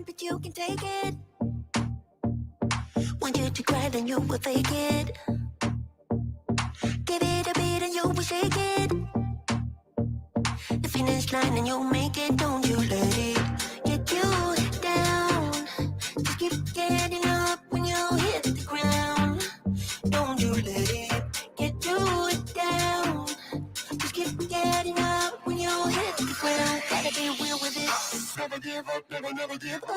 that you can take it. Want you to cry, then you will fake it. Give it a beat and you will shake it. The finish line and you'll make it. Don't you let it get you down. Just keep getting up when you hit the ground. Don't you let it get you down. Just keep getting up when you hit the ground. Gotta be real with it. Never give up, never, never give up.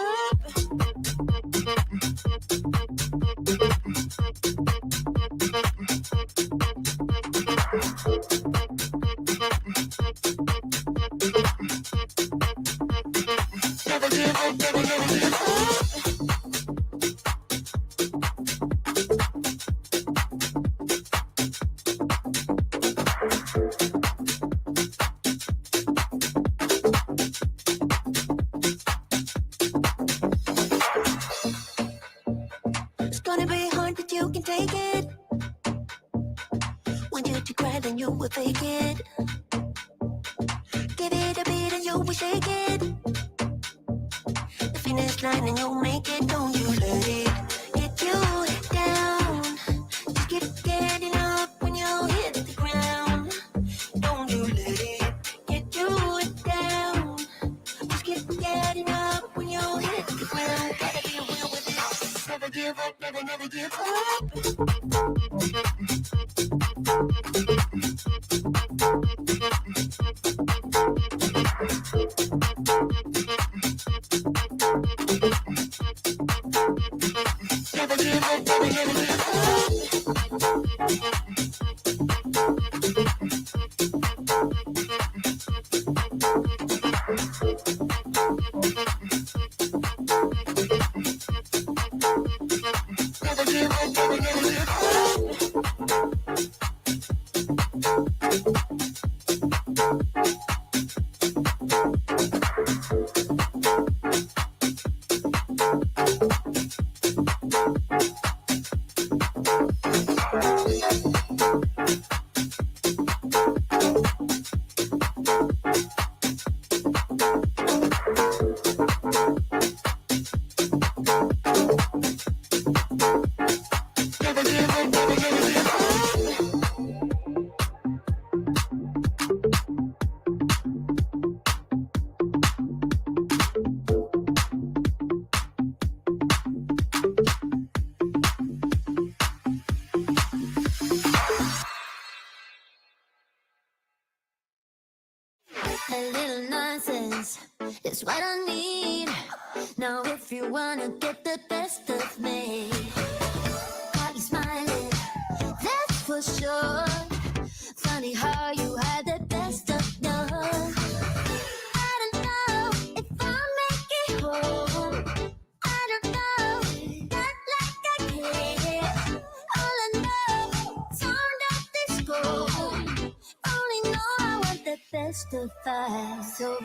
Never give up, never, never give up. It's gonna be hard, but you can take it. Want you to cry, then you will fake it. Give it a beat and you will shake it. The finish line and you'll make it. Don't you let it get you down. Just keep getting up when you hit the ground. Don't you let it get you down. Just keep getting up when you hit the ground. Gotta be real with it. Never give up, never, never give up. Never give up, never, never give up. Never give up, never, never give up. Never give up, never, never give up. A little nonsense is what I need. Now if you wanna get the best of me, got you smiling, that's for sure. Funny how you had the best of none. I don't know if I'll make it home. I don't know, not like I care. All I know, turned up this phone. Only know I want the best of us. So I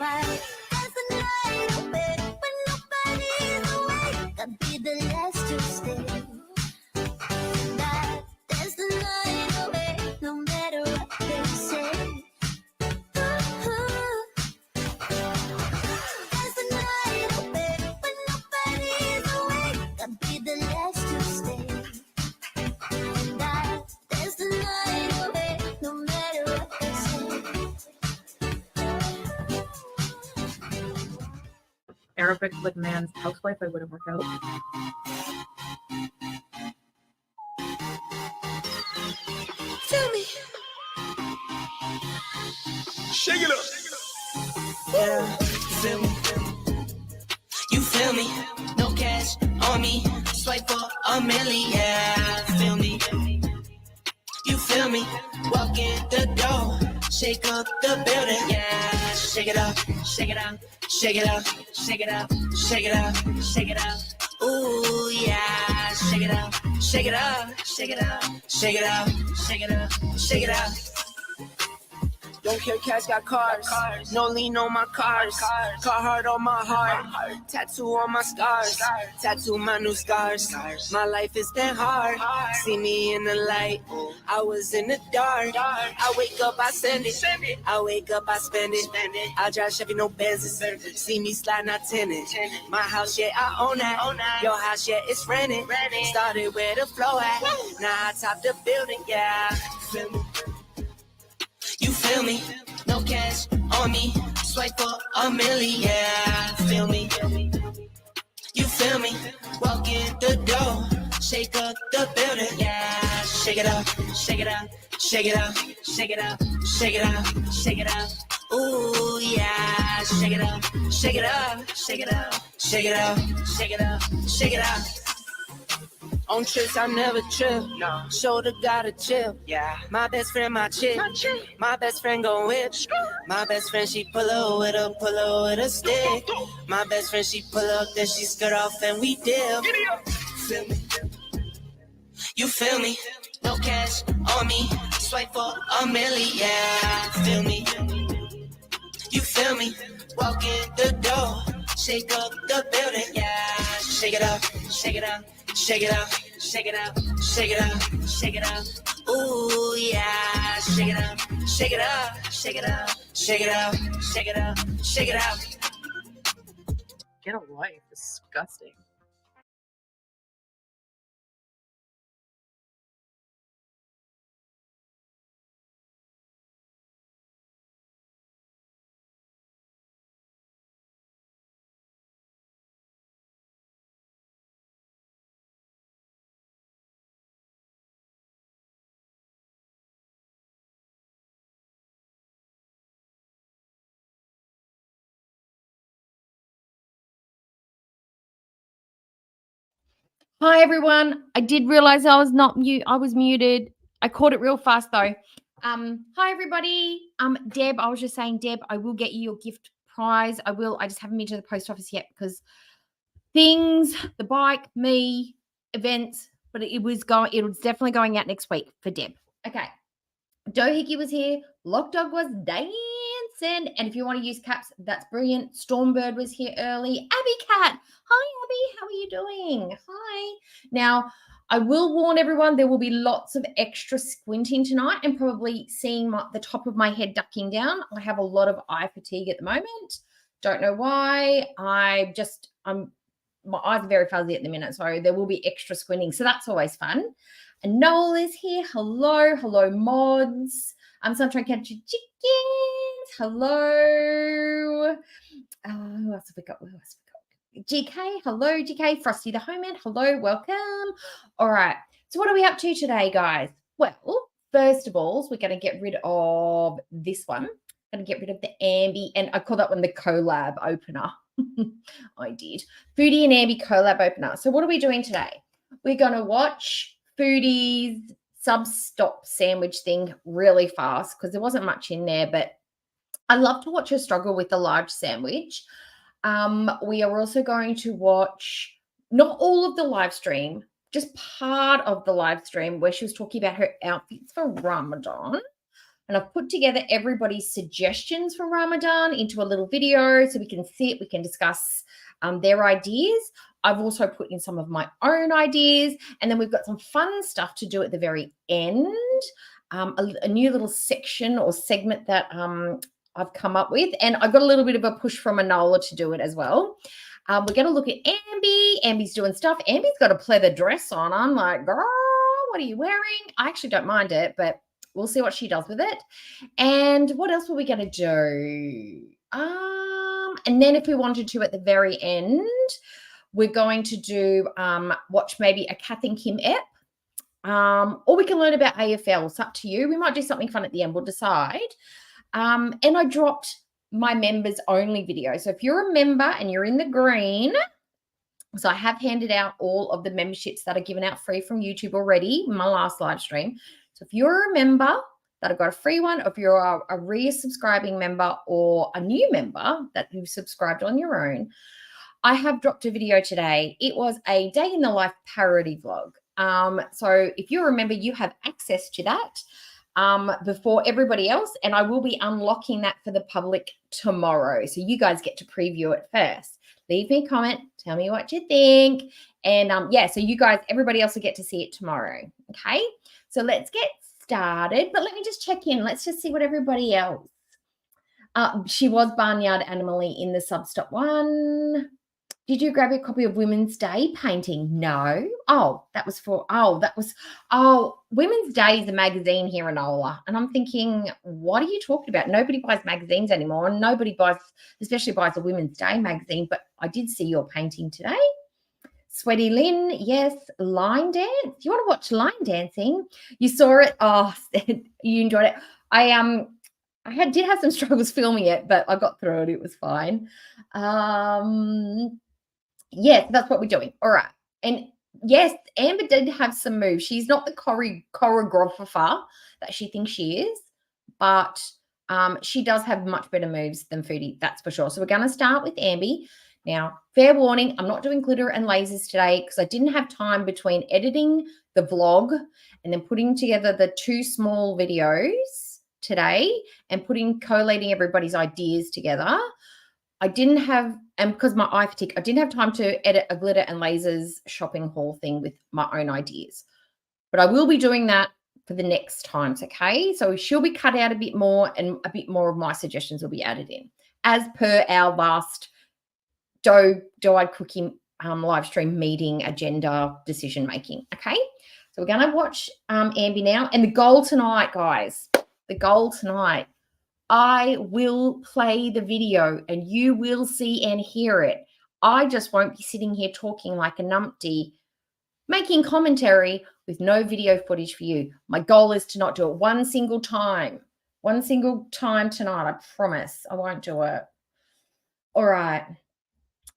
dance the night away when nobody's awake. I'll be the last to stay. That dance the night away, no matter what they say. Dance the night away when nobody's awake. I'll be the last to stay. That dance the night away, no matter what they say. Arabic with man's housewife, I wouldn't work out. Tell me. Shake it up. Yeah, feel me? You feel me? No cash on me. Swipe for a million. Yeah, feel me? You feel me? Walk in the door. Shake up the building. Yeah, shake it up. Shake it out. Shake it out. Shake it out. Shake it out. Shake it out. Ooh, yeah. Shake it out. Shake it out. Shake it out. Shake it out. Shake it out. Shake it out. Don't care, cash got cars. No lean on my cars. Carhartt on my heart. Tattoo on my scars. Tattoo my new scars. My life has been hard. See me in the light. I was in the dark. I wake up, I send it. I wake up, I spend it. I drive Chevy, no Benzes. See me sliding, I tenant. My house, yeah, I own that. Your house, yeah, it's rented. Started where the flow at. Now I top the building, yeah. Feel me? You feel me? No cash on me. Swipe for a million, yeah. Feel me? You feel me? Walk in the door. Shake up the building, yeah. Shake it up, shake it up, shake it up, shake it up, shake it up, shake it up. Ooh, yeah. Shake it up, shake it up, shake it up, shake it up, shake it up, shake it up. On trips, I never trip. No. Shoulder gotta chill. Yeah. My best friend, my chick. My best friend gon' whip. My best friend, she pull up with a stick. My best friend, she pull up, then she skirt off and we dip. Feel me? You feel me? No cash on me. Swipe for a million, yeah. Feel me? You feel me? Walk in the door. Shake up the building, yeah. Shake it up, shake it up. Shake it up, shake it up, shake it up, shake it up. Ooh, yeah. Shake it up, shake it up, shake it up, shake it up, shake it up, shake it up. Get a life. Disgusting. Hi everyone. I did realize I was not mute. I was muted. I caught it real fast though. Hi everybody. Deb, I was just saying, Deb, I will get you your gift prize. I will. I just haven't been to the post office yet because things, the bike, me, events, but it was definitely going out next week for Deb. Okay. Dohickey was here. Lock Dog was dancing. And if you want to use caps, that's brilliant. Stormbird was here early. Abby Cat. Hi, Abby. How are you doing? Hi. Now, I will warn everyone, there will be lots of extra squinting tonight and probably seeing the top of my head ducking down. I have a lot of eye fatigue at the moment. Don't know why. My eyes are very fuzzy at the minute, so there will be extra squinting. So that's always fun. And Noel is here. Hello. Hello, mods. I'm Sunshine Country Chickens. Hello. Who else have we got? GK. Hello, GK. Frosty the Homemade. Hello. Welcome. All right. So what are we up to today, guys? Well, first of all, we're going to get rid of this one. Going to get rid of the Ambi. And I call that one the collab opener. I did. Foodie and Ambie collab opener. So what are we doing today? We're going to watch Foodie's sub-stop sandwich thing really fast because there wasn't much in there, but I love to watch her struggle with the large sandwich. We are also going to watch not all of the live stream, just part of the live stream where she was talking about her outfits for Ramadan. And I've put together everybody's suggestions for Ramadan into a little video so we can see it, we can discuss their ideas. I've also put in some of my own ideas, and then we've got some fun stuff to do at the very end, a new little section or segment that I've come up with, and I got a little bit of a push from Anola to do it as well. We're going to look at Ambi. Ambi's doing stuff. Ambi's got a pleather dress on. I'm like, girl, what are you wearing? I actually don't mind it, but we'll see what she does with it. And what else were we going to do? And then if we wanted to at the very end, we're going to do watch maybe a Kath and Kim ep, or we can learn about AFL. It's up to you. We might do something fun at the end. We'll decide. And I dropped my members only video. So if you're a member and you're in the green, so I have handed out all of the memberships that are given out free from YouTube already in my last live stream. So if you're a member that I've got a free one, or if you're a re-subscribing member or a new member that you've subscribed on your own, I have dropped a video today. It was a day in the life parody vlog. So if you remember, you have access to that. before everybody else, and I will be unlocking that for the public tomorrow. So you guys get to preview it first. Leave me a comment, tell me what you think, and yeah, so you guys, everybody else will get to see it tomorrow. Okay, so let's get started. But let me just check in. Let's just see what everybody else. She was Barnyard Animally in the Substop one. Did you grab a copy of Women's Day painting? No. Oh, Women's Day is a magazine here in Ola. And I'm thinking, what are you talking about? Nobody buys magazines anymore. And nobody especially buys a Women's Day magazine. But I did see your painting today. Sweaty Lynn, yes. Line dance. You want to watch line dancing? You saw it. Oh, you enjoyed it. I did have some struggles filming it, but I got through it. It was fine. Yes, that's what we're doing. All right. And yes, Amber did have some moves. She's not the choreographer that she thinks she is, but she does have much better moves than Foodie, that's for sure. So we're going to start with Ambi. Now, fair warning, I'm not doing glitter and lasers today because I didn't have time between editing the vlog and then putting together the 2 small videos today and collating everybody's ideas together. I didn't have, and because my eye fatigue, I didn't have time to edit a glitter and lasers shopping haul thing with my own ideas. But I will be doing that for the next times, okay? So she'll be cut out a bit more and a bit more of my suggestions will be added in as per our last doe-eyed cookie live stream meeting agenda decision making, okay? So we're going to watch Ambi now. And the goal tonight, guys, I will play the video and you will see and hear it. I just won't be sitting here talking like a numpty, making commentary with no video footage for you. My goal is to not do it one single time tonight. I promise I won't do it. All right.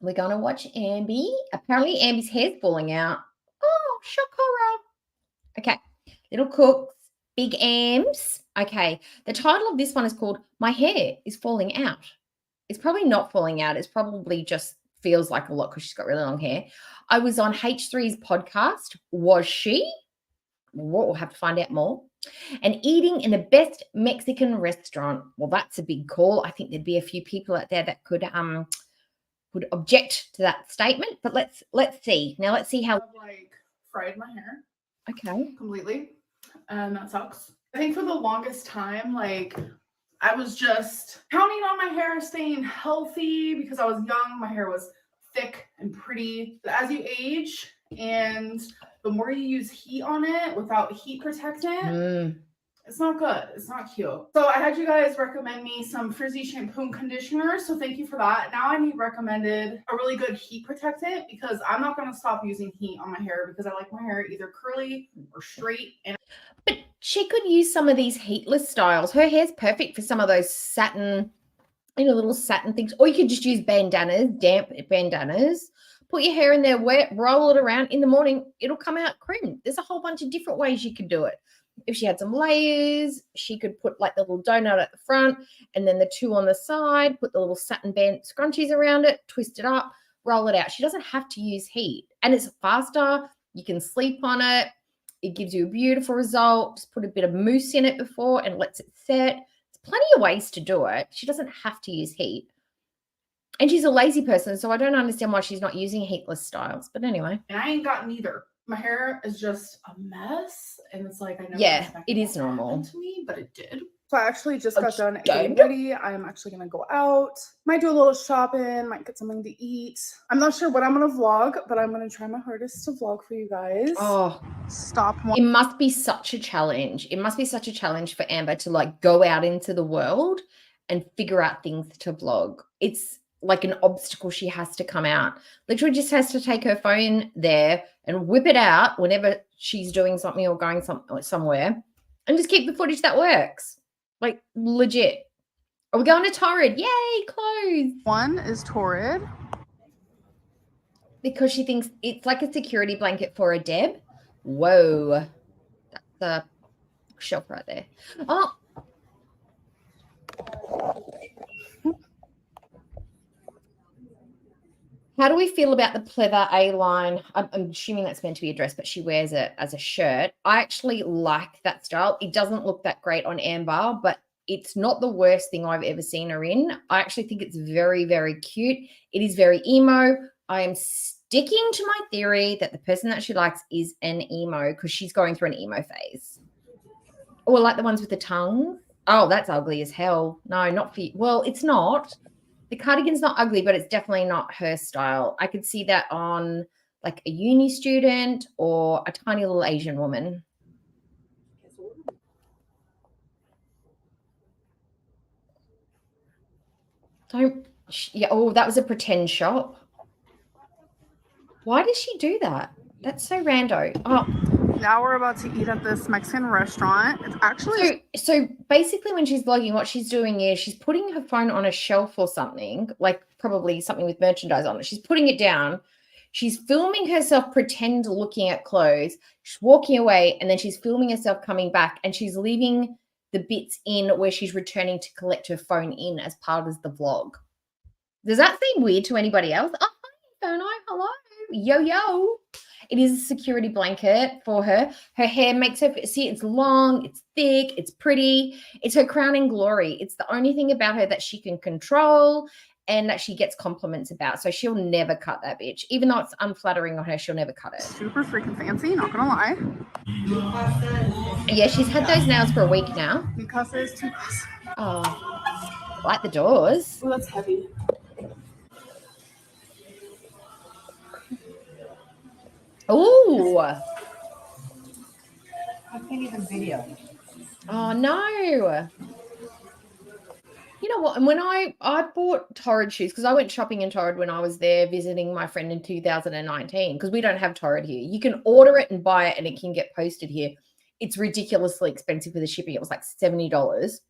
We're going to watch Ambi. Apparently Ambi's hair's falling out. Oh, shock horror. Okay. Little Cooks, Big Ams. Okay, the title of this one is called My Hair is Falling Out. It's probably not falling out. It's probably just feels like a lot because she's got really long hair. I was on H3's podcast. Was she? We'll have to find out more. And eating in the best Mexican restaurant. Well, that's a big call. I think there'd be a few people out there that could object to that statement. But let's see. Now let's see how. I've like fried my hair. Okay. Completely. And that sucks. I think for the longest time, like I was just counting on my hair staying healthy because I was young. My hair was thick and pretty. But as you age and the more you use heat on it without heat protectant, it's not good. It's not cute. So I had you guys recommend me some frizzy shampoo and conditioner. So thank you for that. Now I need recommended a really good heat protectant because I'm not going to stop using heat on my hair because I like my hair either curly or straight. But she could use some of these heatless styles. Her hair's perfect for some of those satin, little satin things. Or you could just use bandanas, damp bandanas. Put your hair in there wet, roll it around. In the morning, it'll come out cream. There's a whole bunch of different ways you could do it. If she had some layers, she could put like the little donut at the front and then the 2 on the side, put the little satin band scrunchies around it, twist it up, roll it out. She doesn't have to use heat. And it's faster. You can sleep on it. It gives you a beautiful result. Just put a bit of mousse in it before and lets it set. There's plenty of ways to do it. She doesn't have to use heat. And she's a lazy person, so I don't understand why she's not using heatless styles. But anyway. And I ain't got neither. My hair is just a mess. And it's like, I never it is normal to me, but it did. So I actually just got done good. getting ready. I'm actually going to go out. Might do a little shopping. Might get something to eat. I'm not sure what I'm going to vlog, but I'm going to try my hardest to vlog for you guys. Oh, stop. It must be such a challenge. It must be such a challenge for Amber to like go out into the world and figure out things to vlog. It's like an obstacle she has to come out. Literally just has to take her phone there and whip it out whenever she's doing something or going somewhere and just keep the footage that works. Like legit. Are we going to Torrid? Yay, clothes. One is Torrid. Because she thinks it's like a security blanket for a Deb. Whoa. That's a shelf right there. Oh. How do we feel about the pleather A-line? I'm assuming that's meant to be a dress, but she wears it as a shirt. I actually like that style. It doesn't look that great on Amber, but it's not the worst thing I've ever seen her in. I actually think it's very, very cute. It is very emo. I am sticking to my theory that the person that she likes is an emo because she's going through an emo phase. Or like the ones with the tongue. Oh, that's ugly as hell. No, not for you. Well, it's not. The cardigan's not ugly, but it's definitely not her style. I could see that on like a uni student or a tiny little Asian woman. Yeah, oh, that was a pretend shop. Why does she do that? That's so rando. Oh, Now we're about to eat at this Mexican restaurant. It's actually so basically when she's vlogging, what she's doing is she's putting her phone on a shelf or something, like probably something with merchandise on it. She's putting it down. She's filming herself pretend looking at clothes. She's walking away, and then she's filming herself coming back, and she's leaving the bits in where she's returning to collect her phone in as part of the vlog. Does that seem weird to anybody else? Oh, hi, phone. Hello. Yo, yo. It is a security blanket for her. Her hair makes her, see, it's long, it's thick, it's pretty. It's her crowning glory. It's the only thing about her that she can control and that she gets compliments about. So she'll never cut that bitch. Even though it's unflattering on her, she'll never cut it. super freaking fancy, not gonna lie. Yeah, she's had those nails for a week now. Mi casa is tu casa. Oh, like the doors. Oh, that's heavy. Ooh. I can't even video. Oh, no. You know what? And when I bought Torrid shoes, because I went shopping in Torrid when I was there visiting my friend in 2019, because we don't have Torrid here. You can order it and buy it, and it can get posted here. It's ridiculously expensive for the shipping. It was like $70.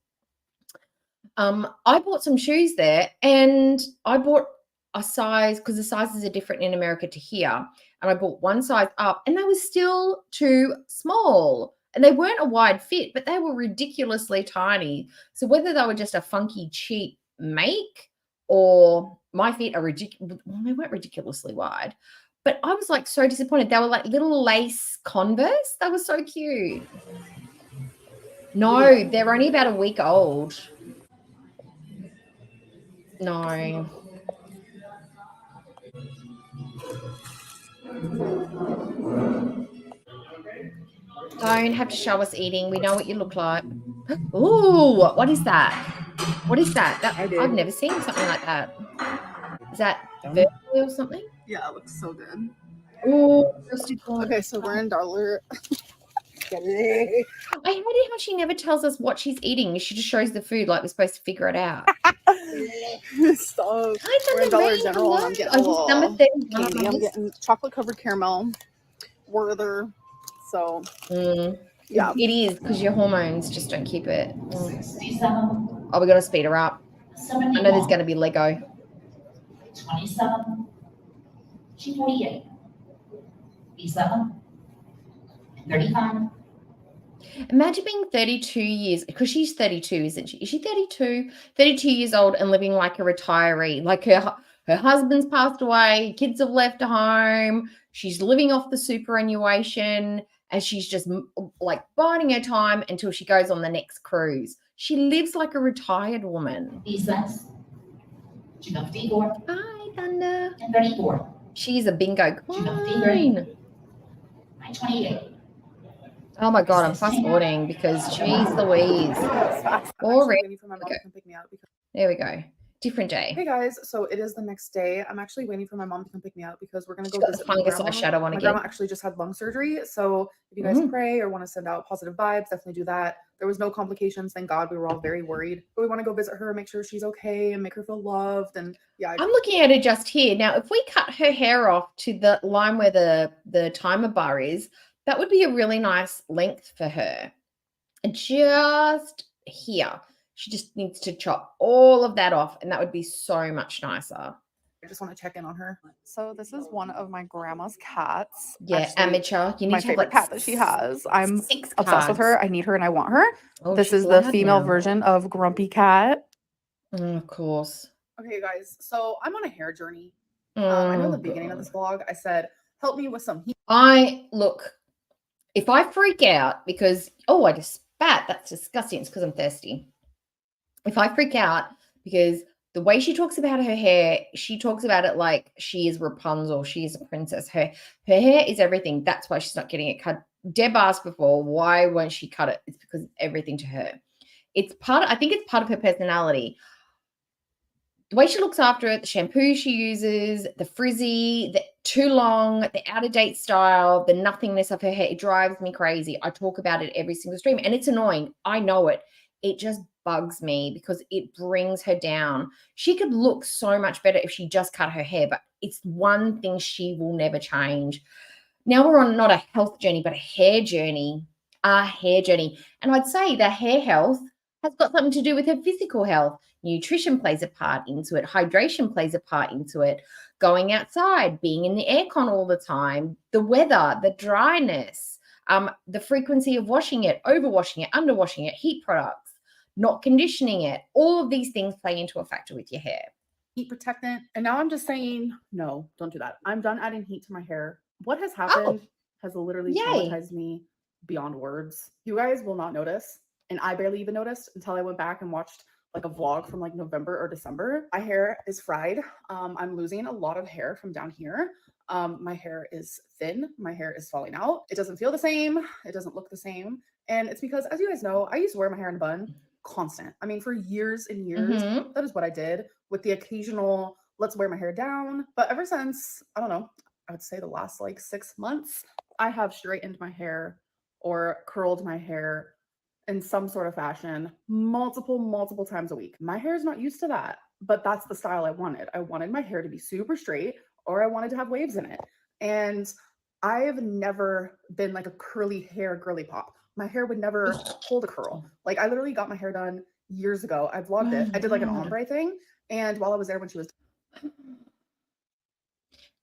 I bought some shoes there, and I bought a size, because the sizes are different in America to here, and I bought one size up, and they were still too small. And they weren't a wide fit, but they were ridiculously tiny. So whether they were just a funky, cheap make or my feet are ridiculous, well, they weren't ridiculously wide. But I was like so disappointed. They were like little lace Converse. They were so cute. No, they're only about a week old. No. Don't have to show us eating. We know what you look like. Ooh, what is that? What is that? I've never seen something like that. Is that Verily or something? Yeah, it looks so good. Ooh, roasted corn. Okay, so we're in Dollar. I hate it how she never tells us what she's eating. She just shows the food like we're supposed to figure it out. So we're in Dollar General, and I'm getting a little candy. I'm getting chocolate covered caramel. Werther. So yeah, it is because your hormones just don't keep it. Oh, we got to speed her up. I know there's going to be Lego. 27, 48, 37, 35. Imagine being 32 years, because she's 32, isn't she? Is she 32? 32 years old and living like a retiree. Like her husband's passed away, kids have left home, she's living off the superannuation, and she's just like biding her time until she goes on the next cruise. She lives like a retired woman. 36, 54. Hi, Thunder. And 34. She's a bingo queen. 28. Oh my God, I'm fast forwarding because jeez Louise. Already. There we go. Different day. Hey guys, so it is the next day. I'm actually waiting for my mom to come pick me up because we're gonna go visit my fungus grandma. eyeshadow on My again. grandma actually just had lung surgery, so if you guys pray or want to send out positive vibes, definitely do that. There was no complications, thank God. We were all very worried, but we want to go visit her, make sure she's okay, and make her feel loved. And yeah, I'm looking at her just here now. If we cut her hair off to the line where the timer bar is, that would be a really nice length for her. Just here. She just needs to chop all of that off, and that would be so much nicer. I just want to check in on her. So this is one of my grandma's cats. Yeah, Actually, amateur. You need my to favorite have cat that she has. I'm 6 obsessed with her. I need her and I want her. Oh, This she's is the loud female now. version of Grumpy Cat. Of course. Okay, guys. So I'm on a hair journey. I know in the Oh, beginning of God. this vlog, I said, help me with some heat. Look, if I freak out because, oh, I just spat, that's disgusting. It's because I'm thirsty. If I freak out because the way she talks about her hair, she talks about it like she is Rapunzel, she is a princess. Her hair is everything. That's why she's not getting it cut. Deb asked before, why won't she cut it? It's because it's everything to her. I think it's part of her personality. The way she looks after it, the shampoo she uses, the frizzy, the too long, the out-of-date style, the nothingness of her hair, it drives me crazy. I talk about it every single stream, and it's annoying. I know it. It just bugs me because it brings her down. She could look so much better if she just cut her hair, but it's one thing she will never change. Now we're on not a health journey, but a hair journey. And I'd say the hair health has got something to do with her physical health. Nutrition plays a part into it. Hydration plays a part into it. Going outside, being in the aircon all the time, the weather, the dryness, the frequency of washing it, overwashing it, underwashing it, heat products, not conditioning it. All of these things play into a factor with your hair. Heat protectant. And now I'm just saying, no, don't do that. I'm done adding heat to my hair. What has happened has literally Yay. traumatized me beyond words. You guys will not notice. And I barely even noticed until I went back and watched like a vlog from like November or December. My hair is fried. I'm losing a lot of hair from down here. My hair is thin. My hair is falling out. It doesn't feel the same. It doesn't look the same. And it's because, as you guys know, I used to wear my hair in a bun constant. I mean, for years and years, that is what I did, with the occasional, let's wear my hair down. But ever since, I don't know, I would say the last like 6 months, I have straightened my hair or curled my hair in some sort of fashion multiple times a week. My hair is not used to that, but that's the style I wanted. I wanted my hair to be super straight, or I wanted to have waves in it. And I've never been like a curly hair girly pop. My hair would never hold a curl. Like, I literally got my hair done years ago. I vlogged it. I did like an ombre thing. And while I was there when she was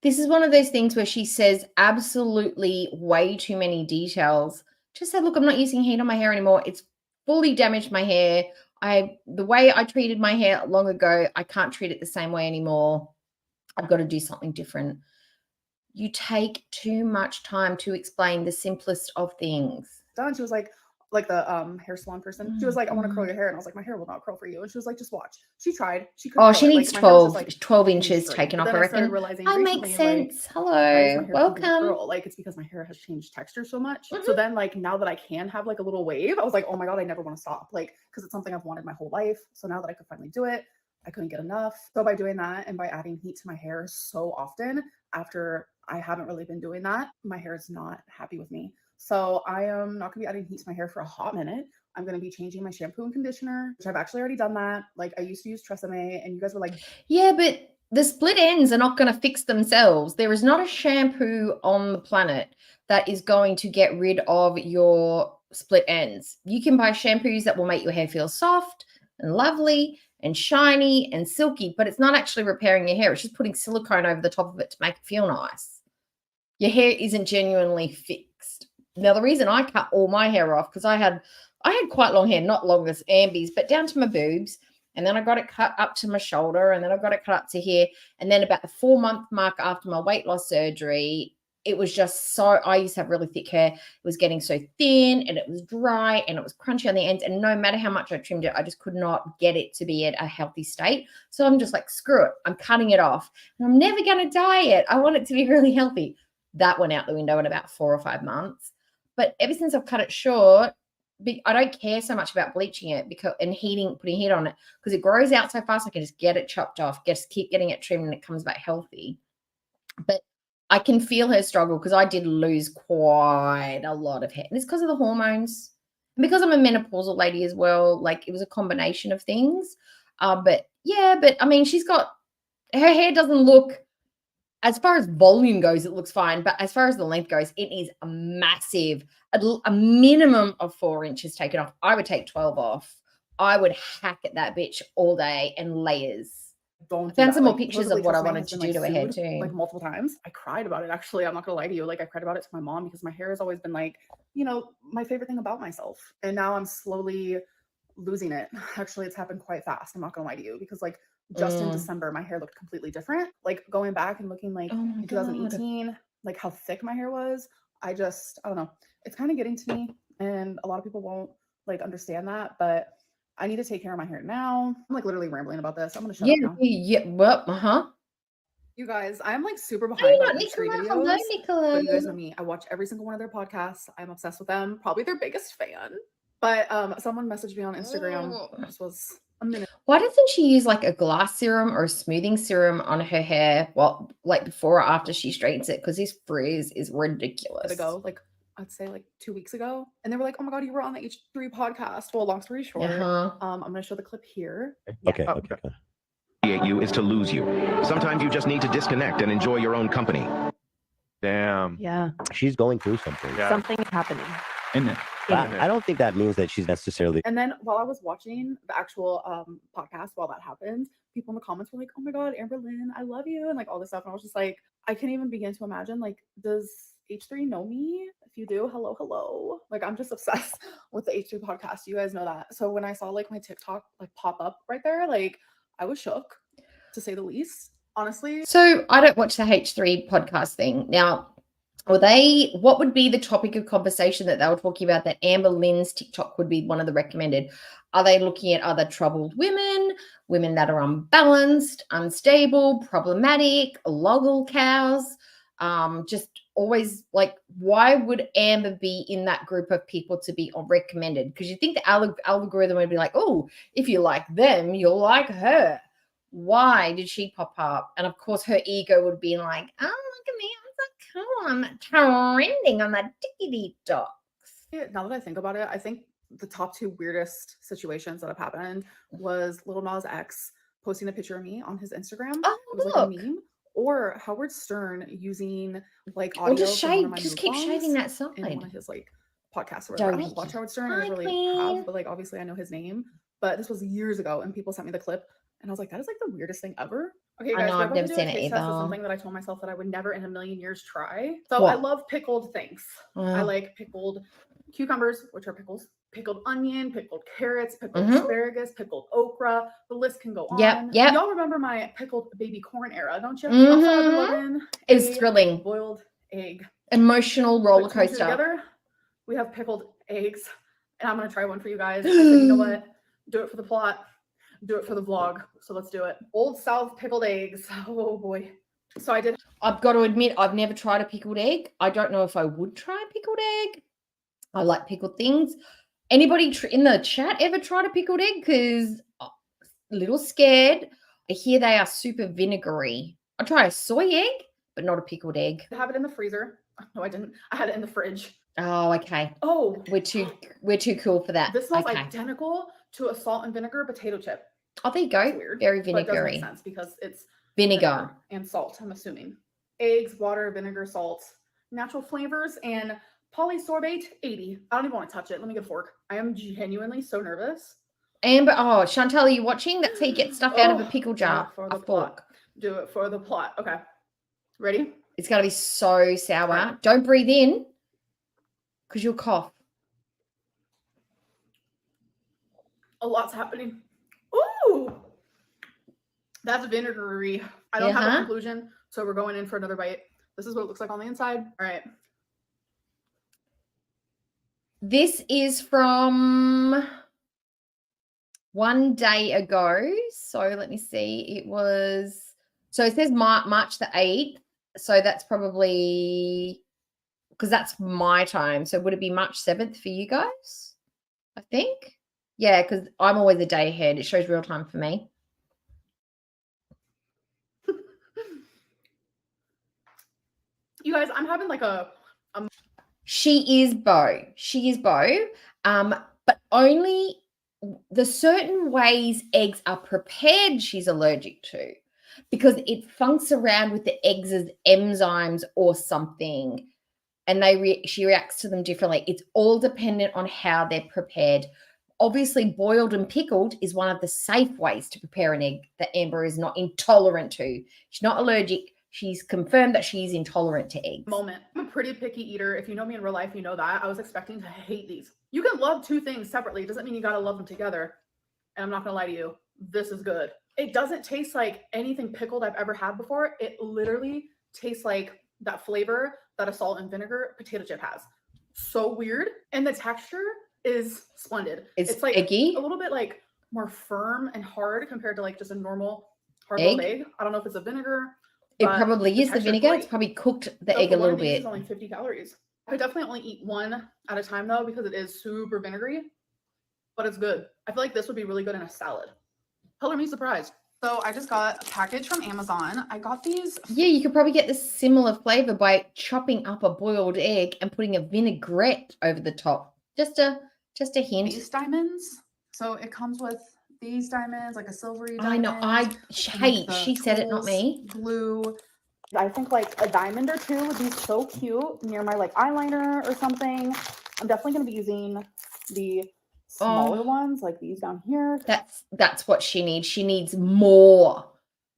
This is one of those things where she says absolutely way too many details. Just said, look, I'm not using heat on my hair anymore. It's fully damaged my hair. The way I treated my hair long ago, I can't treat it the same way anymore. I've got to do something different. You take too much time to explain the simplest of things. done, she was like the hair salon person. She was like, I want to curl your hair. And I was like, my hair will not curl for you. And she was like, just watch. She tried. She couldn't. Oh, curl she it. needs Like, my hair was 12, just, like, 12 fucking inches straight. taken But off, then I I started reckon. realizing I recently, make like, sense. why is my Hello, hair fucking welcome. curl? Like, it's because my hair has changed texture so much. So then, like, now that I can have like a little wave, I was like, oh my God, I never want to stop. Like, because it's something I've wanted my whole life. So now that I could finally do it, I couldn't get enough. So by doing that and by adding heat to my hair so often, after I haven't really been doing that, my hair is not happy with me. So I am not gonna be adding heat to my hair for a hot minute. I'm gonna be changing my shampoo and conditioner, which I've actually already done that. Like, I used to use Tresemme, and you guys were like, yeah, but the split ends are not going to fix themselves. There is not a shampoo on the planet that is going to get rid of your split ends. You can buy shampoos that will make your hair feel soft and lovely and shiny and silky, but it's not actually repairing your hair. It's just putting silicone over the top of it to make it feel nice. Your hair isn't genuinely fixed. Now, the reason I cut all my hair off, because I had quite long hair, not long as Ambi's, but down to my boobs. And then I got it cut up to my shoulder, and then I got it cut up to here. And then about the 4-month mark after my weight loss surgery, it was just so, I used to have really thick hair. It was getting so thin, and it was dry, and it was crunchy on the ends. And no matter how much I trimmed it, I just could not get it to be at a healthy state. So I'm just like, screw it. I'm cutting it off. And I'm never going to dye it. I want it to be really healthy. That went out the window in about 4 or 5 months. But ever since I've cut it short, I don't care so much about bleaching it and putting heat on it, because it grows out so fast. I can just get it chopped off, just keep getting it trimmed, and it comes back healthy. But I can feel her struggle, because I did lose quite a lot of hair. And it's because of the hormones. And because I'm a menopausal lady as well, like, it was a combination of things. But I mean, her hair doesn't look, as far as volume goes, it looks fine. But as far as the length goes, it is a massive, a minimum of 4 inches taken off. I would take 12 off. I would hack at that bitch all day and layers. don't. I found some more Like, pictures of what I wanted to do to her hair too. Like, multiple times. I cried about it, actually. I'm not gonna lie to you. Like, I cried about it to my mom, because my hair has always been like, you know, my favorite thing about myself. And now I'm slowly losing it. Actually, it's happened quite fast. I'm not gonna lie to you, because like, just in December, my hair looked completely different. Like going back and looking like Oh my in 2018, like how thick my hair was. I don't know. It's kind of getting to me, and a lot of people won't like understand that, but I need to take care of my hair now. I'm like literally rambling about this. I'm gonna shut up now. Yeah. Well, You guys, I'm like super Hey, behind not on H3 Nicola. Hello, videos. Nicola. But you guys know me. I watch every single one of their podcasts. I'm obsessed with them. Probably their biggest fan. But someone messaged me on Instagram. This was a minute. Why doesn't she use like a glass serum or a smoothing serum on her hair? Well, like before or after she straightens it, because this frizz is ridiculous. Ago, like I'd say like 2 weeks ago, and they were like, "Oh my god, you were on the H3 podcast." Well, long story short, I'm gonna show the clip here. Okay. You is to lose you. Sometimes you just need to disconnect and enjoy your own company. Damn. Yeah, She's going through something. Yeah. something is happening. In it. I don't think that means that she's necessarily. And then while I was watching the actual podcast while that happened, people in the comments were like, "Oh my god, Amberlynn, I love you," and like all this stuff. And I was just like, I can't even begin to imagine, like, does H3 know me? If you do, hello. Like, I'm just obsessed with the H3 podcast. You guys know that. So when I saw like my TikTok like pop up right there, like I was shook, to say the least. Honestly. So I don't watch the H3 podcast thing. Now, what would be the topic of conversation that they were talking about that Amber Lynn's TikTok would be one of the recommended? Are they looking at other troubled women that are unbalanced, unstable, problematic, loggle cows? Just always like, why would Amber be in that group of people to be recommended? Because you think the algorithm would be like, oh, if you like them, you'll like her. Why did she pop up? And of course, her ego would be like, oh, look at me. I'm so cool. I'm trending on that TikTok. Now that I think about it, I think the top 2 weirdest situations that have happened was Lil Nas X posting a picture of me on his Instagram. Oh, it was like a meme. Or Howard Stern using like audio. Or just from one of my just new keep songs shaving that in one side. of his like podcasts or whatever. I don't watch Howard Stern. I never really have, but like obviously I know his name. But this was years ago, and people sent me the clip, and I was like, that is like the weirdest thing ever. Okay, guys, I know, we're I've about to never do a seen it taste test of either. something that I told myself that I would never in a million years try. So What? I love pickled things. I like pickled cucumbers, which are pickles, pickled onion, pickled carrots, pickled asparagus, pickled okra. The list can go on. Yep. Y'all remember my pickled baby corn era, don't you? Also, I've been loving It was thrilling. boiled egg. Emotional roller Put 2 and 2 coaster. together, we have pickled eggs, and I'm gonna try one for you guys. I said, you know what? Do it for the plot. Do it for the vlog. So let's do it. Old South pickled eggs. Oh boy. So I've got to admit, I've never tried a pickled egg. I don't know if I would try a pickled egg. I like pickled things. Anybody in the chat ever tried a pickled egg? Because a little scared. I hear they are super vinegary. I try a soy egg, but not a pickled egg. I have it in the freezer. No, I didn't. I had it in the fridge. Oh, okay. Oh, We're too cool for that. this smells okay. identical to a salt and vinegar potato chip. Oh, there you go. It's weird. Very But it does make vinegary. sense because it's Vinegar. and salt, I'm assuming. Eggs, water, vinegar, salt, natural flavors, and polysorbate 80. I don't even want to touch it. Let me get a fork. I am genuinely so nervous. Amber, Chantal, are you watching? That's how you get stuff out of a pickle jar. For A the fork. plot. Do it for the plot. Okay. Ready? It's going to be so sour. Right. Don't breathe in because you'll cough. A lot's happening. Ooh! That's vinegary. I don't have a conclusion, so we're going in for another bite. This is what it looks like on the inside. All right. This is from one day ago. So let me see. So it says March the 8th. So that's probably, because that's my time. So would it be March 7th for you guys? I think. Yeah, because I'm always a day ahead. It shows real time for me. You guys, I'm having like a She is Bo. But only the certain ways eggs are prepared she's allergic to, because it funks around with the eggs as enzymes or something, and she reacts to them differently. It's all dependent on how they're prepared. Obviously, boiled and pickled is one of the safe ways to prepare an egg that Amber is not intolerant to. She's not allergic. She's confirmed that she's intolerant to eggs. moment. I'm a pretty picky eater. If you know me in real life, you know that. I was expecting to hate these. You can love 2 things separately. It doesn't mean you got to love them together. And I'm not going to lie to you. This is good. it doesn't taste like anything pickled I've ever had before. It literally tastes like that flavor that a salt and vinegar potato chip has. So weird. And the texture is splendid. It's like eggy. a little bit like more firm and hard compared to like just a normal hard-boiled egg. I don't know if it's a vinegar. It probably is the texture's vinegar. great. It's probably cooked the So egg for a one little of these, bit. it's only 50 calories. I could definitely only eat one at a time though, because it is super vinegary, but it's good. I feel like this would be really good in a salad. Color me surprised. So I just got a package from Amazon. I got these. Yeah, you could probably get the similar flavor by chopping up a boiled egg and putting a vinaigrette over the top. Just a hint. These diamonds. So it comes with these diamonds, like a silvery diamond. I know. Hey, she said it, not me. Glue. I think like a diamond or two would be so cute near my like eyeliner or something. I'm definitely going to be using the smaller ones, like these down here. That's what she needs. She needs more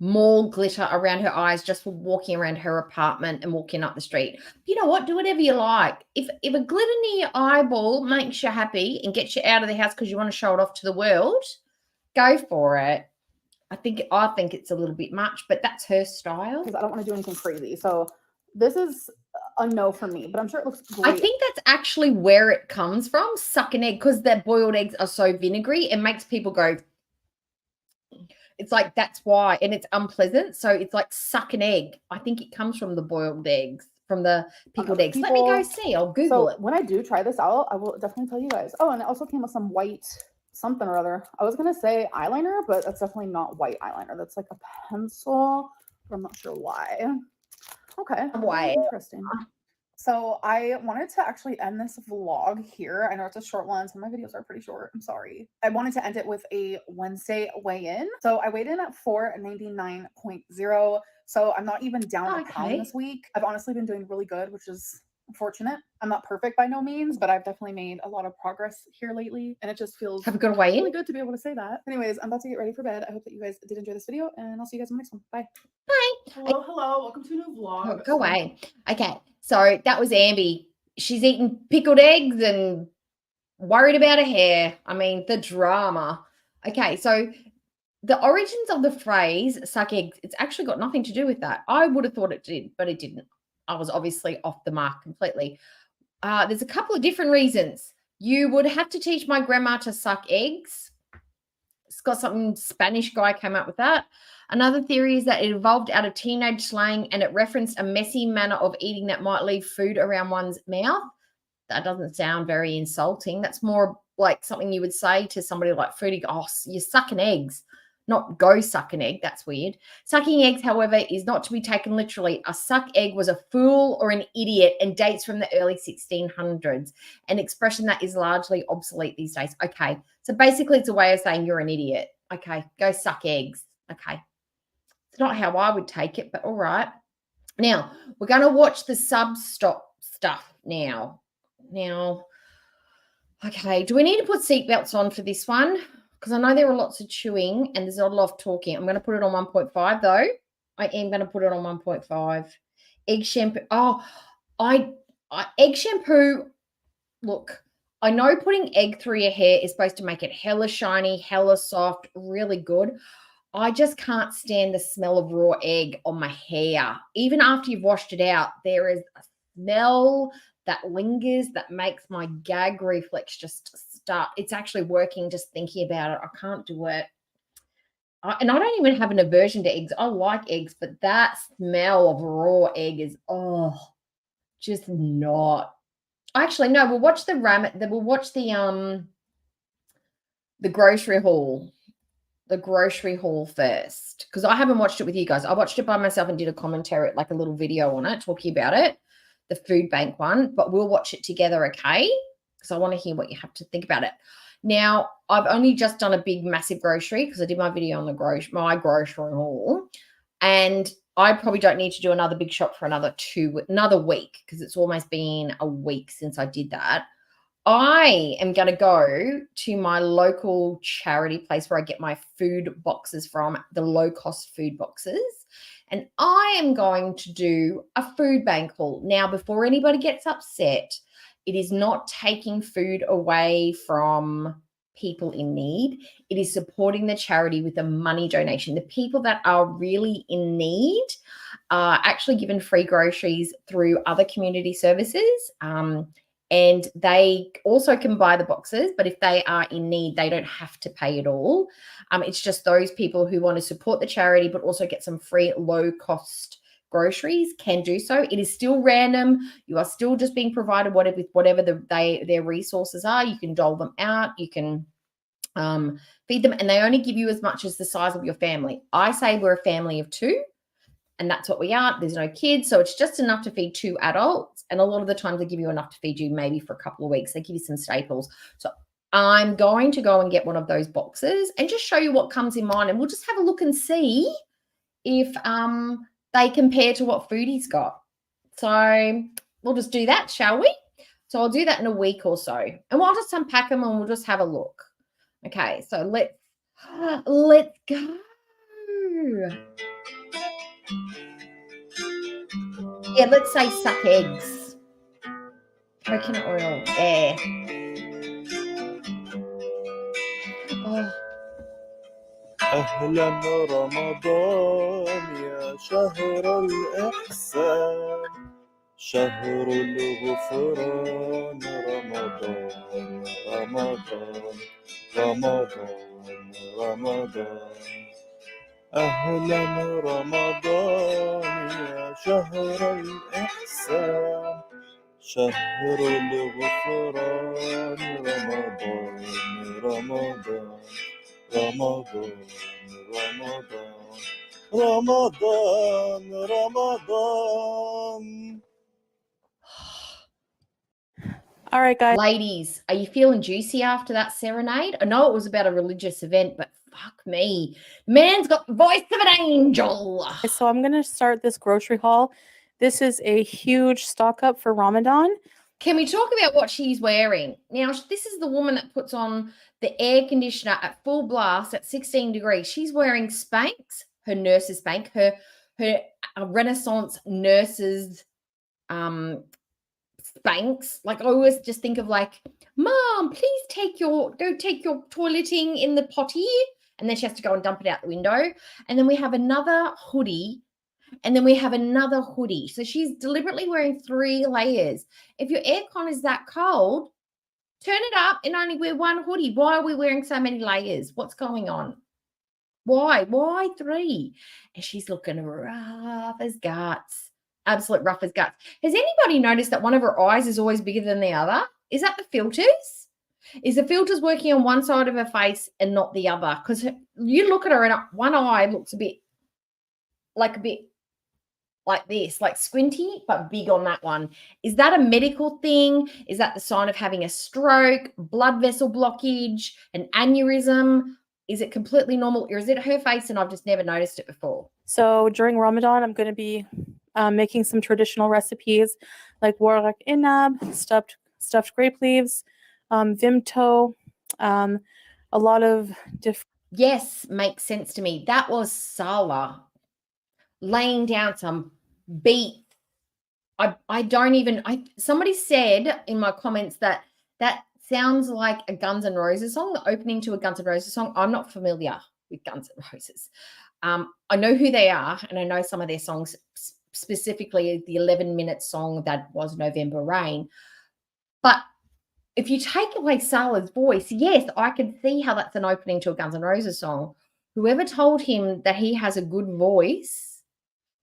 glitter around her eyes just for walking around her apartment and walking up the street. You know what? Do whatever you like. If a glitter near your eyeball makes you happy and gets you out of the house because you want to show it off to the world, go for it. I think it's a little bit much, but that's her style. Because I don't want to do anything crazy. So this is a no for me, but I'm sure it looks great. I think that's actually where it comes from, suck an egg, because their boiled eggs are so vinegary. It makes people go, it's like, that's why, and it's unpleasant. So it's like suck an egg. I think it comes from the boiled eggs, from the pickled eggs. Let me go see. I'll Google it. When I do try this out, I will definitely tell you guys. Oh, and it also came with some white something or other. I was going to say eyeliner, but that's definitely not white eyeliner. That's like a pencil, but I'm not sure why. Okay. Why? Interesting. So I wanted to actually end this vlog here. I know it's a short one. Some of my videos are pretty short. I'm sorry. I wanted to end it with a Wednesday weigh-in. So I weighed in at 499.0. So I'm not even down a pound this week. I've honestly been doing really good, which is unfortunate. I'm not perfect by no means, but I've definitely made a lot of progress here lately. And it just feels really good to be able to say that. Anyways, I'm about to get ready for bed. I hope that you guys did enjoy this video, and I'll see you guys in the next one. Bye. Bye. Hello. Welcome to a new vlog. Go away. Okay. So that was Ambi. She's eating pickled eggs and worried about her hair. I mean, the drama. Okay, so the origins of the phrase suck eggs, it's actually got nothing to do with that. I would have thought it did, but it didn't. I was obviously off the mark completely. There's a couple of different reasons. You would have to teach my grandma to suck eggs. It's got some Spanish guy came up with that. Another theory is that it evolved out of teenage slang and it referenced a messy manner of eating that might leave food around one's mouth. That doesn't sound very insulting. That's more like something you would say to somebody like Foodie, oh, you're sucking eggs, not go suck an egg. That's weird. Sucking eggs, however, is not to be taken literally. A suck egg was a fool or an idiot and dates from the early 1600s, an expression that is largely obsolete these days. Okay, so basically it's a way of saying you're an idiot. Okay, go suck eggs. Okay. It's not how I would take it, but all right. Now, we're going to watch the sub-stop stuff now. Okay, do we need to put seatbelts on for this one? Because I know there are lots of chewing and there's not a lot of talking. I'm going to put it on 1.5 though. I am going to put it on 1.5. Egg shampoo. Oh, egg shampoo. Look, I know putting egg through your hair is supposed to make it hella shiny, hella soft, really good. I just can't stand the smell of raw egg on my hair. Even after you've washed it out, there is a smell that lingers that makes my gag reflex just start. It's actually working just thinking about it. I can't do it. And I don't even have an aversion to eggs. I like eggs, but that smell of raw egg is, just not. Actually, no, we'll watch the grocery haul. The grocery haul first, because I haven't watched it with you guys. I watched it by myself and did a commentary, like a little video on it, talking about it, the food bank one, but we'll watch it together, okay? Because I want to hear what you have to think about it. Now, I've only just done a big, massive grocery because I did my video on the my grocery haul, and I probably don't need to do another big shop for another week because it's almost been a week since I did that. I am going to go to my local charity place where I get my food boxes from, the low-cost food boxes, and I am going to do a food bank haul. Now, before anybody gets upset, it is not taking food away from people in need. It is supporting the charity with a money donation. The people that are really in need are actually given free groceries through other community services. And they also can buy the boxes, but if they are in need, they don't have to pay it all. It's just those people who want to support the charity, but also get some free low-cost groceries can do so. It is still random. You are still just being provided with whatever their resources are. You can dole them out. You can feed them, and they only give you as much as the size of your family. I say we're a family of 2. And that's what we are. There's no kids. So it's just enough to feed 2 adults. And a lot of the times they give you enough to feed you maybe for a couple of weeks. They give you some staples. So I'm going to go and get one of those boxes and just show you what comes in mine. And we'll just have a look and see if they compare to what Foodie's got. So we'll just do that, shall we? So I'll do that in a week or so. And we'll just unpack them and we'll just have a look. Okay, so let's go. Yeah, let's say suck eggs. Coconut oil. Yeah. Oh. أهلا رمضان يا شهر الإحسان شهر الغفران رمضان رمضان رمضان رمضان أهلا رمضان يا شهر الإحسان شهر الغفران رمضان رمضان رمضان رمضان رمضان رمضان. All right, guys. Ladies, are you feeling juicy after that serenade? I know it was about a religious event, but fuck me. Man's got the voice of an angel. So I'm going to start this grocery haul. This is a huge stock up for Ramadan. Can we talk about what she's wearing? Now, this is the woman that puts on the air conditioner at full blast at 16 degrees. She's wearing Spanx, her nurse's Spanx, her Renaissance nurse's Spanx. Like, I always just think of like, Mom, please go take your toileting in the potty. And then she has to go and dump it out the window. And then we have another hoodie. And then we have another hoodie. So she's deliberately wearing 3 layers. If your aircon is that cold, turn it up and only wear 1 hoodie. Why are we wearing so many layers? What's going on? Why? Why 3? And she's looking rough as guts. Absolute rough as guts. Has anybody noticed that one of her eyes is always bigger than the other? Is that the filters? Is the filters working on one side of her face and not the other? Because you look at her and one eye looks a bit like this, like squinty, but big on that one. Is that a medical thing? Is that the sign of having a stroke, blood vessel blockage, an aneurysm? Is it completely normal, or is it her face and I've just never noticed it before? So during Ramadan, I'm going to be making some traditional recipes like waraq inab, stuffed grape leaves, vimto, a lot of different. Yes, makes sense to me. That was Salah laying down some beat. Somebody said in my comments that sounds like a Guns N' Roses song, the opening to a Guns N' Roses song. I'm not familiar with Guns N' Roses. I know who they are, and I know some of their songs, specifically the 11-minute song that was November Rain. But if you take away Salah's voice, yes, I can see how that's an opening to a Guns N' Roses song. Whoever told him that he has a good voice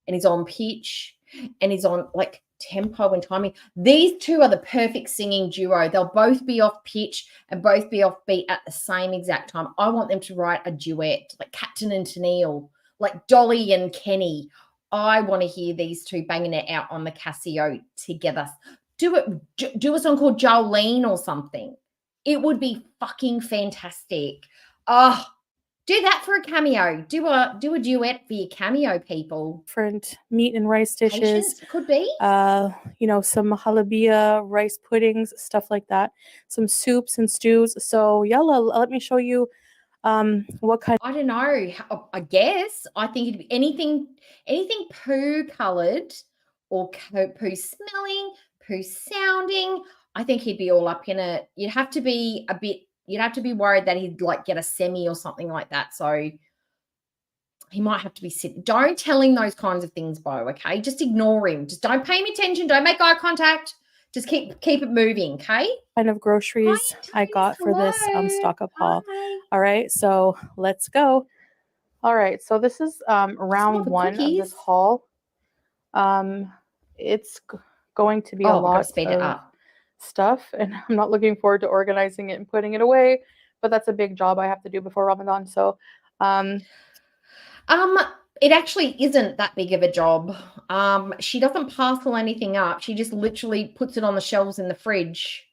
and he's on pitch and he's on like tempo and timing, these 2 are the perfect singing duo. They'll both be off pitch and both be off beat at the same exact time. I want them to write a duet like Captain and Tennille, like Dolly and Kenny. I want to hear these 2 banging it out on the Casio together. Do a song called Jolene or something. It would be fucking fantastic. Oh, do that for a cameo. Do a duet for your cameo, people. Different meat and rice dishes. Patience, could be. Some halabia, rice puddings, stuff like that. Some soups and stews. So yalla, let me show you what kind. I don't know. I guess I think it'd be anything poo coloured or poo smelling, poo sounding. I think he'd be all up in it. You'd have to be a bit you'd have to be worried that he'd like get a semi or something like that. So he might have to be sitting. Don't tell him those kinds of things, Bo, okay? Just ignore him. Just don't pay him attention. Don't make eye contact. Just keep it moving, okay? Kind of groceries I got for this stock up haul. All right, so let's go. All right, so this is round one of this haul. It's going to be a lot of stuff, and I'm not looking forward to organizing it and putting it away, but that's a big job I have to do before Ramadan. So it actually isn't that big of a job. She doesn't parcel anything up. She just literally puts it on the shelves in the fridge.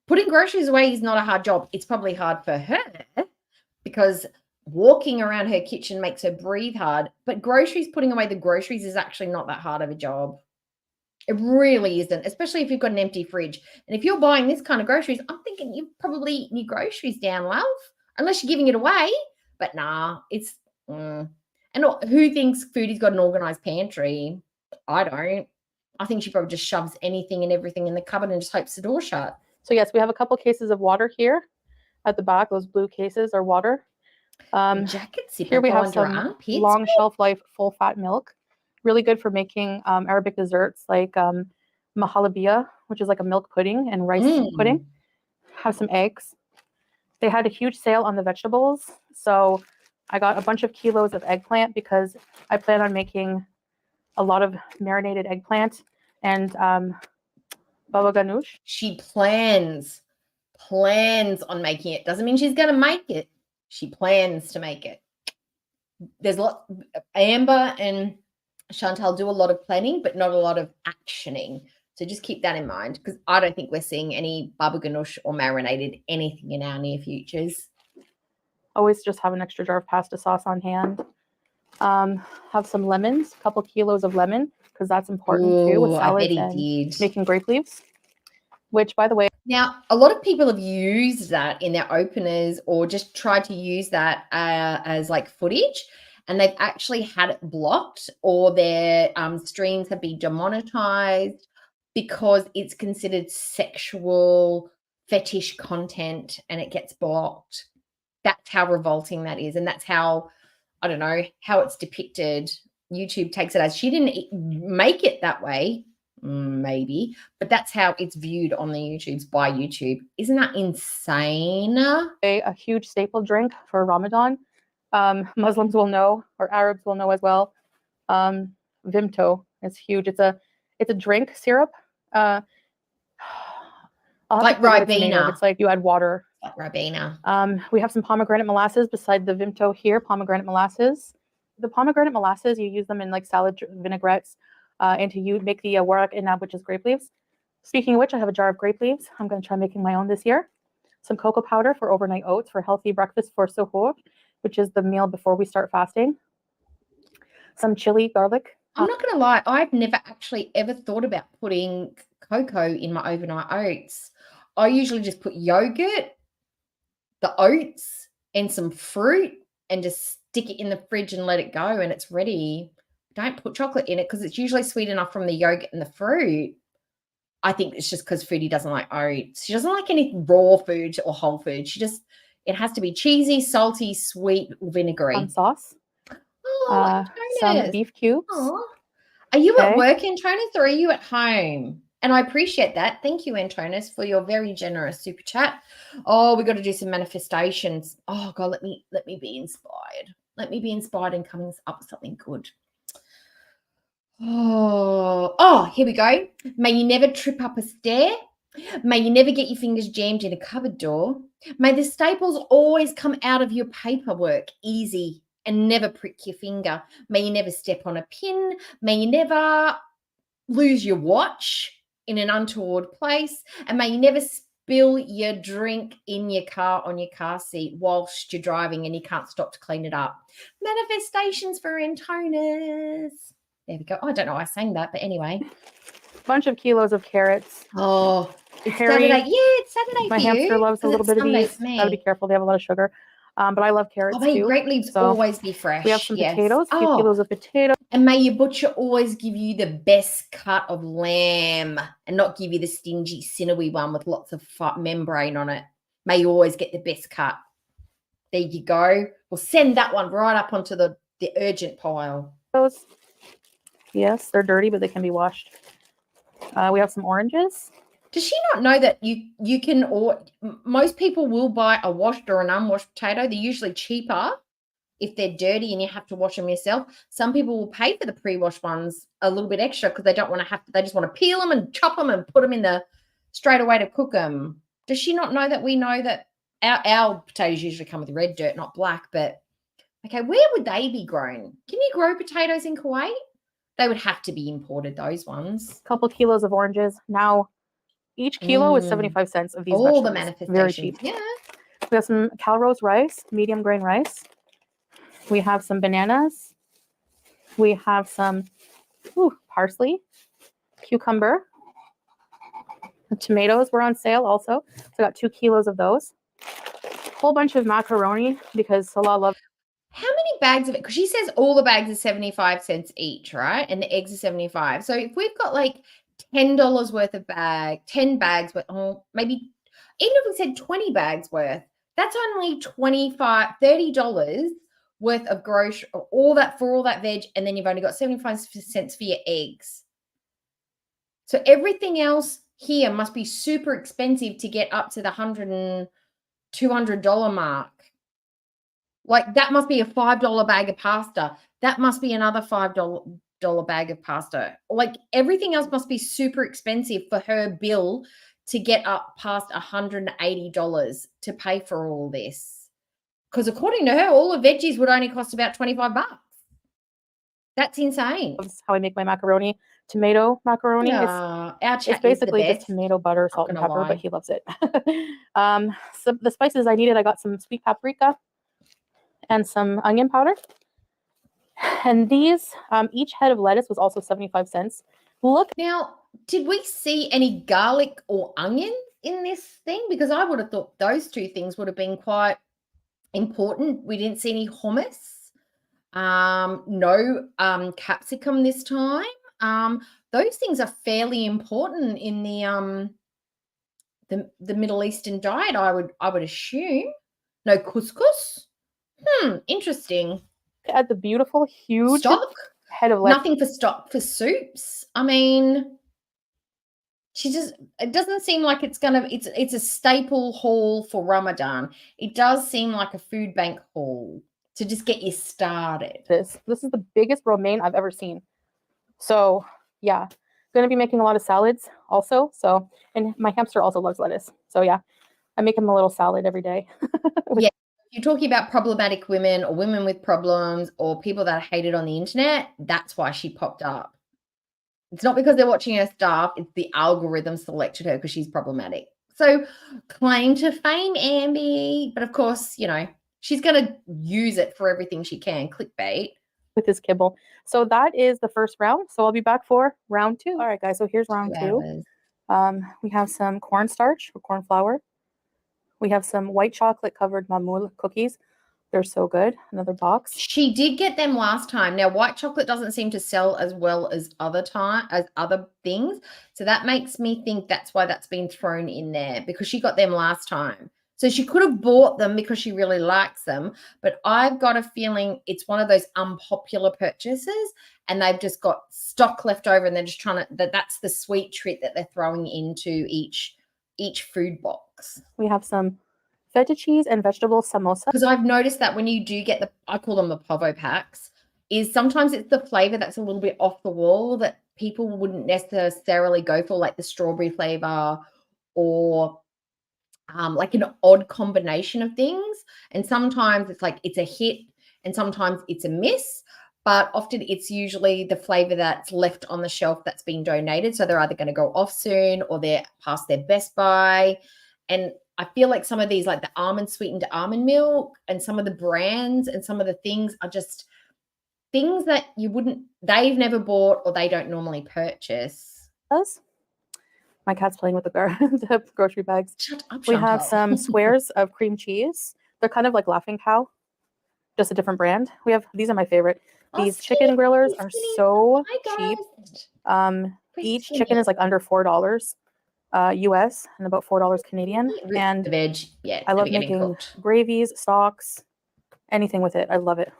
Putting groceries away is not a hard job. It's probably hard for her because walking around her kitchen makes her breathe hard. But putting away the groceries is actually not that hard of a job. It really isn't, especially if you've got an empty fridge. And if you're buying this kind of groceries, I'm thinking you probably eat your groceries down, love, unless you're giving it away. But nah, it's and who thinks Foodie's got an organized pantry? I don't. I think she probably just shoves anything and everything in the cupboard and just hopes the door's shut. So yes, we have a couple cases of water here at the back. Those blue cases are water. Here we have some long shelf life full fat milk. Really good for making Arabic desserts like mahalabia, which is like a milk pudding, and rice pudding. Have some eggs. They had a huge sale on the vegetables, so I got a bunch of kilos of eggplant because I plan on making a lot of marinated eggplant and baba ganoush. She plans on making it. Doesn't mean she's going to make it. She plans to make it. There's a lot. Amber and Chantal do a lot of planning, but not a lot of actioning. So just keep that in mind, because I don't think we're seeing any baba ganoush or marinated anything in our near futures. Always just have an extra jar of pasta sauce on hand. Have some lemons, a couple kilos of lemon, because that's important too with salads and making grape leaves. Which, by the way, now a lot of people have used that in their openers or just tried to use that as like footage, and they've actually had it blocked, or their streams have been demonetized because it's considered sexual fetish content and it gets blocked. That's how revolting that is. And that's how, I don't know, how it's depicted. YouTube takes it as. She didn't make it that way, maybe, but that's how it's viewed on the YouTubes by YouTube. Isn't that insane? A huge staple drink for Ramadan. Muslims will know, or Arabs will know as well. Vimto is huge. It's a drink syrup. Like Ribena. It's like you add water. Like Ribena. We have some pomegranate molasses beside the Vimto here. Pomegranate molasses. The pomegranate molasses, you use them in like salad vinaigrettes, and to make the warak inab, which is grape leaves. Speaking of which, I have a jar of grape leaves. I'm going to try making my own this year. Some cocoa powder for overnight oats for healthy breakfast for suhoor, which is the meal before we start fasting. Some chili garlic. I'm not going to lie. I've never actually ever thought about putting cocoa in my overnight oats. I usually just put yogurt, the oats, and some fruit and just stick it in the fridge and let it go and it's ready. Don't put chocolate in it because it's usually sweet enough from the yogurt and the fruit. I think it's just because Foodie doesn't like oats. She doesn't like any raw food or whole food. It has to be cheesy, salty, sweet, vinegary. Sauce. Oh, some beef cubes. Aww. Are you at work, Antonis, or are you at home? And I appreciate that. Thank you, Antonis, for your very generous super chat. Oh, we got to do some manifestations. Oh God, let me be inspired. Let me be inspired and come up with something good. Oh, here we go. May you never trip up a stair. May you never get your fingers jammed in a cupboard door. May the staples always come out of your paperwork easy and never prick your finger. May you never step on a pin. May you never lose your watch in an untoward place. And may you never spill your drink in your car on your car seat whilst you're driving and you can't stop to clean it up. Manifestations for Antonis. There we go. Oh, I don't know why I sang that, but anyway. Bunch of kilos of carrots. Oh, it's Saturday. Yeah, it's Saturday. My hamster loves a little bit of these. Gotta be careful. They have a lot of sugar. But I love carrots too. Grape leaves always be fresh. We have some potatoes, a few kilos of potatoes. And may your butcher always give you the best cut of lamb and not give you the stingy, sinewy one with lots of membrane on it. May you always get the best cut. There you go. We'll send that one right up onto the urgent pile. Those, yes, they're dirty, but they can be washed. We have some oranges. Does she not know that you can, or most people will buy a washed or an unwashed potato? They're usually cheaper if they're dirty and you have to wash them yourself. Some people will pay for the pre-washed ones a little bit extra because they don't want to have to, they just want to peel them and chop them and put them in the straight away to cook them. Does she not know that we know that our potatoes usually come with red dirt, not black? But okay, where would they be grown? Can you grow potatoes in Kuwait? They would have to be imported, those ones. A couple kilos of oranges. Now, each kilo is 75 cents of these All the vegetables. Very cheap. manifestations. Yeah. We have some Calrose rice, medium grain rice. We have some bananas. We have some parsley, cucumber. The tomatoes were on sale also. So I got 2 kilos of those. Whole bunch of macaroni because Salah loves. How many bags of it? Because she says all the bags are 75 cents each, right? And the eggs are 75. So if we've got like $10 worth of 10 bags worth, maybe even if we said 20 bags worth, that's only $30 worth of grocery, all that veg, and then you've only got 75 cents for your eggs. So everything else here must be super expensive to get up to the $100 and $200 mark. Like that must be a $5 bag of pasta. That must be another $5 bag of pasta. Like everything else must be super expensive for her bill to get up past $180 to pay for all this. Because according to her, all the veggies would only cost about 25 bucks. That's insane. That's how I make my macaroni. Tomato macaroni. It's basically just tomato, butter, salt, and pepper, but he loves it. So the spices I needed, I got some sweet paprika and some onion powder. And these, each head of lettuce was also 75 cents. Look. Now, did we see any garlic or onion in this thing? Because I would have thought those two things would have been quite important. We didn't see any hummus. No capsicum this time. Those things are fairly important in the Middle Eastern diet, I would assume. No couscous. Interesting. At the beautiful, huge stock head of lettuce. Nothing for stock for soups. I mean, it doesn't seem like it's a staple haul for Ramadan. It does seem like a food bank haul to just get you started. This is the biggest romaine I've ever seen. So yeah, going to be making a lot of salads also. So, and my hamster also loves lettuce. So yeah, I make him a little salad every day. Yeah. You're talking about problematic women or women with problems or people that are hated on the internet. That's why she popped up. It's not because they're watching her stuff. It's the algorithm selected her because she's problematic. So claim to fame, Ambi. But of course, she's going to use it for everything she can. Clickbait. With his kibble. So that is the first round. So I'll be back for round 2. All right, guys. So here's round 2. We have some cornstarch or corn flour. We have some white chocolate covered mamul cookies. They're so good. Another box. She did get them last time. Now, white chocolate doesn't seem to sell as well as other things. So that makes me think that's why that's been thrown in there, because she got them last time. So she could have bought them because she really likes them. But I've got a feeling it's one of those unpopular purchases and they've just got stock left over and they're just trying to, that's the sweet treat that they're throwing into each food box. We have some feta cheese and vegetable samosa. Because I've noticed that when you do get I call them the Povo packs, is sometimes it's the flavor that's a little bit off the wall that people wouldn't necessarily go for, like the strawberry flavor or like an odd combination of things. And sometimes it's like it's a hit and sometimes it's a miss. But often it's usually the flavor that's left on the shelf that's been donated. So they're either going to go off soon or they're past their best by. And I feel like some of these, like the almond sweetened almond milk and some of the brands and some of the things are just things that they've never bought or they don't normally purchase. My cat's playing with the grocery bags. Shut up, we have some squares of cream cheese. They're kind of like Laughing Cow, just a different brand. These are my favorite. These chicken grillers are so cheap. Each chicken is like under $4. US and about $4 Canadian. And The veg, yeah, I love they're getting making cooked. gravies, stocks, anything with it. I love it.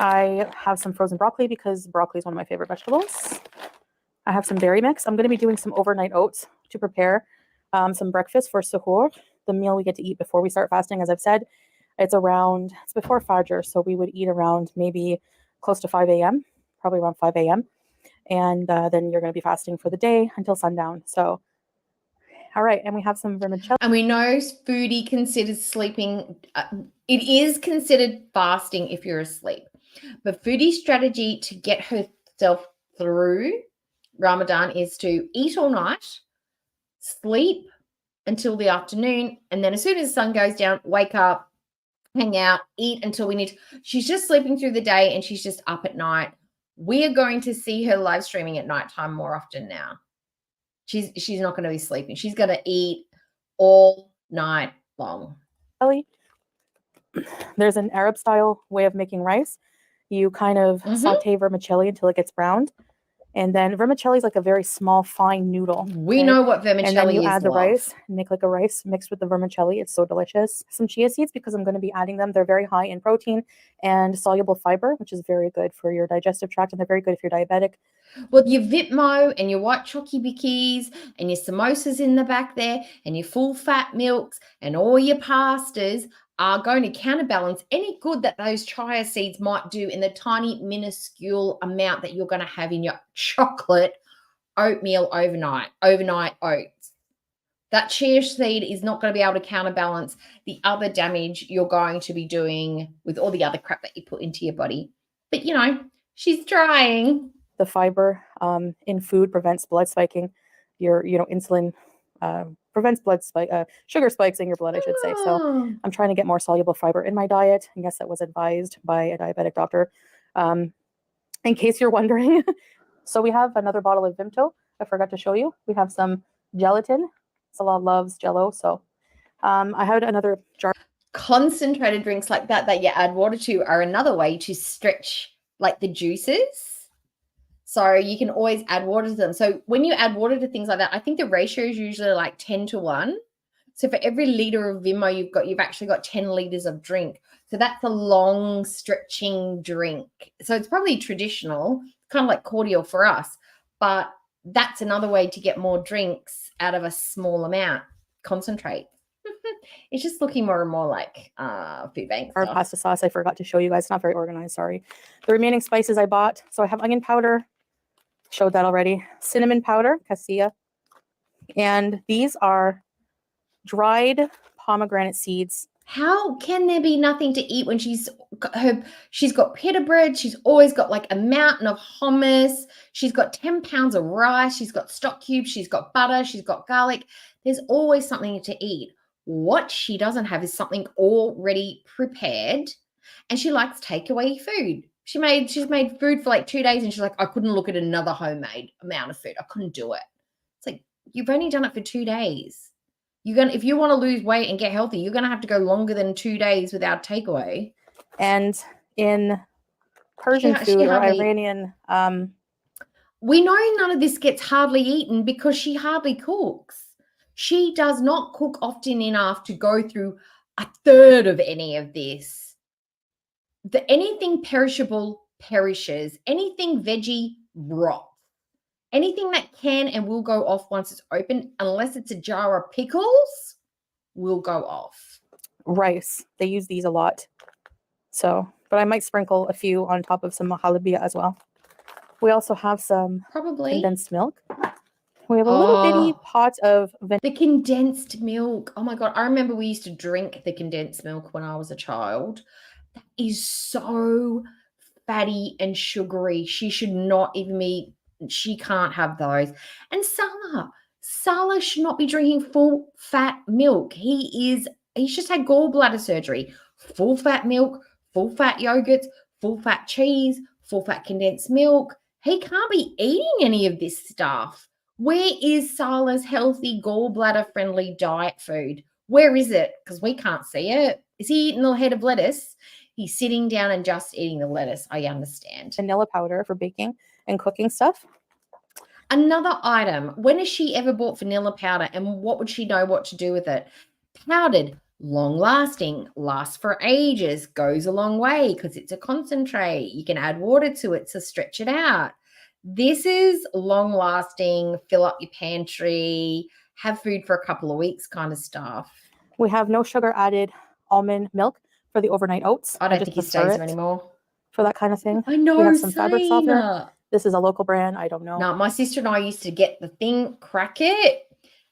I have some frozen broccoli because broccoli is one of my favorite vegetables. I have some berry mix. I'm going to be doing some overnight oats to prepare some breakfast for suhoor, the meal we get to eat before we start fasting. As I've said, it's before Fajr, so we would eat around maybe close to 5 a.m., probably around 5 a.m. And then you're going to be fasting for the day until sundown. So, all right. And we have some vermicelli. And we know Foodie considers sleeping, it is considered fasting if you're asleep. But Foodie's strategy to get herself through Ramadan is to eat all night, sleep until the afternoon, and then as soon as the sun goes down, wake up, hang out, eat until we need to. She's just sleeping through the day and she's just up at night. We are going to see her live streaming at nighttime more often now. She's not going to be sleeping. She's going to eat all night long. There's an Arab style way of making rice. You kind of saute vermicelli until it gets browned. And then vermicelli is like a very small, fine noodle. We know what vermicelli is. And then you add the rice, make like a rice mixed with the vermicelli. It's so delicious. Some chia seeds because I'm going to be adding them. They're very high in protein and soluble fiber, which is very good for your digestive tract. And they're very good if you're diabetic. Well, your Vipmo and your white chocky bikis and your samosas in the back there and your full fat milks and all your pastas are going to counterbalance any good that those chia seeds might do in the tiny minuscule amount that you're going to have in your chocolate oatmeal overnight oats. That chia seed is not going to be able to counterbalance the other damage you're going to be doing with all the other crap that you put into your body. But, you know, she's trying. The fiber in food prevents blood spiking. Your, insulin prevents sugar spikes in your blood, I should say. So I'm trying to get more soluble fiber in my diet. And yes, that was advised by a diabetic doctor. In case you're wondering. So we have another bottle of Vimto. I forgot to show you. We have some gelatin. Salah loves Jello. So I had another jar. Concentrated drinks like that you add water to are another way to stretch like the juices. So you can always add water to them. So when you add water to things like that, I think the ratio is usually like 10 to 1. So for every liter of Vimo you've actually got 10 liters of drink. So that's a long stretching drink. So it's probably traditional, kind of like cordial for us, but that's another way to get more drinks out of a small amount. Concentrate. It's just looking more and more like food bank Our stuff. pasta sauce, I forgot to show you guys. It's not very organized, sorry. The remaining spices I bought. So I have onion powder. Showed that already. Cinnamon powder, cassia. And these are dried pomegranate seeds. How can there be nothing to eat when she's got pita bread? She's always got like a mountain of hummus. She's got 10 pounds of rice. She's got stock cubes. She's got butter. She's got garlic. There's always something to eat. What she doesn't have is something already prepared, and she likes takeaway food. She's made food for like 2 days, and she's like, I couldn't look at another homemade amount of food. I couldn't do it. It's like, you've only done it for 2 days. If you want to lose weight and get healthy, you're gonna have to go longer than 2 days without takeaway. And in Persian food or Iranian, we know none of this gets hardly eaten because she hardly cooks. She does not cook often enough to go through a third of any of this. Anything perishable perishes. Anything veggie rots. Anything that can and will go off once it's open, unless it's a jar of pickles, will go off. Rice. They use these a lot. So, but I might sprinkle a few on top of some halibia as well. We also have some condensed milk. We have a little bitty pot of the condensed milk. Oh my God. I remember we used to drink the condensed milk when I was a child. That is so fatty and sugary. She should not even be, she can't have those. And Salah should not be drinking full fat milk. He's just had gallbladder surgery. Full fat milk, full fat yogurts, full fat cheese, full fat condensed milk. He can't be eating any of this stuff. Where is Salah's healthy gallbladder friendly diet food? Where is it? Because we can't see it. Is he eating a head of lettuce? He's sitting down and just eating the lettuce. I understand. Vanilla powder for baking and cooking stuff. Another item. When has she ever bought vanilla powder, and what would she know what to do with it? Powdered, long lasting, lasts for ages, goes a long way because it's a concentrate. You can add water to it to stretch it out. This is long lasting, fill up your pantry, have food for a couple of weeks kind of stuff. We have no sugar added almond milk for the overnight oats. I don't just think it prefer stays there anymore. For that kind of thing. I know. We have some fabric same. softener. This is a local brand. I don't know. No, my sister and I used to get the thing, crack it,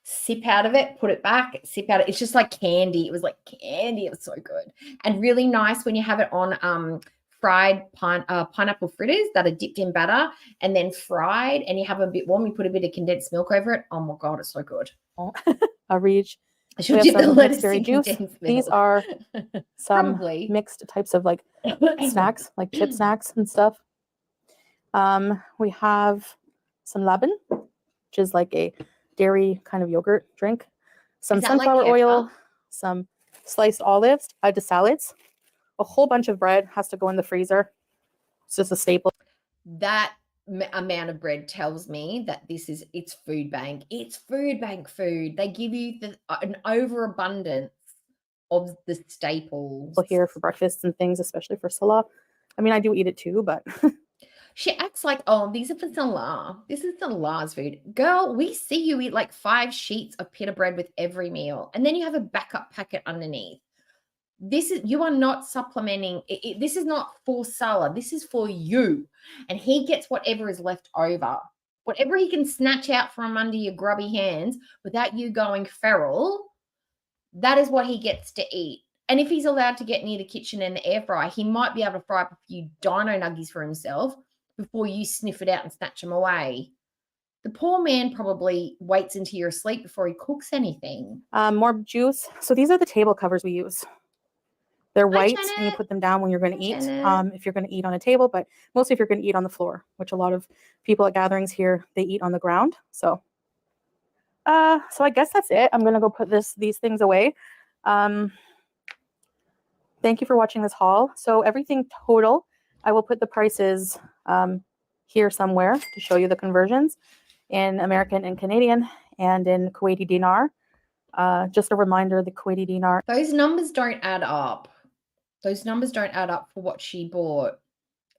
sip out of it, put it back, sip out of it. It's just like candy. It was like candy. It was so good. And really nice when you have it on fried pineapple fritters that are dipped in batter and then fried, and you have a bit warm, you put a bit of condensed milk over it. Oh my God, it's so good. A Reach. I should dip the lettuce in juice. condensed milk. These are some Probably. mixed types of like snacks, like chip snacks and stuff. We have some Laban, which is like a dairy kind of yogurt drink. Some sunflower oil, some sliced olives, to salads. A whole bunch of bread has to go in the freezer. It's just a staple. That amount of bread tells me that it's food bank. It's food bank food. They give you an overabundance of the staples here for breakfast and things, especially for Salah. I mean, I do eat it too, but she acts like, oh, these are for Salah. This is Salah's food. Girl, we see you eat like 5 sheets of pita bread with every meal, and then you have a backup packet underneath. You are not supplementing. This is not for Salah. This is for you. And he gets whatever is left over. Whatever he can snatch out from under your grubby hands without you going feral, that is what he gets to eat. And if he's allowed to get near the kitchen and the air fryer, he might be able to fry up a few dino nuggies for himself before you sniff it out and snatch them away. The poor man probably waits until you're asleep before he cooks anything. More juice. So these are the table covers we use. They're white, and you put them down when you're going to eat, if you're going to eat on a table, but mostly if you're going to eat on the floor, which a lot of people at gatherings here, they eat on the ground. So I guess that's it. I'm going to go put these things away. Thank you for watching this haul. So everything total, I will put the prices here somewhere to show you the conversions in American and Canadian and in Kuwaiti dinar. Just a reminder, the Kuwaiti dinar. Those numbers don't add up. Those numbers don't add up for what she bought.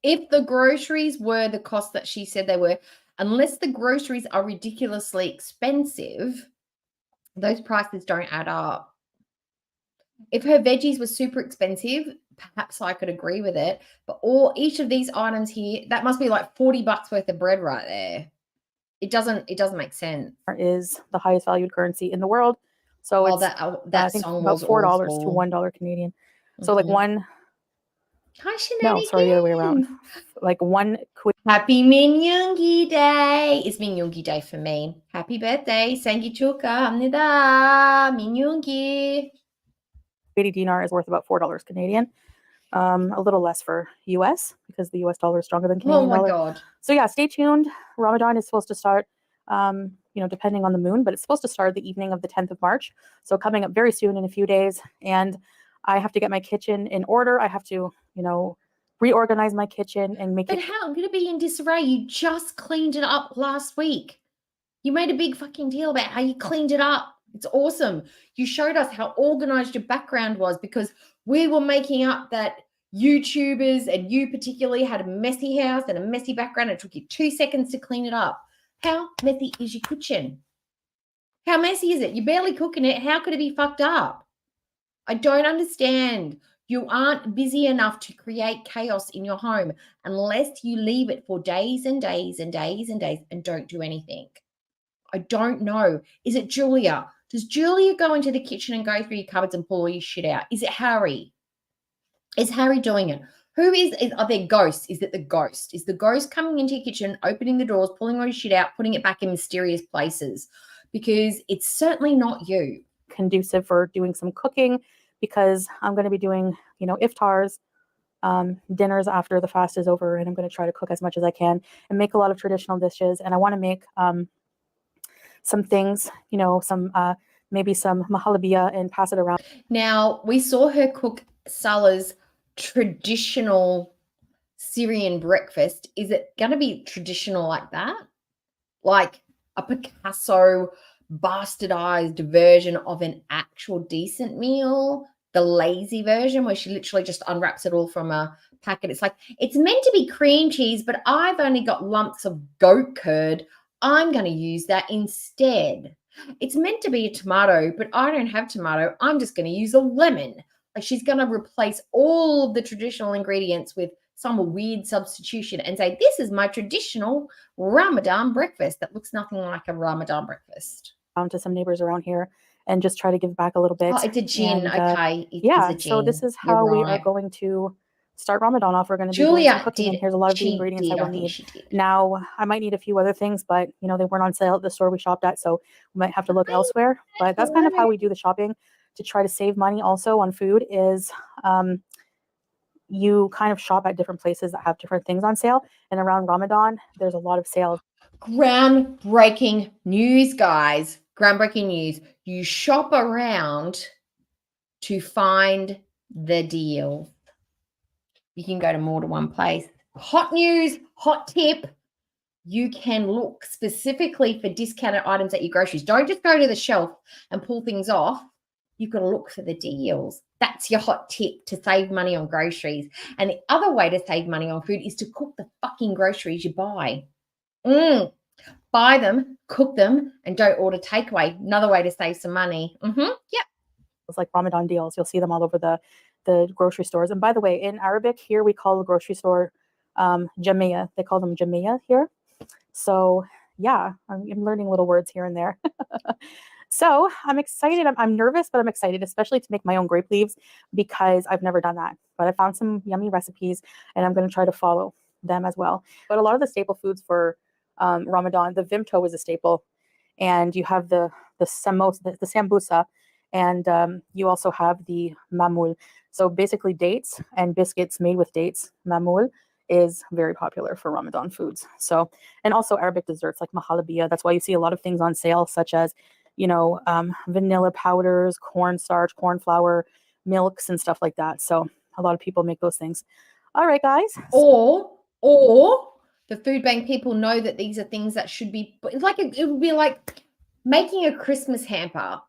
If the groceries were the cost that she said they were, unless the groceries are ridiculously expensive, those prices don't add up. If her veggies were super expensive, perhaps I could agree with it. But each of these items here, that must be like $40 worth of bread right there. It doesn't make sense. Is the highest valued currency in the world. So it's that song was $4 awful. to $1 Canadian. So like one. Hi, no, sorry, the other way around. Like one. Happy Minyungi Day. It's Minyungi Day for me. Happy birthday. Sengi 축하합니다. Minyungi. Kuwaiti dinar is worth about $4 Canadian. A little less for US because the US dollar is stronger than Canadian dollar. Oh my God. So yeah, stay tuned. Ramadan is supposed to start, depending on the moon, but it's supposed to start the evening of the 10th of March. So coming up very soon in a few days. And I have to get my kitchen in order. I have to, reorganize my kitchen and make it. But how? I'm going to be in disarray. You just cleaned it up last week. You made a big fucking deal about how you cleaned it up. It's awesome. You showed us how organized your background was because we were making up that YouTubers and you particularly had a messy house and a messy background. It took you 2 seconds to clean it up. How messy is your kitchen? How messy is it? You're barely cooking it. How could it be fucked up? I don't understand. You aren't busy enough to create chaos in your home unless you leave it for days and days and days and days and don't do anything. I don't know. Is it Julia? Does Julia go into the kitchen and go through your cupboards and pull all your shit out? Is it Harry? Is Harry doing it? Are there ghosts? Is it the ghost? Is the ghost coming into your kitchen, opening the doors, pulling all your shit out, putting it back in mysterious places? Because it's certainly not you. Conducive for doing some cooking because I'm going to be doing, iftars, dinners after the fast is over, and I'm going to try to cook as much as I can and make a lot of traditional dishes. And I want to make some things, maybe some mahalabia and pass it around. Now, we saw her cook Salah's traditional Syrian breakfast. Is it going to be traditional like that? like a Picasso bastardized version of an actual decent meal, the lazy version where she literally just unwraps it all from a packet. It's like, it's meant to be cream cheese, but I've only got lumps of goat curd. I'm going to use that instead. It's meant to be a tomato, but I don't have tomato. I'm just going to use a lemon. Like, she's going to replace all of the traditional ingredients with some weird substitution and say, this is my traditional Ramadan breakfast that looks nothing like a Ramadan breakfast. To some neighbors around here and just try to give back a little bit. Oh, it's a gin. And, okay. It yeah. is a gin. So this is You're how we are right. going to start Ramadan off. We're going to be doing Julia some cooking, did. and here's a lot of the She ingredients did. I will I think need. she did. Now, I might need a few other things, but you know, they weren't on sale at the store we shopped at, so we might have to look elsewhere. But that's kind of how we do the shopping to try to save money also on food is you kind of shop at different places that have different things on sale. And around Ramadan, there's a lot of sales. Groundbreaking news, guys. Groundbreaking news. You shop around to find the deal. You can go to more to one place. Hot news, hot tip. You can look specifically for discounted items at your groceries. Don't just go to the shelf and pull things off. You've got to look for the deals. That's your hot tip to save money on groceries. And the other way to save money on food is to cook the fucking groceries you buy. Buy them, cook them, and don't order takeaway. Another way to save some money. Yep. It's like Ramadan deals. You'll see them all over the grocery stores. And by the way, in Arabic, here we call the grocery store Jamia. They call them Jamia here. So yeah, I'm learning little words here and there. So I'm excited. I'm nervous, but I'm excited, especially to make my own grape leaves because I've never done that. But I found some yummy recipes and I'm going to try to follow them as well. But a lot of the staple foods for Ramadan, the vimto is a staple, and you have the sambusa, and you also have the mamul. So basically dates and biscuits made with dates. Mamul is very popular for Ramadan foods. So, and also Arabic desserts like mahalabiya. That's why you see a lot of things on sale, such as, you know, vanilla powders, cornstarch, corn flour, milks, and stuff like that. So a lot of people make those things. All right, guys. Or the food bank people know that these are things that should be, like, it would be like making a Christmas hamper.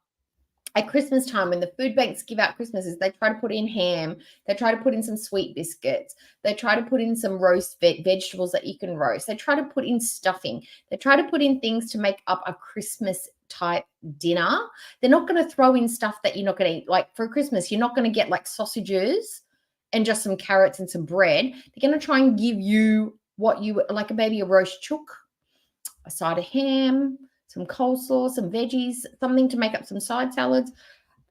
At Christmas time, when the food banks give out Christmases, they try to put in ham, they try to put in some sweet biscuits, they try to put in some roast vegetables that you can roast, they try to put in stuffing, they try to put in things to make up a Christmas type dinner. They're not going to throw in stuff that you're not going to eat. Like for Christmas, you're not going to get like sausages and just some carrots and some bread. They're going to try and give you what you like, maybe a roast chook, a side of ham, some coleslaw, some veggies, something to make up some side salads.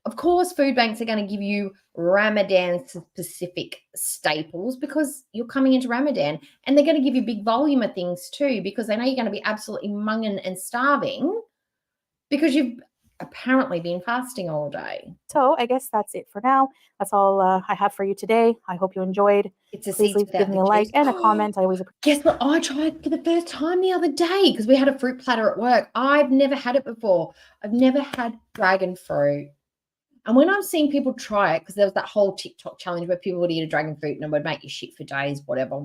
Of course, food banks are going to give you Ramadan-specific staples because you're coming into Ramadan, and they're going to give you a big volume of things too because they know you're going to be absolutely munging and starving because you've apparently been fasting all day. So I guess that's it for now. That's all I have for you today. I hope you enjoyed. Please give me a like and a comment. I always guess what I tried for the first time the other day because we had a fruit platter at work. I've never had it before. I've never had dragon fruit. And when I'm seeing people try it, because there was that whole TikTok challenge where people would eat a dragon fruit and it would make you shit for days, whatever.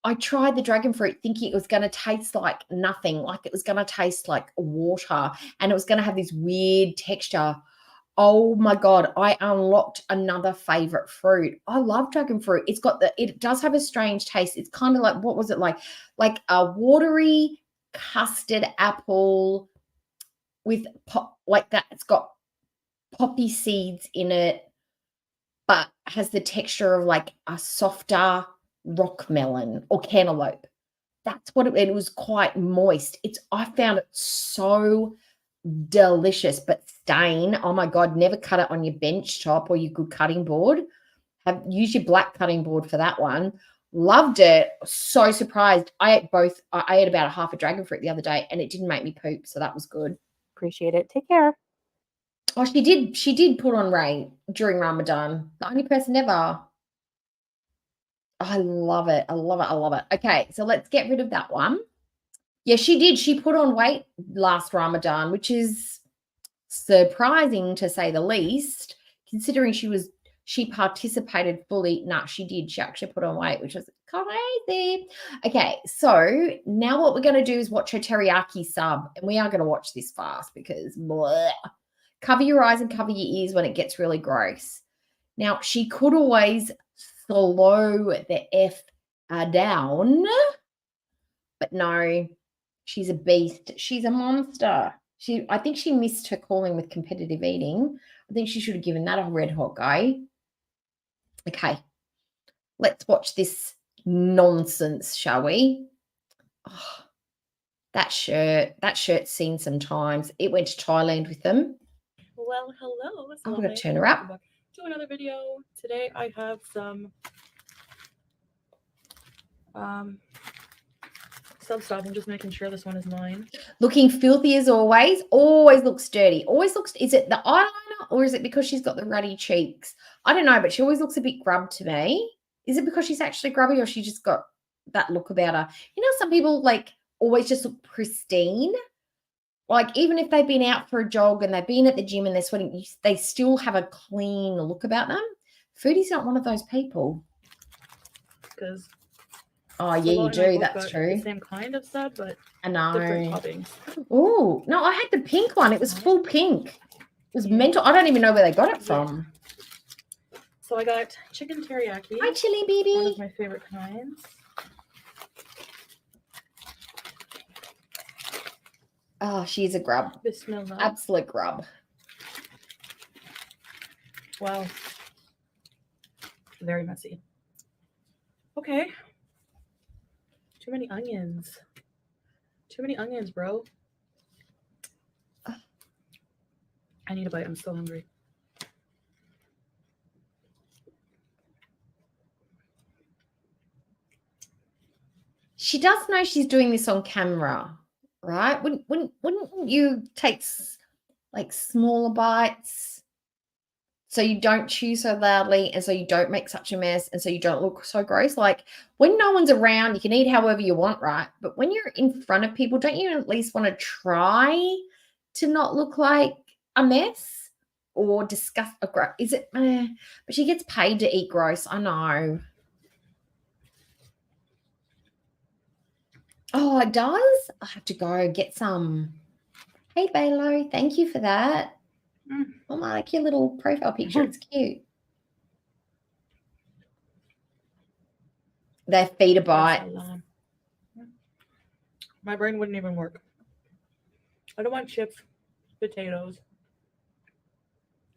I tried the dragon fruit thinking it was going to taste like nothing, like it was going to taste like water and it was going to have this weird texture. Oh my God, I unlocked another favorite fruit. I love dragon fruit. It does have a strange taste. It's kind of like, what was it like? Like a watery custard apple with like that. It's got poppy seeds in it, but has the texture of like a softer rock melon or cantaloupe. That's what it was, quite moist. I found it so delicious, but stain. Oh my God, never cut it on your bench top or your good cutting board. Use your black cutting board for that one. Loved it. So surprised. I ate both. I ate about a half a dragon fruit the other day and it didn't make me poop. So that was good. Appreciate it. Take care. Oh, she did put on weight during Ramadan. The only person ever. I love it. I love it. I love it. Okay, so let's get rid of that one. Yeah, she did. She put on weight last Ramadan, which is surprising to say the least, considering she was she participated fully. Nah, she did. She actually put on weight, which was crazy. Okay, so now what we're going to do is watch her teriyaki sub, and we are going to watch this fast because bleh. Cover your eyes and cover your ears when it gets really gross. Now, she could always slow the F down, but no, she's a beast. She's a monster. I think she missed her calling with competitive eating. I think she should have given that a red hot go. Okay, let's watch this nonsense, shall we? Oh, that shirt's seen some times. It went to Thailand with them. Well, hello. I'm going to turn her up. To another video. Today I have some stuff. I'm just making sure this one is mine. Looking filthy as always. Always looks dirty. Always looks. Is it the eyeliner or is it because she's got the ruddy cheeks? I don't know, but she always looks a bit grubbed to me. Is it because she's actually grubby or she just got that look about her? You know, some people like always just look pristine. Like even if they've been out for a jog and they've been at the gym and they're sweating, they still have a clean look about them. Foodie's not one of those people. Because oh yeah, you do. That's true. The same kind of stud, but I know. different toppings. Oh no, I had the pink one. It was full pink. It was mental. I don't even know where they got it from. So I got chicken teriyaki. Hi, Chili Baby. One of my favorite kinds. Oh, she's a grub. Bismillah. Absolute grub. Wow. Very messy. Okay. Too many onions. Too many onions, bro. I need a bite. I'm so hungry. She does know she's doing this on camera, right? Wouldn't you take like smaller bites so you don't chew so loudly and so you don't make such a mess and so you don't look so gross? Like when no one's around, you can eat however you want, right? But when you're in front of people, don't you at least want to try to not look like a mess or disgust? Is it? But she gets paid to eat gross. I know. Oh, it does? I have to go get some. Hey, Balo, thank you for that. Oh, I like your little profile picture. It's cute. Their feet are bite. My brain wouldn't even work. I don't want chips, potatoes.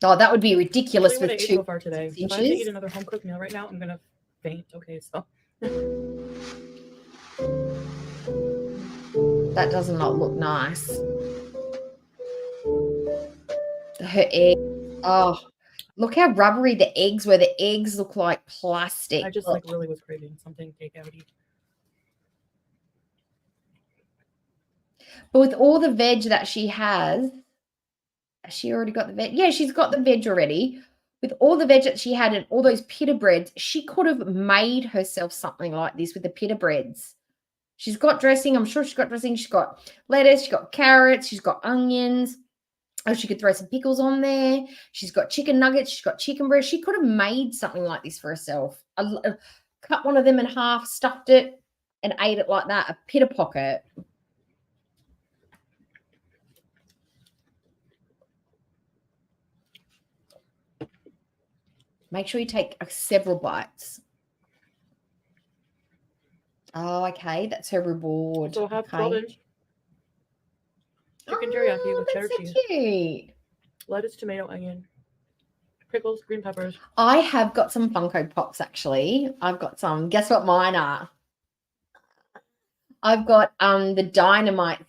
Oh, that would be ridiculous with 2 so far today. If I have to eat another home cooked meal right now, I'm gonna faint. Okay, so that does not look nice. Her egg. Oh, look how rubbery the eggs were. The eggs look like plastic. I just like really was craving something takeouty. But with all the veg that she has she already got the veg? Yeah, she's got the veg already. With all the veg that she had and all those pita breads, she could have made herself something like this with the pita breads. She's got dressing. I'm sure she's got dressing. She's got lettuce. She's got carrots. She's got onions. Oh, she could throw some pickles on there. She's got chicken nuggets. She's got chicken breast. She could have made something like this for herself. Cut one of them in half, stuffed it, and ate it like that. A pita pocket. Make sure you take several bites. Oh, okay. That's her reward. So I have okay. 12-inch chicken teriyaki with cheddar cheese. Cute. Lettuce, tomato, onion, pickles, green peppers. I have got some Funko Pops, actually. I've got some. Guess what mine are? I've got the Dynamite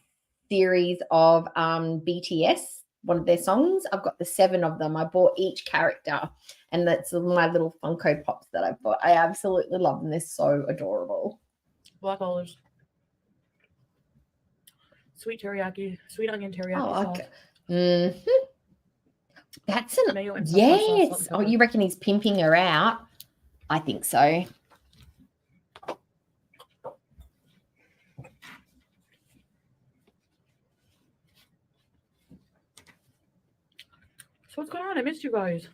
series of BTS, one of their songs. I've got the 7 of them. I bought each character, and that's my little Funko Pops that I've bought. I absolutely love them. They're so adorable. Black olives. Sweet teriyaki, sweet onion teriyaki sauce. Mm-hmm. That's an mayo and yes. Sauce, Oh, you reckon he's pimping her out? I think so. So what's going on? I missed you guys.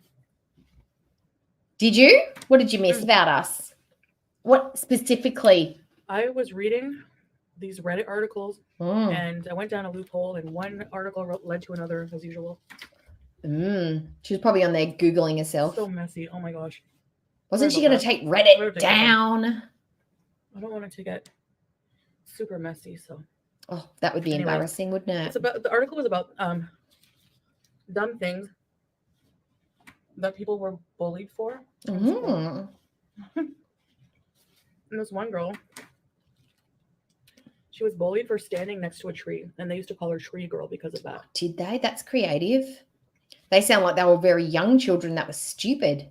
Did you? What did you miss about us? What specifically? I was reading these Reddit articles and I went down a loophole, and one article led to another as usual. She was probably on there Googling herself. So messy. Oh my gosh. Wasn't she going to take Reddit down? I don't want it to get super messy, so. Oh, that would be embarrassing, wouldn't it? It's about, the article was about dumb things that people were bullied for. And this one girl, she was bullied for standing next to a tree, and they used to call her Tree Girl because of that. Did they? That's creative. They sound like they were very young children. That was stupid.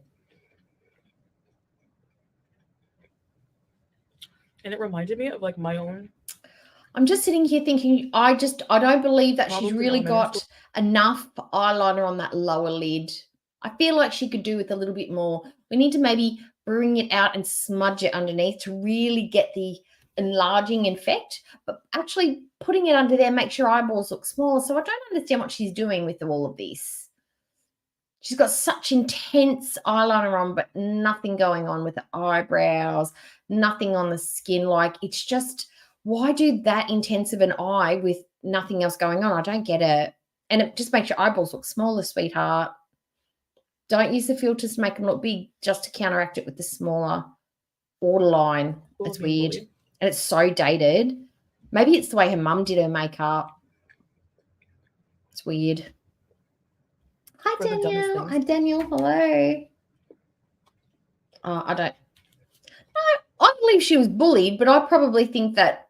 And it reminded me of like my own. I'm just sitting here thinking, I don't believe that she's really got enough eyeliner on that lower lid. I feel like she could do with a little bit more. We need to maybe bring it out and smudge it underneath to really get the enlarging effect, but actually putting it under there makes your eyeballs look small. So I don't understand what she's doing with all of this. She's got such intense eyeliner on, but nothing going on with the eyebrows, nothing on the skin. Like, it's just, why do that intense of an eye with nothing else going on? I don't get it. And it just makes your eyeballs look smaller, sweetheart. Don't use the filters to make them look big just to counteract it with the smaller borderline. It's weird. And it's so dated. Maybe it's the way her mum did her makeup. It's weird. Hi, Daniel. Hi, Daniel. Hello. I don't. No, I believe she was bullied, but I probably think that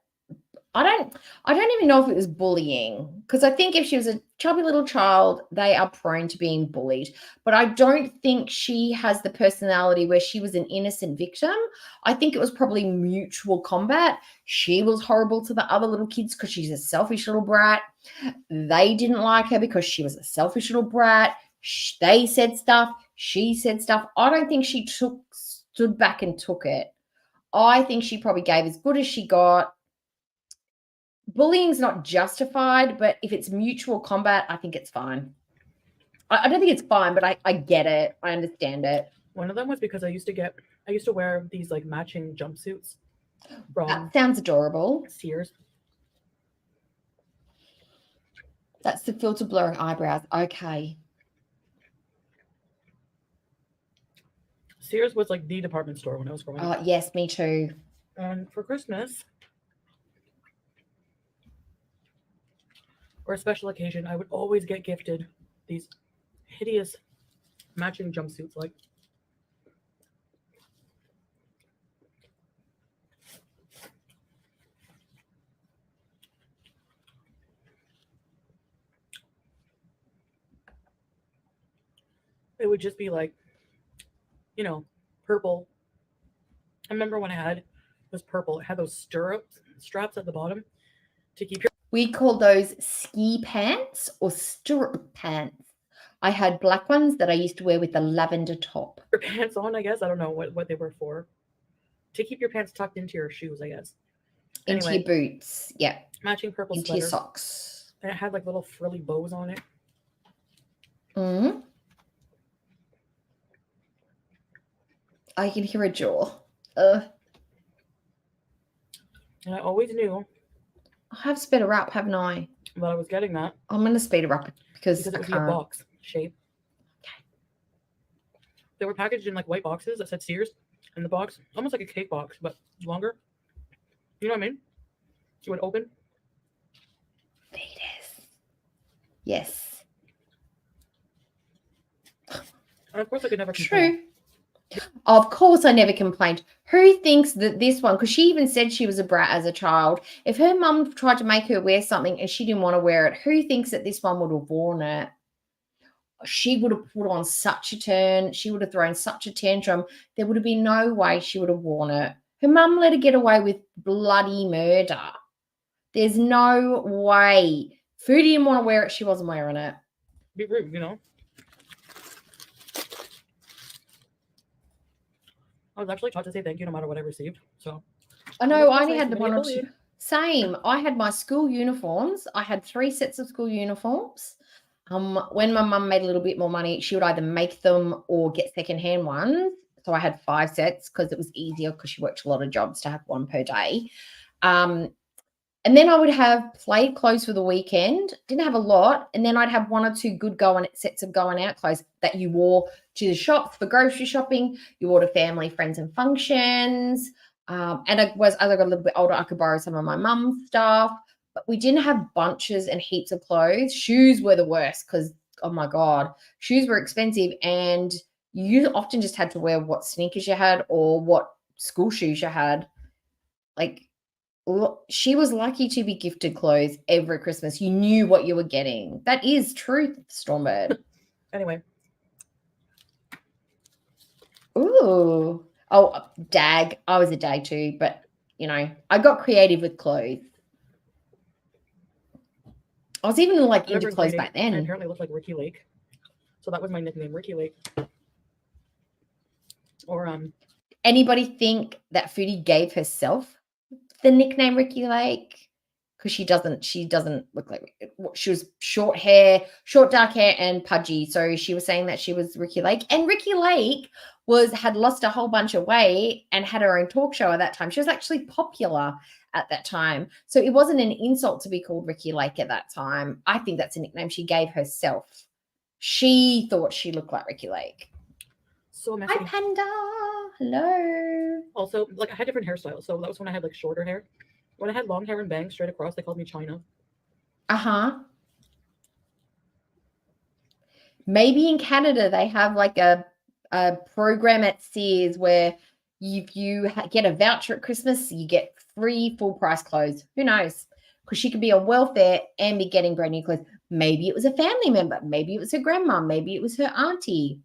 I don't even know if it was bullying, because I think if she was a chubby little child, they are prone to being bullied. But I don't think she has the personality where she was an innocent victim. I think it was probably mutual combat. She was horrible to the other little kids because she's a selfish little brat. They didn't like her because she was a selfish little brat. They said stuff. She said stuff. I don't think she stood back and took it. I think she probably gave as good as she got. Bullying's not justified, but if it's mutual combat, I think it's fine. I don't think it's fine, but I get it. I understand it. One of them was because I used to wear these like matching jumpsuits from That sounds adorable. Sears. That's the filter blurring eyebrows. Okay. Sears was like the department store when I was growing up. Yes, me too. And for Christmas or a special occasion, I would always get gifted these hideous matching jumpsuits. Like, it would just be like, you know, purple. I remember when I had was purple. It had those straps at the bottom to keep your. We call those ski pants or stirrup pants. I had black ones that I used to wear with the lavender top. Your pants on, I guess. I don't know what they were for. To keep your pants tucked into your shoes, I guess. Into your boots. Yeah. Matching purple into sweater. your socks. And it had like little frilly bows on it. I can hear a jaw. And I always knew. I have sped her up, haven't I? But I was getting that. I'm going to speed her up because it I was can't. a box shape. Okay. They were packaged in like white boxes that said Sears in the box, almost like a cake box, but longer. You know what I mean? It would open. Fetus. Yes. And of course, I could never complain. True. Of course, I never complained. Who thinks that this one, because she even said she was a brat as a child, if her mum tried to make her wear something and she didn't want to wear it, who thinks that this one would have worn it? She would have put on such a turn. She would have thrown such a tantrum. There would have been no way she would have worn it. Her mum let her get away with bloody murder. There's no way. Foodie didn't want to wear it. She wasn't wearing it. Be rude, you know. I was actually taught to say thank you no matter what I received. So I know I only had the one or two. Same. I had my school uniforms. I had 3 sets of school uniforms. When my mum made a little bit more money, she would either make them or get secondhand ones. So I had 5 sets because it was easier because she worked a lot of jobs to have one per day. And then I would have plaid clothes for the weekend. Didn't have a lot. And then I'd have 1 or 2 good sets of going out clothes that you wore to the shops for grocery shopping. You wore to family, friends, and functions. And as I got a little bit older, I could borrow some of my mum's stuff. But we didn't have bunches and heaps of clothes. Shoes were the worst because, oh my God, shoes were expensive. And you often just had to wear what sneakers you had or what school shoes you had. Like, she was lucky to be gifted clothes every Christmas. You knew what you were getting. That is truth, Stormbird. Anyway. Ooh. Oh, dag. I was a dag too, but, you know, I got creative with clothes. I was even like into clothes back then. I apparently looked like Ricky Lake. So that was my nickname, Ricky Lake. Or anybody think that Foodie gave herself the nickname Ricky Lake? Because she doesn't look like, she was short dark hair and pudgy. So she was saying that she was Ricky Lake. And Ricky Lake had lost a whole bunch of weight and had her own talk show at that time. She was actually popular at that time. So it wasn't an insult to be called Ricky Lake at that time. I think that's a nickname she gave herself. She thought she looked like Ricky Lake. So messy. Hi, Panda. Hello. Also, like, I had different hairstyles. So that was when I had like shorter hair. When I had long hair and bangs straight across, they called me China. Uh-huh. Maybe in Canada they have like a program at Sears where if you get a voucher at Christmas, you get free full price clothes. Who knows? Because she could be on welfare and be getting brand new clothes. Maybe it was a family member. Maybe it was her grandma. Maybe it was her auntie.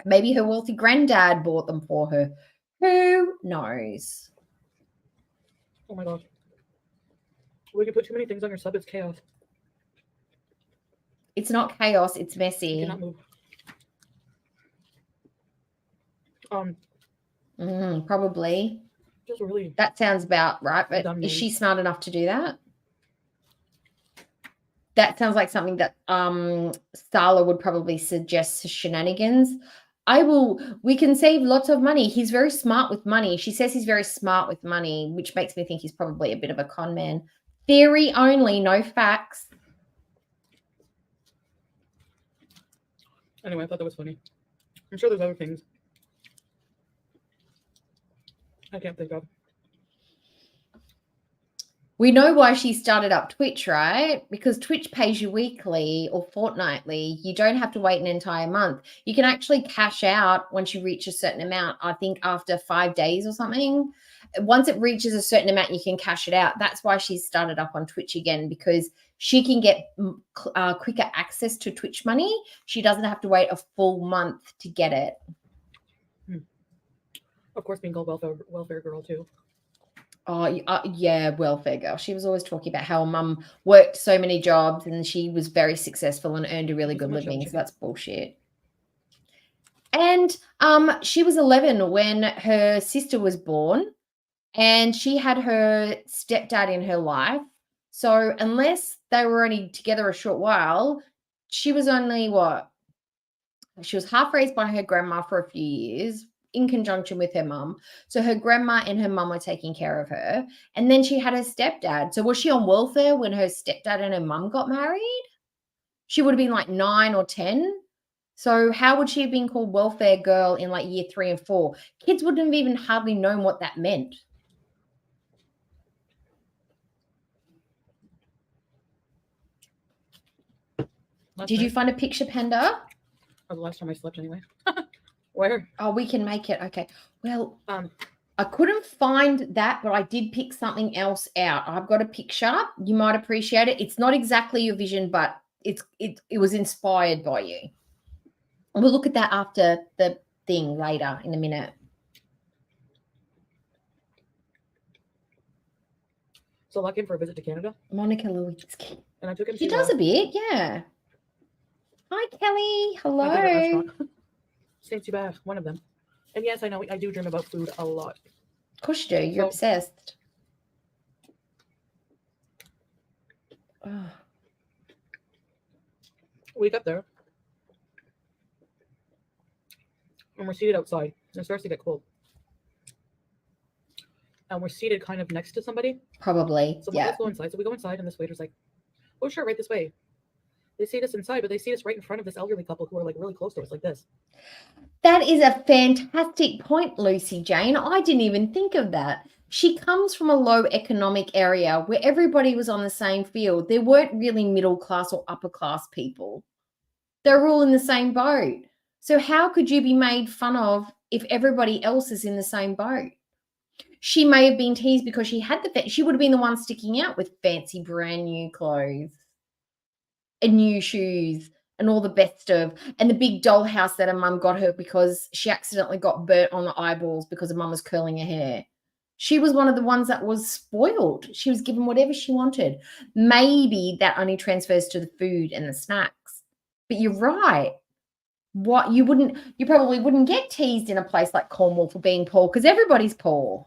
Maybe her wealthy granddad bought them for her. Who knows? Oh my God. When you put too many things on your sub, it's chaos. It's not chaos. It's messy. You cannot move. Probably. Just really. That sounds about right. But is she smart enough to do that? That sounds like something that Starla would probably suggest shenanigans. We can save lots of money. He's very smart with money. She says he's very smart with money, which makes me think he's probably a bit of a con man. Theory only, no facts. Anyway, I thought that was funny. I'm sure there's other things I can't think of. We know why she started up Twitch, right? Because Twitch pays you weekly or fortnightly. You don't have to wait an entire month. You can actually cash out once you reach a certain amount, I think after 5 days or something. Once it reaches a certain amount, you can cash it out. That's why she's started up on Twitch again, because she can get quicker access to Twitch money. She doesn't have to wait a full month to get it. Of course, being called welfare girl too. Oh, yeah, welfare girl. She was always talking about how mum worked so many jobs and she was very successful and earned a really good living. So that's bullshit. And she was 11 when her sister was born, and she had her stepdad in her life. So unless they were only together a short while, she was only she was half raised by her grandma for a few years in conjunction with her mum. So her grandma and her mum were taking care of her. And then she had her stepdad. So was she on welfare when her stepdad and her mum got married? She would have been like 9 or 10. So how would she have been called welfare girl in like year 3 and 4? Kids wouldn't have even hardly known what that meant. Did you find a picture, Panda? Oh, the last time I slept anyway. Where? Oh, we can make it. Okay. Well, I couldn't find that, but I did pick something else out. I've got a picture. You might appreciate it. It's not exactly your vision, but it was inspired by you. We'll look at that after the thing later in a minute. So I came for a visit to Canada. Monica Lewinsky. And I took him She does a bit, yeah. Hi, Kelly. Hello. My favorite restaurant. Saint Hubert, one of them. And yes, I know I do dream about food a lot. Of course you do. You're obsessed. Oh. We got there. And we're seated outside. It starts to get cold. And we're seated kind of next to somebody. Probably. So Yeah. let's go inside. So we go inside, and this waiter's like, "Oh, sure, right this way." They seat us inside, but they seat us right in front of this elderly couple who are like really close to us, like this. That is a fantastic point, Lucy Jane. I didn't even think of that. She comes from a low economic area where everybody was on the same field. There weren't really middle class or upper class people. They're all in the same boat. So how could you be made fun of if everybody else is in the same boat? She may have been teased because she had she would have been the one sticking out with fancy brand new clothes and new shoes and all the best of, and the big dollhouse that her mum got her because she accidentally got burnt on the eyeballs because her mum was curling her hair. She was one of the ones that was spoiled. She was given whatever she wanted. Maybe that only transfers to the food and the snacks. But you're right. You probably wouldn't get teased in a place like Cornwall for being poor because everybody's poor.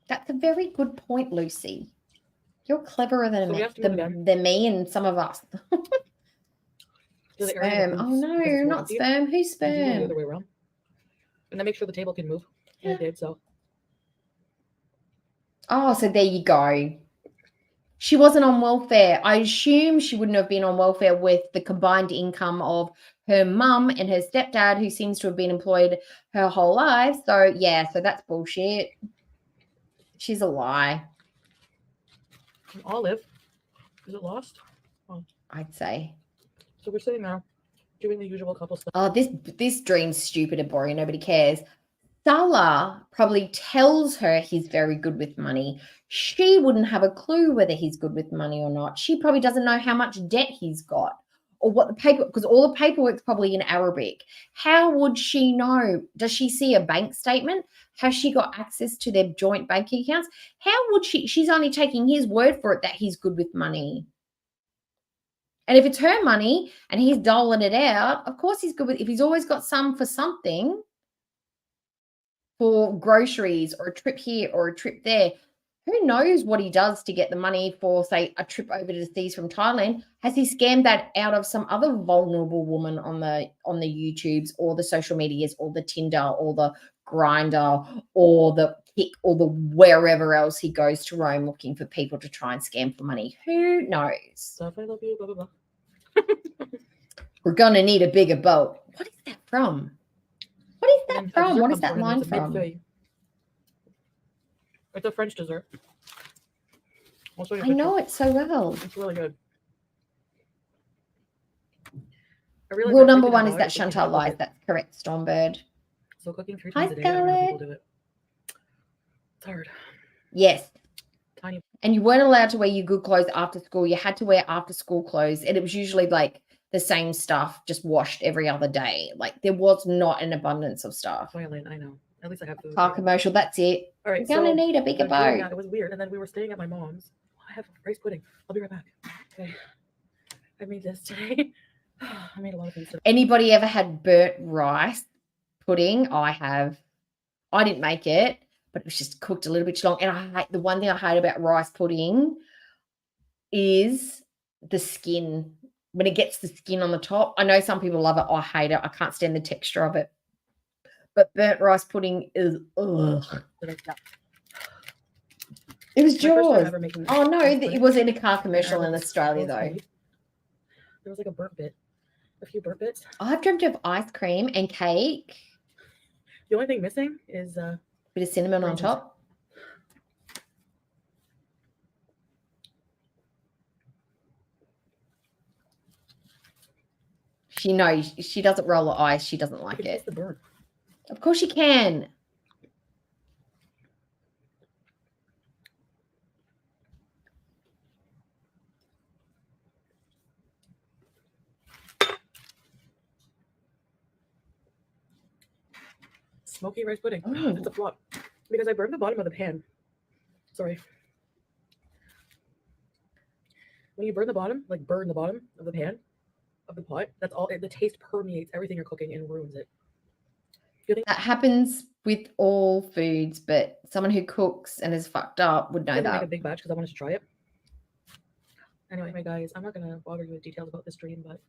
That's a very good point, Lucy. You're cleverer than me and some of us. Sperm. Oh no, not sperm. Who's sperm? The other way around. And then make sure the table can move. Yeah. It did, so. Oh, so there you go. She wasn't on welfare. I assume she wouldn't have been on welfare with the combined income of her mum and her stepdad, who seems to have been employed her whole life. So yeah, so that's bullshit. She's a lie. Olive, is it lost? Oh. I'd say. So we're sitting there doing the usual couple stuff. Oh, this dream's stupid and boring. Nobody cares. Salah probably tells her he's very good with money. She wouldn't have a clue whether he's good with money or not. She probably doesn't know how much debt he's got or what the paper, because all the paperwork's probably in Arabic. How would she know? Does she see a bank statement? Has she got access to their joint banking accounts? How would she? She's only taking his word for it that he's good with money. And if it's her money and he's doling it out, of course he's good with, if he's always got some for something, for groceries or a trip here or a trip there, who knows what he does to get the money for, say, a trip over to the seas from Thailand? Has he scammed that out of some other vulnerable woman on the YouTubes or the social medias or the Tinder or the Grinder or the Kick or the wherever else he goes to roam looking for people to try and scam for money? Who knows? Stuff I love you, blah, blah, blah. We're going to need a bigger boat. What is that from? What is that from? What is that line from? It's a French dessert. I know it so well. It's really good. Rule number one is that Chantal lies. That's correct, Stormbird. So cooking 3 times a day, I don't know how people do it. It's hard. Yes. Tiny. And you weren't allowed to wear your good clothes after school. You had to wear after school clothes. And it was usually like the same stuff, just washed every other day. Like there was not an abundance of stuff. Violin, I know. At least I have food. Car commercial, that's it. All right, We're going to need a bigger boat. It was weird. And then we were staying at my mom's. I have rice pudding. I'll be right back. Okay. I made this today. I made a lot of things today. Anybody ever had burnt rice pudding? I have. I didn't make it, but it was just cooked a little bit too long. And the one thing I hate about rice pudding is the skin. When it gets the skin on the top. I know some people love it. I hate it. I can't stand the texture of it. But burnt rice pudding is ugh. It was Jaws. Oh no, it was in a car commercial in Australia though. There was like a burnt bit. A few burnt bits. I've dreamt of ice cream and cake. The only thing missing is a bit of cinnamon on top. She knows she doesn't roll her eyes. She doesn't like it. The burn. Of course she can. Smoky rice pudding. Oh. It's a flop because I burned the bottom of the pan. Sorry. When you burn the bottom of the pan, of the pot, that's all. The taste permeates everything you're cooking and ruins it. That happens with all foods, but someone who cooks and is fucked up would know that. Make a big batch because I wanted to try it. Anyway, guys, I'm not gonna bother you with details about this dream, but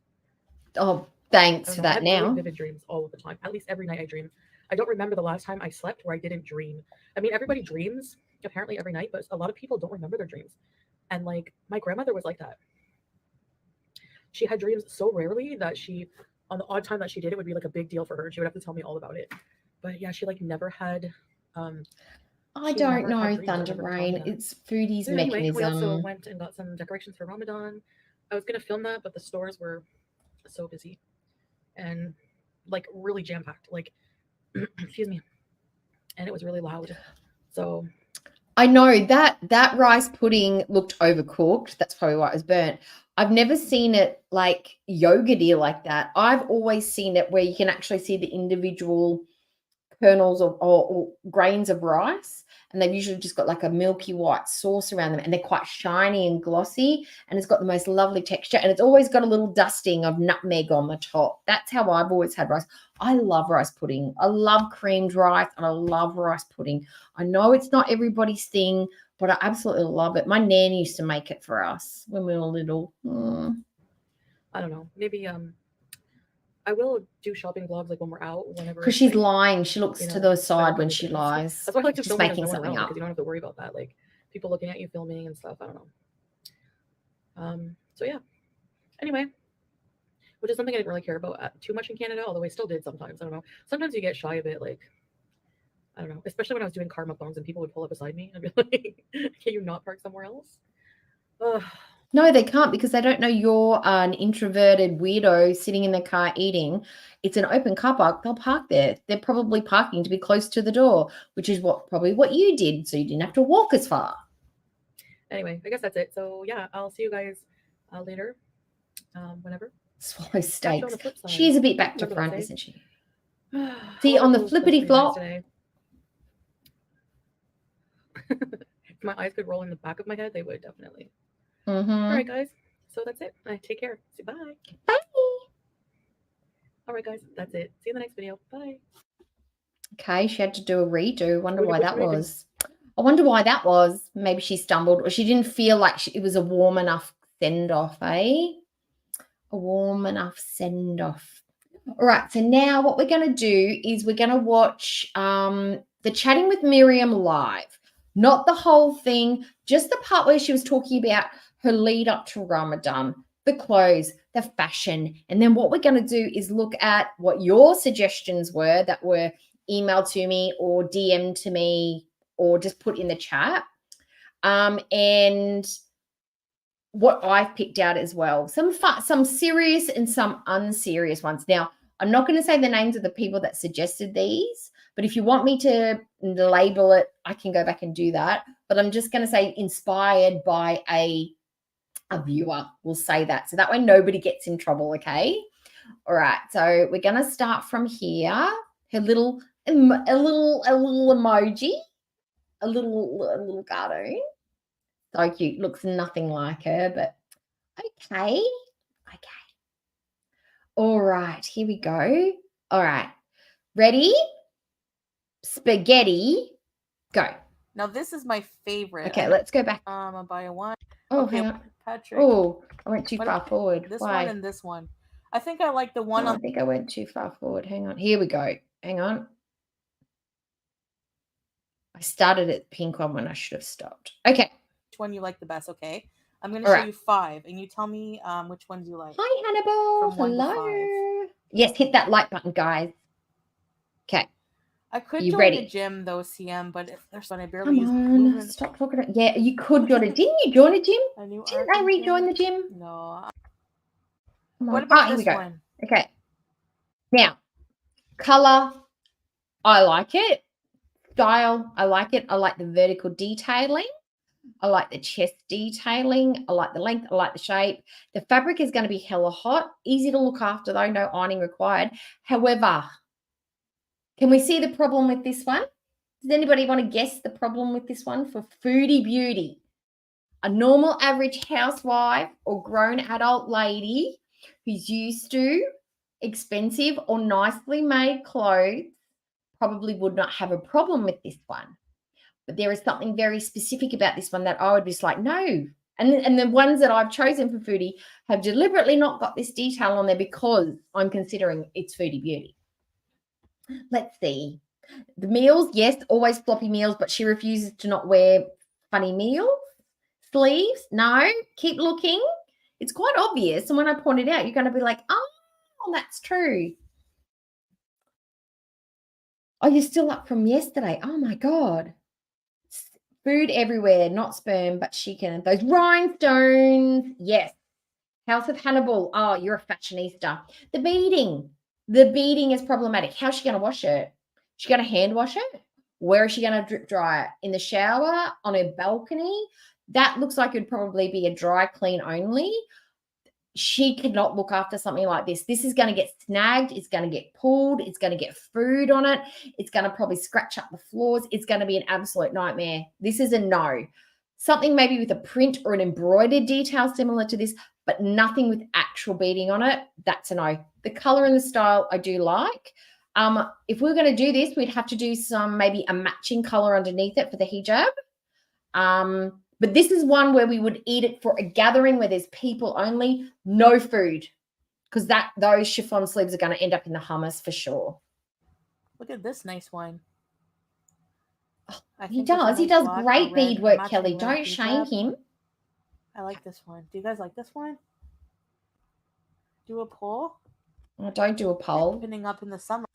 Oh, I thanks don't for know. I that have really now. vivid dreams all of the time. At least every night I dream. I don't remember the last time I slept where I didn't dream. I mean, everybody dreams apparently every night, but a lot of people don't remember their dreams. And like my grandmother was like that. She had dreams so rarely that she, on the odd time that she did, it would be like a big deal for her. She would have to tell me all about it. But yeah, she like never had. I She don't never had know, dreams. I Thunder remember her telling me Rain. that. It's Foodie's So anyway, we also mechanism. went and got some decorations for Ramadan. I was gonna film that, but the stores were so busy and like really jam packed. Like, excuse me, and it was really loud. So I know that rice pudding looked overcooked. That's probably why it was burnt. I've never seen it like yogurty like that. I've always seen it where you can actually see the individual kernels or grains of rice, and they've usually just got like a milky white sauce around them, and they're quite shiny and glossy, and it's got the most lovely texture, and it's always got a little dusting of nutmeg on the top. That's how I've always had rice. I love rice pudding. I love creamed rice, and I love rice pudding. I know it's not everybody's thing, but I absolutely love it. My nan used to make it for us when we were little. I don't know. Maybe I will do shopping vlogs like when we're out, whenever. Because she's like, lying. She looks you to know, the I don't side have when to she do that. lies. That's why I like to She's film when there's making no one something around up. because you don't have to worry about that, like people looking at you filming and stuff. I don't know. So yeah. Anyway, which is something I didn't really care about too much in Canada, although I still did sometimes. I don't know. Sometimes you get shy a bit, like I don't know. Especially when I was doing car mukbangs and people would pull up beside me and be like, "Can you not park somewhere else?" Ugh. No, they can't because they don't know you're an introverted weirdo sitting in the car eating. It's an open car park. They'll park there. They're probably parking to be close to the door, which is probably what you did. So you didn't have to walk as far. Anyway, I guess that's it. So yeah, I'll see you guys later, whenever. Swallow steaks. On the flip side. She's a bit back to Remember that, front, eh? isn't she? See, on the flippity flop. If my eyes could roll in the back of my head, they would definitely. Mm-hmm. All right, guys. So that's it. Take care. Say bye. Bye. All right, guys. That's it. See you in the next video. Bye. Okay, she had to do a redo. Wonder why that was. I wonder why that was. Maybe she stumbled or she didn't feel like it was a warm enough send-off, eh? A warm enough send-off. All right, so now what we're going to do is we're going to watch the Chatting with Miriam live. Not the whole thing, just the part where she was talking about her lead up to Ramadan, the clothes, the fashion. And then what we're going to do is look at what your suggestions were that were emailed to me or DM'd to me or just put in the chat. And what I've picked out as well. Some serious and some unserious ones. Now, I'm not going to say the names of the people that suggested these, but if you want me to label it, I can go back and do that. But I'm just going to say inspired by a viewer. We'll say that. So that way nobody gets in trouble, okay? All right. So we're going to start from here. Her little emoji, a little cartoon. So cute. Looks nothing like her, but okay. All right, here we go. All right. Ready? Spaghetti. Go. Now this is my favorite. Okay, let's go back. I'll buy one. Oh, okay, hang on. Patrick. Oh, I went too far forward. This Why? one and this one. I think I like the one No, on. I think I went too far forward. Hang on. Here we go. Hang on. I started at the pink one when I should have stopped. Okay. Which one you like the best? Okay. I'm going to show you 5, and you tell me which ones you like. Hi, Hannibal. From 1 to 5. Hello. Yes, hit that like button, guys. Okay. I could You join ready? the gym, though, CM, but there's one I barely Come use on. movement. Stop talking. Yeah, you could join it. Didn't you join a gym? Didn't I rejoin the gym? No. What about here we this go. one? Okay. Now, color, I like it. Style, I like it. I like the vertical detailing. I like the chest detailing. I like the length. I like the shape. The fabric is going to be hella hot. Easy to look after though. No ironing required. However, can we see the problem with this one? Does anybody want to guess the problem with this one for Foodie Beauty? A normal average housewife or grown adult lady who's used to expensive or nicely made clothes probably would not have a problem with this one. But there is something very specific about this one that I would be just like, no. And And the ones that I've chosen for Foodie have deliberately not got this detail on there because I'm considering it's Foodie Beauty. Let's see. The meals, yes, always floppy meals, but she refuses to not wear funny meals. Sleeves, no. Keep looking. It's quite obvious. And when I point it out, you're going to be like, oh, that's true. Oh, you're still up from yesterday. Oh, my God. Food everywhere, not sperm, but chicken. Those rhinestones, yes. House of Hannibal, oh, you're a fashionista. The beading is problematic. How's she going to wash it? She going to hand wash it? Where is she going to drip dry it? In the shower, on her balcony? That looks like it'd probably be a dry clean only. She cannot look after something like this. This is going to get snagged. It's going to get pulled. It's going to get food on it. It's going to probably scratch up the floors. It's going to be an absolute nightmare. This is a no. Something maybe with a print or an embroidered detail similar to this, but nothing with actual beading on it. That's a no. The color and the style I do like. If we're going to do this, we'd have to do maybe a matching color underneath it for the hijab. But this is one where we would eat it for a gathering where there's people only, no food, because those chiffon sleeves are going to end up in the hummus for sure. Look at this nice one. He does. He does great beadwork, Kelly. Don't shame him. I like this one. Do you guys like this one? Do a poll? I don't do a poll. Opening up in the summer.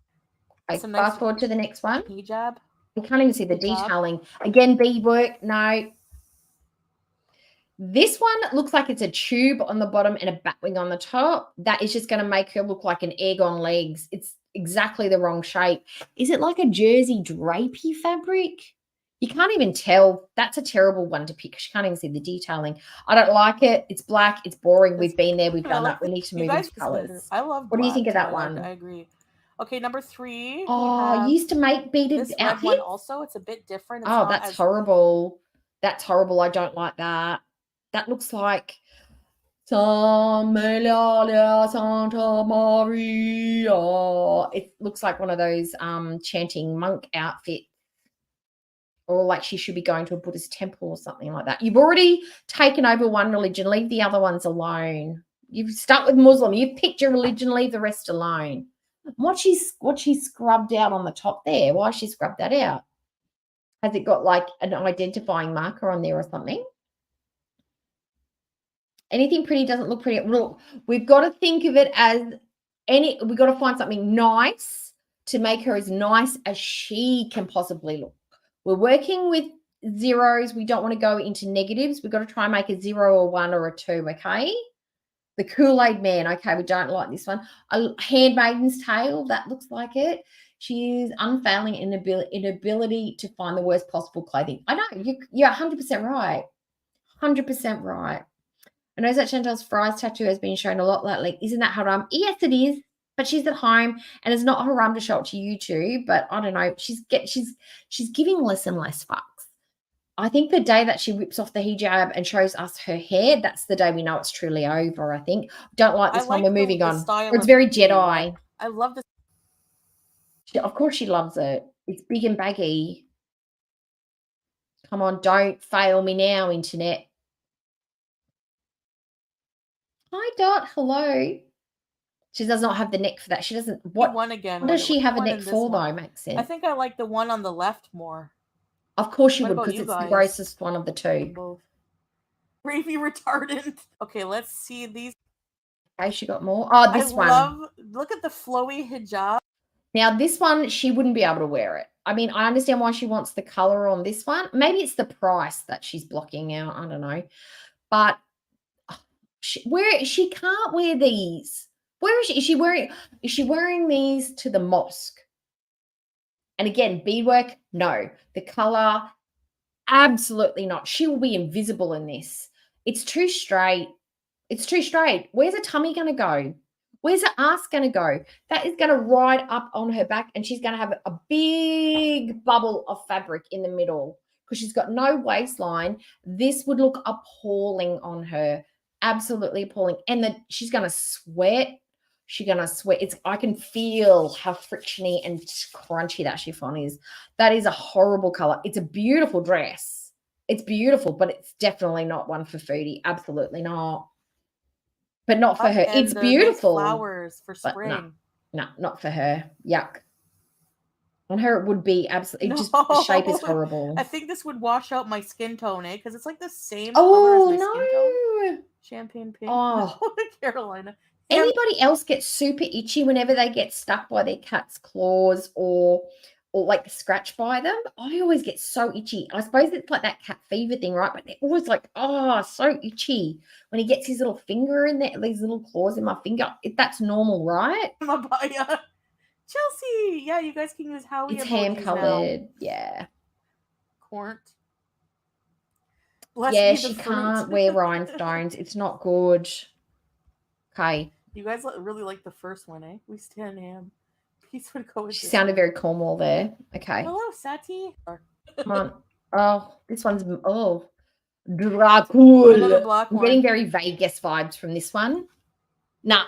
Okay, fast forward to the next one. Hijab. You can't even see the detailing. Again, beadwork, no. This one looks like it's a tube on the bottom and a batwing on the top. That is just going to make her look like an egg on legs. It's exactly the wrong shape. Is it like a jersey drapey fabric? You can't even tell. That's a terrible one to pick because you can't even see the detailing. I don't like it. It's black. It's boring. We've been there. We've done that. We need to move into colors. I love What do you think of that one? I agree. Okay, number 3. Oh, you used to make beaded outfits. Red one also. It's a bit different. It's that's horrible. That's horrible. I don't like that. That looks like Santa Maria. It looks like one of those chanting monk outfits. Or like she should be going to a Buddhist temple or something like that. You've already taken over one religion. Leave the other ones alone. You've stuck with Muslim. You've picked your religion. Leave the rest alone. What she scrubbed out on the top there? Why she scrubbed that out? Has it got like an identifying marker on there or something? Anything pretty doesn't look pretty. Look, we've got to think of it as we've got to find something nice to make her as nice as she can possibly look. We're working with zeros. We don't want to go into negatives. We've got to try and make a 0 or 1 or a 2, okay? The Kool-Aid man, okay, we don't like this one. A handmaiden's tale, that looks like it. She is unfailing in ability to find the worst possible clothing. I know, you're 100% right. 100% right. I know that Chantal's fries tattoo has been shown a lot lately. Isn't that haram? Yes, it is. But she's at home, and it's not haram to show it to you two. But I don't know. She's giving less and less fucks. I think the day that she whips off the hijab and shows us her hair, that's the day we know it's truly over. I think. Don't like this one. We're moving on. It's very Jedi. I love this. Of course, she loves it. It's big and baggy. Come on, don't fail me now, internet. Hi, Dot. Hello. She does not have the neck for that. She doesn't. What does she have a neck for, though, Maxine? I think I like the one on the left more. Of course you would, because it's the grossest one of the two. Both. Gravy retardant. Okay, let's see these. Okay, she got more. Oh, this one. Look at the flowy hijab. Now, this one, she wouldn't be able to wear it. I mean, I understand why she wants the color on this one. Maybe it's the price that she's blocking out. I don't know. But she can't wear these. Where is she? Is she wearing these to the mosque? And again, beadwork, no. The color, absolutely not. She will be invisible in this. It's too straight. It's too straight. Where's her tummy going to go? Where's her ass going to go? That is going to ride up on her back, and she's going to have a big bubble of fabric in the middle because she's got no waistline. This would look appalling on her. Absolutely appalling. And she's going to sweat. She's going to sweat. I can feel how frictiony and crunchy that chiffon is. That is a horrible color. It's a beautiful dress. It's beautiful, but it's definitely not one for Foodie. Absolutely not. But not for her. And It's the nice beautiful. flowers for But spring. no, not for her. Yuck. On her, it would be absolutely. Just the shape is horrible. I think this would wash out my skin tone, because it's like the same color as my skin tone. Champagne pink. Oh, Carolina. Anybody else gets super itchy whenever they get stuck by their cat's claws or like scratched by them? I always get so itchy. I suppose it's like that cat fever thing, right? But they're always like, oh, so itchy when he gets his little finger in there, these little claws in my finger. That's normal, right? Chelsea, yeah, you guys can use Howie. It's ham colored, yeah. Corn. Yeah, she can't wear rhinestones. It's not good. Okay. You guys really like the first one, eh? We stand ham. Peace would go with She sounded very Cornwall there. Okay. Hello, Sati. Come on. Oh, this one's Dracul. I'm getting very Vegas vibes from this one. Nah.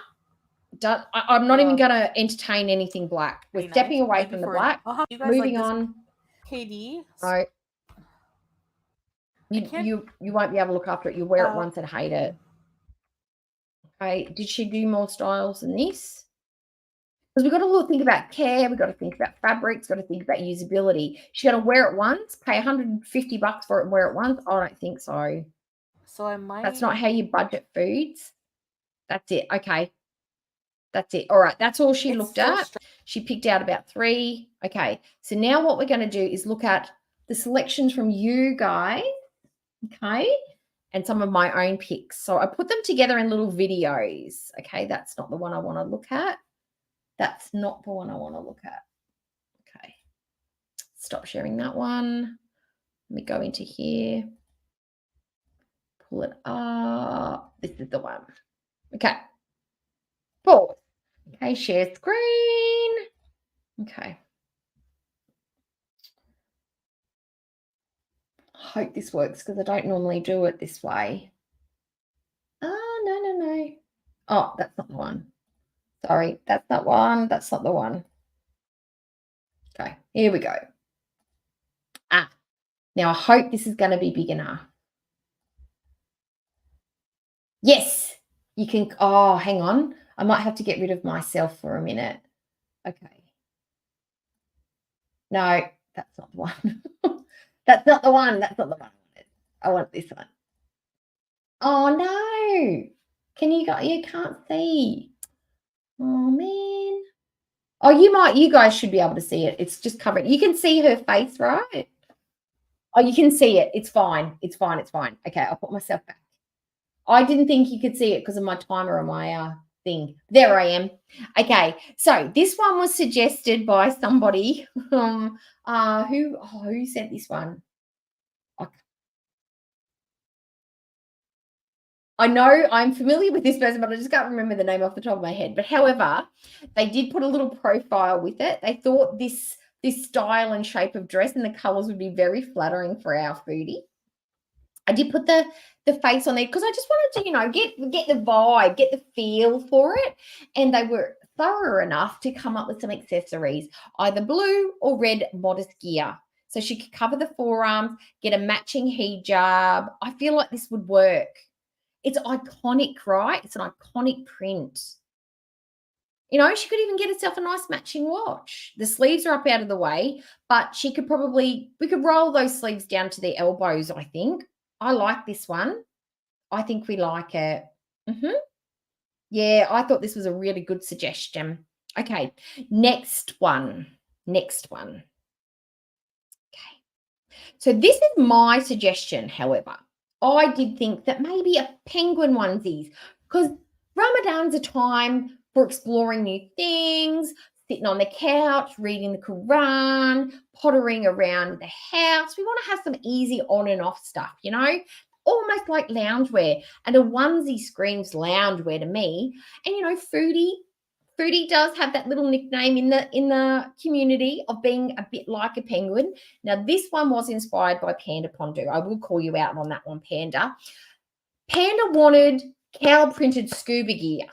I'm not even going to entertain anything black. We're stepping away from the black. Moving on. KD. No. You won't be able to look after it. You wear it once and hate it. Okay. Did she do more styles than this? Because we've got to think about care. We've got to think about fabrics. We've got to think about usability. She's going to wear it once, pay $150 for it and wear it once? I don't think so. So I might. That's not how you budget foods. That's it. Okay. That's it. All right. That's all she looked at. She picked out about 3. Okay. So now what we're going to do is look at the selections from you guys. Okay. And some of my own picks. So I put them together in little videos. Okay. That's not the one I want to look at. That's not the one I want to look at. Okay. Stop sharing that one. Let me go into here. Pull it up. This is the one. Okay. Pause. Okay, share screen. Okay. I hope this works because I don't normally do it this way. Oh, no. Oh, that's not the one. Sorry, that's not one. That's not the one. Okay, here we go. Now I hope this is going to be big enough. Yes, you can. Oh, hang on. I might have to get rid of myself for a minute. Okay. No, that's not the one. That's not the one. That's not the one I wanted. I want this one. Oh, no. You can't see. Oh, man. Oh, you guys should be able to see it. It's just covered. You can see her face, right? Oh, you can see it. It's fine. It's fine. Okay, I'll put myself back. I didn't think you could see it because of my timer on my thing. There I am. Okay, so this one was suggested by somebody who sent this one? I know I'm familiar with this person, but I just can't remember the name off the top of my head. But however, they did put a little profile with it. They thought this style and shape of dress and the colors would be very flattering for our foodie. I did put the face on there because I just wanted to, get the vibe, get the feel for it. And they were thorough enough to come up with some accessories, either blue or red bodice gear. So she could cover the forearms, get a matching hijab. I feel like this would work. It's iconic, right? It's an iconic print. She could even get herself a nice matching watch. The sleeves are up out of the way, but we could roll those sleeves down to the elbows, I think. I like this one. I think we like it. Yeah, I thought this was a really good suggestion. Okay, next one. Okay. So this is my suggestion, however. I did think that maybe a penguin onesies, because Ramadan's a time for exploring new things, sitting on the couch, reading the Quran, pottering around the house. We want to have some easy on and off stuff, almost like loungewear. And a onesie screams loungewear to me. And Foodie does have that little nickname in the community of being a bit like a penguin. Now, this one was inspired by Panda Pondu. I will call you out on that one, Panda. Panda wanted cow-printed scuba gear.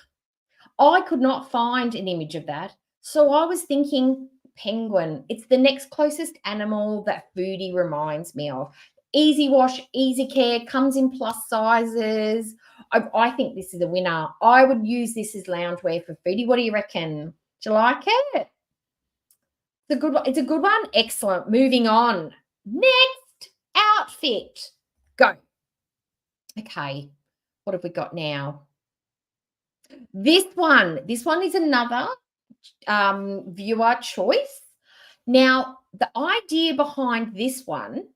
I could not find an image of that. So I was thinking penguin. It's the next closest animal that Foodie reminds me of. Easy wash, easy care, comes in plus sizes. I think this is a winner. I would use this as loungewear for Foodie. What do you reckon? Do you like it? It's a good one. It's a good one. Excellent. Moving on. Next outfit. Go. Okay. What have we got now? This one is another viewer choice. Now, the idea behind this one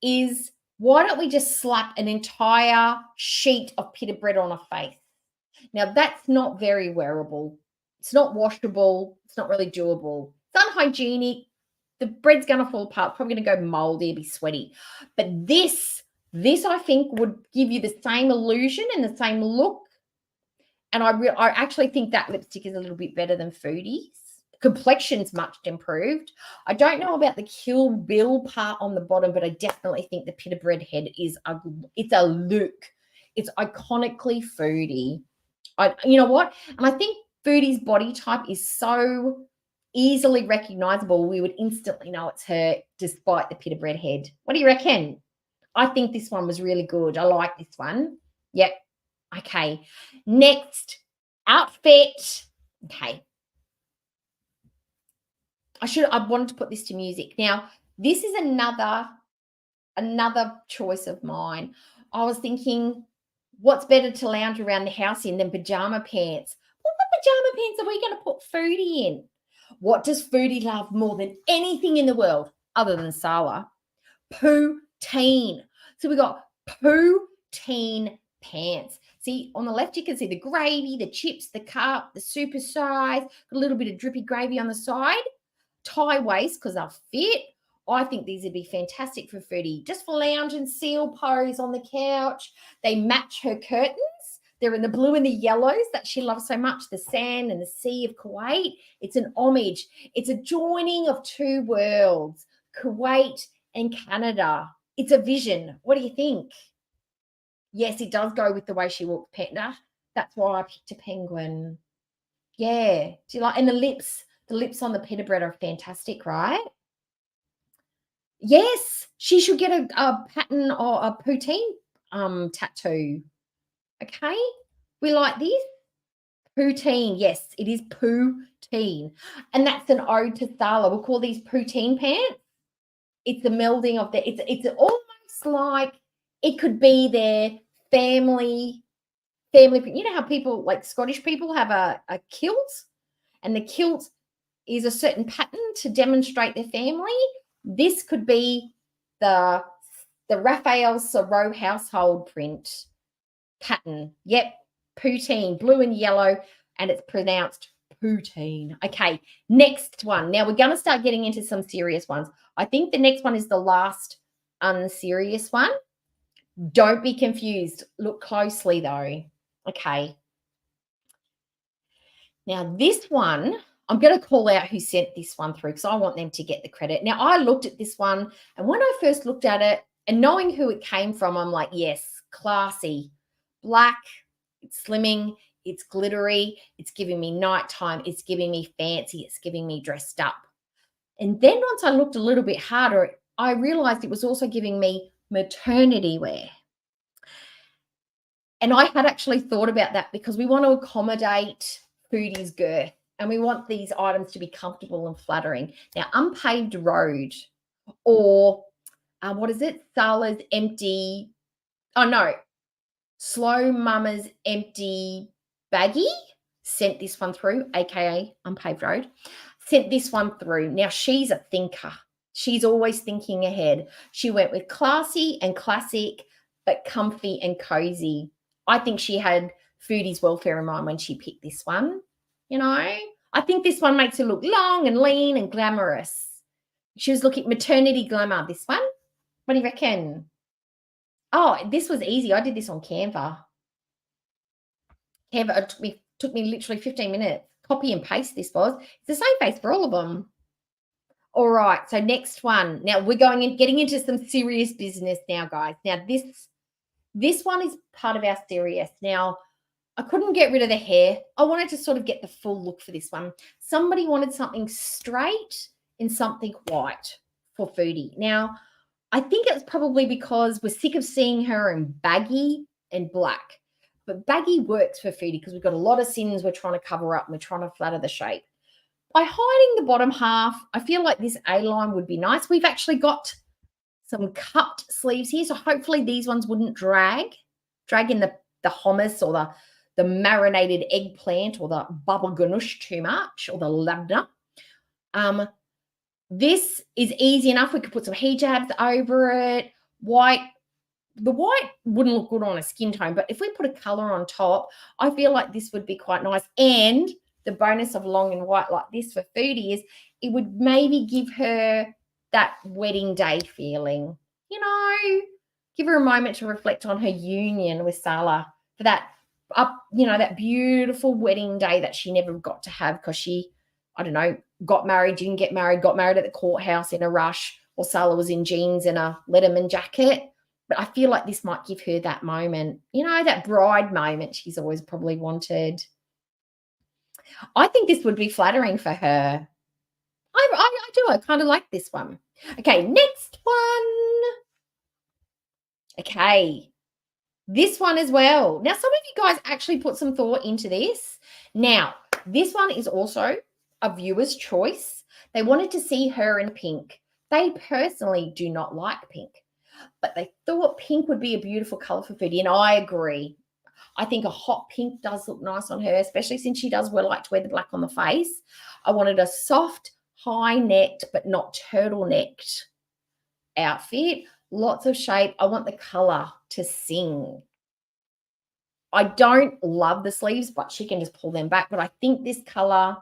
is, why don't we just slap an entire sheet of pita bread on a face? Now, that's not very wearable. It's not washable. It's not really doable. It's unhygienic. The bread's going to fall apart. It's probably going to go moldy, be sweaty. But this I think would give you the same illusion and the same look. And I actually think that lipstick is a little bit better than Foodie's. Complexion's much improved. I don't know about the Kill Bill part on the bottom, but I definitely think the pita bread head is it's a look. It's iconically Foodie. You know what? And I think Foodie's body type is so easily recognizable, we would instantly know it's her despite the pita bread head. What do you reckon? I think this one was really good. I like this one. Yep. Okay. Next outfit. Okay. I wanted to put this to music. Now, this is another choice of mine. I was thinking, what's better to lounge around the house in than pajama pants? What pajama pants are we going to put Foodie in? What does Foodie love more than anything in the world other than Sala? Poutine. So we got poutine pants. See, on the left, you can see the gravy, the chips, the cup, the super size, a little bit of drippy gravy on the side. Tie waist because they'll fit. I think these would be fantastic for Foodie, just for lounge and seal pose on the couch. They match her curtains. They're in the blue and the yellows that she loves so much, the sand and the sea of Kuwait. It's an homage. It's a joining of two worlds, Kuwait and Canada. It's a vision. What do you think? Yes, it does go with the way she walks, Panda. That's why I picked a penguin. Yeah. Do you like, and the lips on the pita bread are fantastic, right? Yes, she should get a pattern or a poutine tattoo. Okay, we like this. Poutine, yes, it is poutine. And that's an ode to Sala. We'll call these poutine pants. It's the melding of it's almost like it could be their family. You know how people, like Scottish people, have a kilt, and the kilt is a certain pattern to demonstrate their family. This could be the Raphael Soro household print pattern. Yep, poutine, blue and yellow, and it's pronounced poutine. Okay, next one. Now we're going to start getting into some serious ones. I think the next one is the last unserious one. Don't be confused. Look closely though. Okay. Now this one, I'm going to call out who sent this one through because I want them to get the credit. Now, I looked at this one, and when I first looked at it and knowing who it came from, I'm like, yes, classy. Black, it's slimming, it's glittery, it's giving me nighttime, it's giving me fancy, it's giving me dressed up. And then once I looked a little bit harder, I realized it was also giving me maternity wear. And I had actually thought about that because we want to accommodate Foodie's girth. And we want these items to be comfortable and flattering. Now, Unpaved Road, or what is it? Sala's empty. Oh, no. Slow Mama's empty baggie sent this one through, aka Unpaved Road. Sent this one through. Now, she's a thinker. She's always thinking ahead. She went with classy and classic, but comfy and cozy. I think she had Foodie's welfare in mind when she picked this one. You know, I think this one makes her look long and lean and glamorous. She was looking maternity glamour, this one. What do you reckon? Oh, this was easy. I did this on Canva. Canva, it took me literally 15 minutes. Copy and paste this was. It's the same face for all of them. All right, so next one. Now we're getting into some serious business now, guys. Now this one is part of our serious. Now, I couldn't get rid of the hair. I wanted to sort of get the full look for this one. Somebody wanted something straight and something white for Foodie. Now, I think it's probably because we're sick of seeing her in baggy and black. But baggy works for Foodie because we've got a lot of sins we're trying to cover up and we're trying to flatter the shape. By hiding the bottom half, I feel like this A-line would be nice. We've actually got some cupped sleeves here, so hopefully these ones wouldn't drag in the hummus or the marinated eggplant or the baba ganoush too much, or the labna. This is easy enough. We could put some hijabs over it. The white wouldn't look good on a skin tone, but if we put a color on top, I feel like this would be quite nice. And the bonus of long and white like this for Foodie is it would maybe give her that wedding day feeling, you know, give her a moment to reflect on her union with Salah for that that beautiful wedding day that she never got to have because she, I don't know, got married, didn't get married, got married at the courthouse in a rush, or Salah was in jeans and a Letterman jacket. But I feel like this might give her that moment, that bride moment she's always probably wanted. I think this would be flattering for her. I do. I kind of like this one. Okay, next one. Okay, this one as well. Now, some of you guys actually put some thought into this. Now, this one is also a viewer's choice. They wanted to see her in pink. They personally do not like pink, but they thought pink would be a beautiful color for Foodie, and I agree. I think a hot pink does look nice on her, especially since she does like to wear the black on the face. I wanted a soft, high-necked, but not turtlenecked outfit. Lots of shape. I want the color to sing. I don't love the sleeves, but she can just pull them back. But I think this color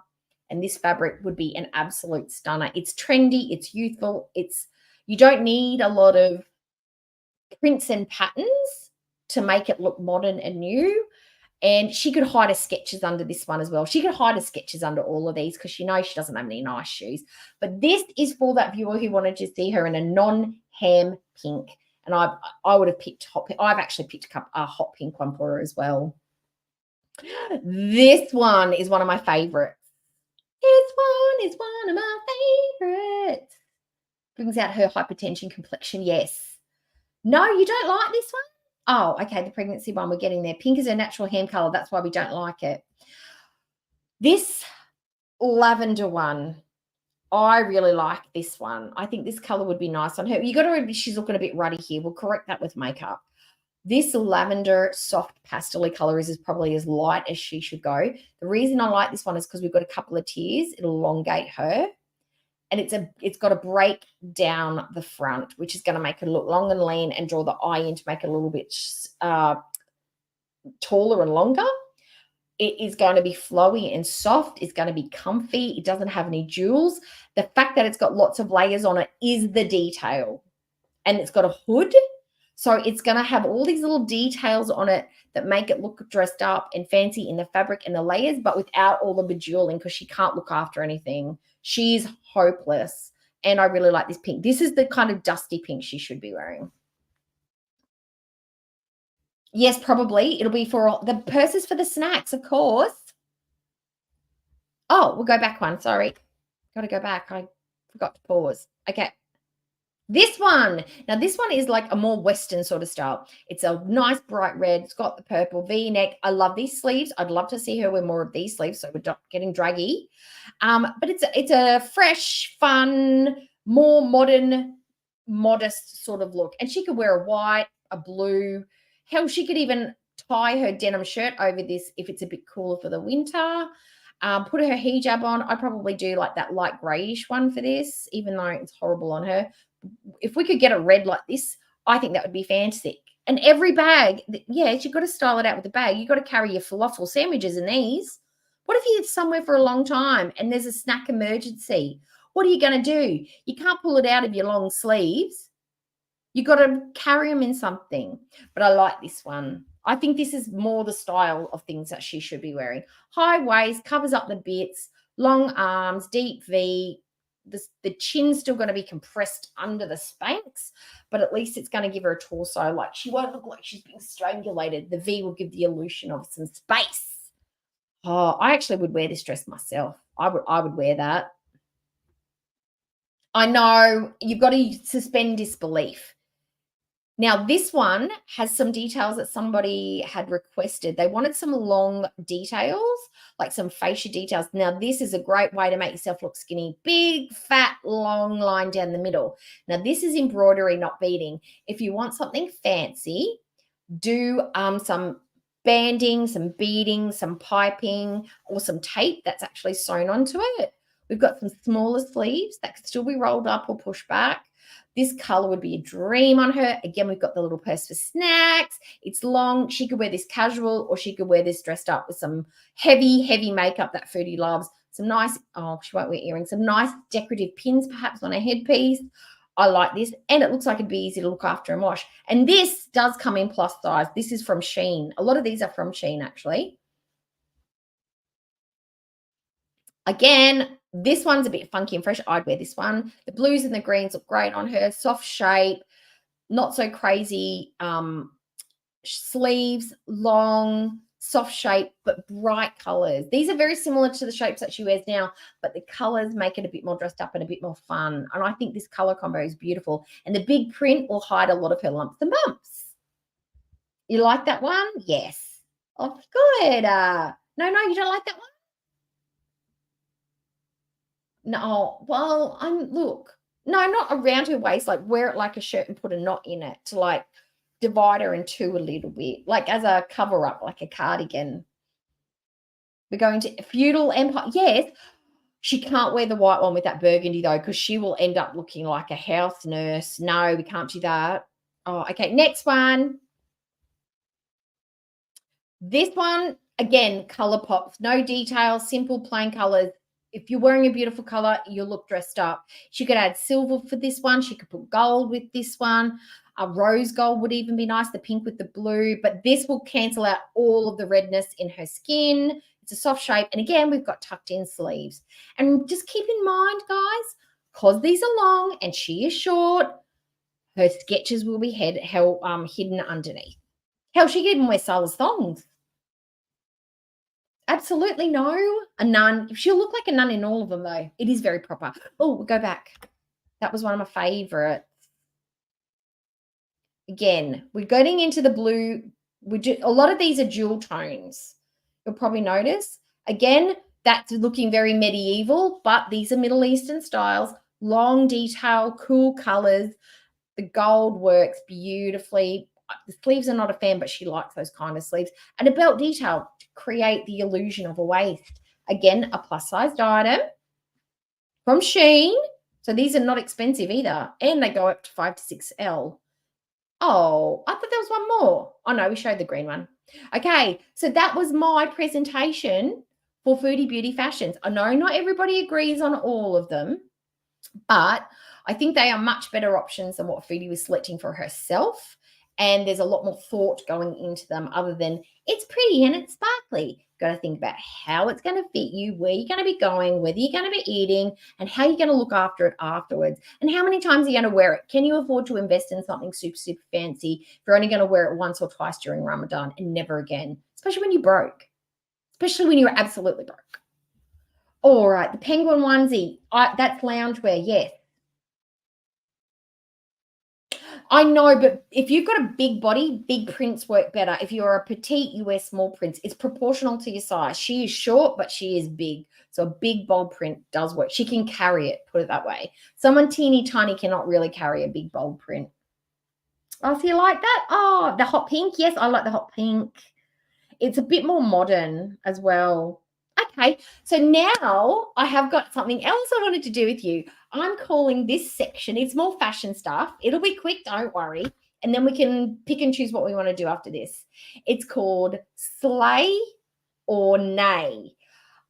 and this fabric would be an absolute stunner. It's trendy. It's youthful. You don't need a lot of prints and patterns to make it look modern and new. And she could hide her sketches under this one as well. She could hide her sketches under all of these because she knows she doesn't have any nice shoes. But this is for that viewer who wanted to see her in a non-ham pink. And I would have picked hot pink. I've actually picked a hot pink one for her as well. This one is one of my favorites. This one is one of my favorites. Brings out her hypertension complexion, yes. No, you don't like this one? Oh, okay, the pregnancy one, we're getting there. Pink is her natural ham color. That's why we don't like it. This lavender one, I really like this one. I think this color would be nice on her. You got to remember she's looking a bit ruddy here. We'll correct that with makeup. This lavender soft pastel color is probably as light as she should go. The reason I like this one is because we've got a couple of tiers. It'll elongate her. And it's got a break down the front, which is going to make it look long and lean and draw the eye in to make it a little bit taller and longer. It is going to be flowy and soft. It's going to be comfy. It doesn't have any jewels. The fact that it's got lots of layers on it is the detail. And it's got a hood. So it's going to have all these little details on it that make it look dressed up and fancy in the fabric and the layers, but without all the bejeweling because she can't look after anything. She's hopeless. And I really like this pink. This is the kind of dusty pink she should be wearing. Yes, probably. It'll be for the purses for the snacks, of course. Oh, we'll go back one. Sorry. Got to go back. I forgot to pause. Okay. This one. Now, this one is like a more Western sort of style. It's a nice bright red. It's got the purple V-neck. I love these sleeves. I'd love to see her wear more of these sleeves so we're not getting draggy. But it's a fresh, fun, more modern, modest sort of look. And she could wear a white, a blue. Hell, she could even tie her denim shirt over this if it's a bit cooler for the winter. Put her hijab on. I probably do like that light grayish one for this, even though it's horrible on her. If we could get a red like this, I think that would be fantastic. And every bag, yes, you've got to style it out with the bag. You've got to carry your falafel sandwiches in these. What if you're somewhere for a long time and there's a snack emergency? What are you going to do? You can't pull it out of your long sleeves. You've got to carry them in something. But I like this one. I think this is more the style of things that she should be wearing. High waist, covers up the bits, long arms, deep V. The chin's still going to be compressed under the Spanx, but at least it's going to give her a torso. Like she won't look like she's being strangulated. The V will give the illusion of some space. Oh, I actually would wear this dress myself. I would wear that. I know, you've got to suspend disbelief. Now, this one has some details that somebody had requested. They wanted some long details, like some fascia details. Now, this is a great way to make yourself look skinny. Big, fat, long line down the middle. Now, this is embroidery, not beading. If you want something fancy, do some banding, some beading, some piping, or some tape that's actually sewn onto it. We've got some smaller sleeves that could still be rolled up or pushed back. This color would be a dream on her. Again, we've got the little purse for snacks. It's long. She could wear this casual, or she could wear this dressed up with some heavy, heavy makeup that Foodie loves. Some nice, oh, she won't wear earrings. Some nice decorative pins perhaps on her headpiece. I like this, and it looks like it'd be easy to look after and wash. And this does come in plus size. This is from Shein. A lot of these are from Shein, actually. Again, this one's a bit funky and fresh. I'd wear this one. The blues and the greens look great on her. Soft shape, not so crazy. Sleeves, long, soft shape, but bright colors. These are very similar to the shapes that she wears now, but the colors make it a bit more dressed up and a bit more fun. And I think this color combo is beautiful. And the big print will hide a lot of her lumps and bumps. You like that one? Yes. Oh, good. No, you don't like that one? No, well, look, no, not around her waist, like wear it like a shirt and put a knot in it to like divide her in two a little bit, like as a cover up, like a cardigan. We're going to Feudal Empire. Yes, she can't wear the white one with that burgundy though, because she will end up looking like a house nurse. No, we can't do that. Oh, okay, next one. This one, again, color pops, no details, simple plain colors. If you're wearing a beautiful color, you'll look dressed up. She could add silver for this one. She could put gold with this one. A rose gold would even be nice, the pink with the blue. But this will cancel out all of the redness in her skin. It's a soft shape. And again, we've got tucked in sleeves. And just keep in mind, guys, because these are long and she is short, her sketches will be hidden underneath. Hell, she could even wear Sala's thongs. Absolutely no. A nun. She'll look like a nun in all of them, though. It is very proper. Oh, we'll go back. That was one of my favorites. Again, we're getting into the blue. A lot of these are jewel tones. You'll probably notice. Again, that's looking very medieval, but these are Middle Eastern styles. Long detail, cool colors. The gold works beautifully. The sleeves are not a fan, but she likes those kind of sleeves. And a belt detail to create the illusion of a waist. Again, a plus-sized item from Shein. So these are not expensive either. And they go up to 5 to 6L. Oh, I thought there was one more. Oh, no, we showed the green one. Okay, so that was my presentation for Foodie Beauty Fashions. I know not everybody agrees on all of them, but I think they are much better options than what Foodie was selecting for herself. And there's a lot more thought going into them other than it's pretty and it's sparkly. Got to think about how it's going to fit you, where you're going to be going, whether you're going to be eating, and how you're going to look after it afterwards. And how many times are you going to wear it? Can you afford to invest in something super, super fancy if you're only going to wear it once or twice during Ramadan and never again? Especially when you're broke. Especially when you're absolutely broke. All right, the penguin onesie. That's loungewear, yes. I know, but if you've got a big body, big prints work better. If you're a petite, you wear small prints. It's proportional to your size. She is short, but she is big. So a big, bold print does work. She can carry it, put it that way. Someone teeny tiny cannot really carry a big, bold print. Oh, so you like that? Oh, the hot pink. Yes, I like the hot pink. It's a bit more modern as well. Okay, so now I have got something else I wanted to do with you. I'm calling this section, it's more fashion stuff. It'll be quick, don't worry. And then we can pick and choose what we want to do after this. It's called Slay or Nay.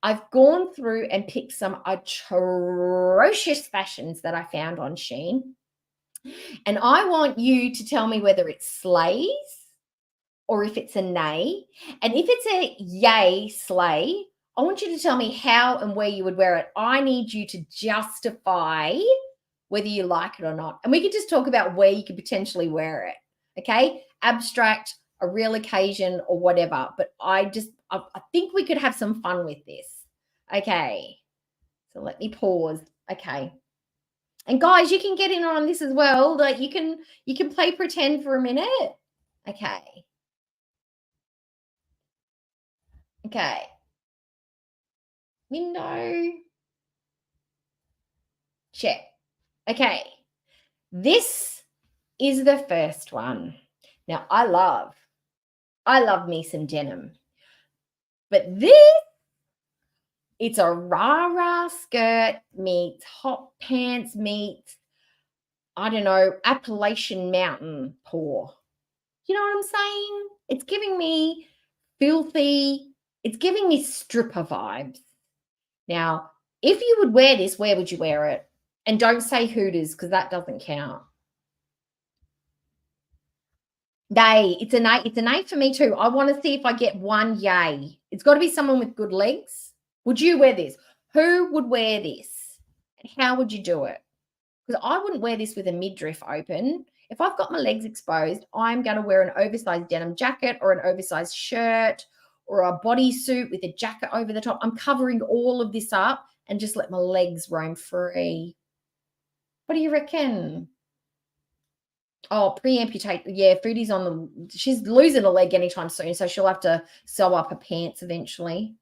I've gone through and picked some atrocious fashions that I found on Shein. And I want you to tell me whether it slays or if it's a nay. And if it's a yay, slay, I want you to tell me how and where you would wear it. I need you to justify whether you like it or not. And we could just talk about where you could potentially wear it, okay? Abstract, a real occasion or whatever. But I think we could have some fun with this. Okay, so let me pause. Okay. And guys, you can get in on this as well. Like you can play pretend for a minute. Okay. Okay. Window. Check. Okay. This is the first one. Now I love me some denim. But this, it's a rah-rah skirt meets hot pants meets, I don't know, Appalachian mountain paw. You know what I'm saying? It's giving me filthy. It's giving me stripper vibes. Now, if you would wear this, where would you wear it? And don't say Hooters because that doesn't count. Yay. It's an 8. It's an 8 for me too. I want to see if I get one yay. It's got to be someone with good legs. Would you wear this? Who would wear this? And how would you do it? Because I wouldn't wear this with a midriff open. If I've got my legs exposed, I'm going to wear an oversized denim jacket or an oversized shirt or a bodysuit with a jacket over the top. I'm covering all of this up and just let my legs roam free. What do you reckon? Oh, pre-amputate. Yeah, Foodie's on the... She's losing a leg anytime soon, so she'll have to sew up her pants eventually.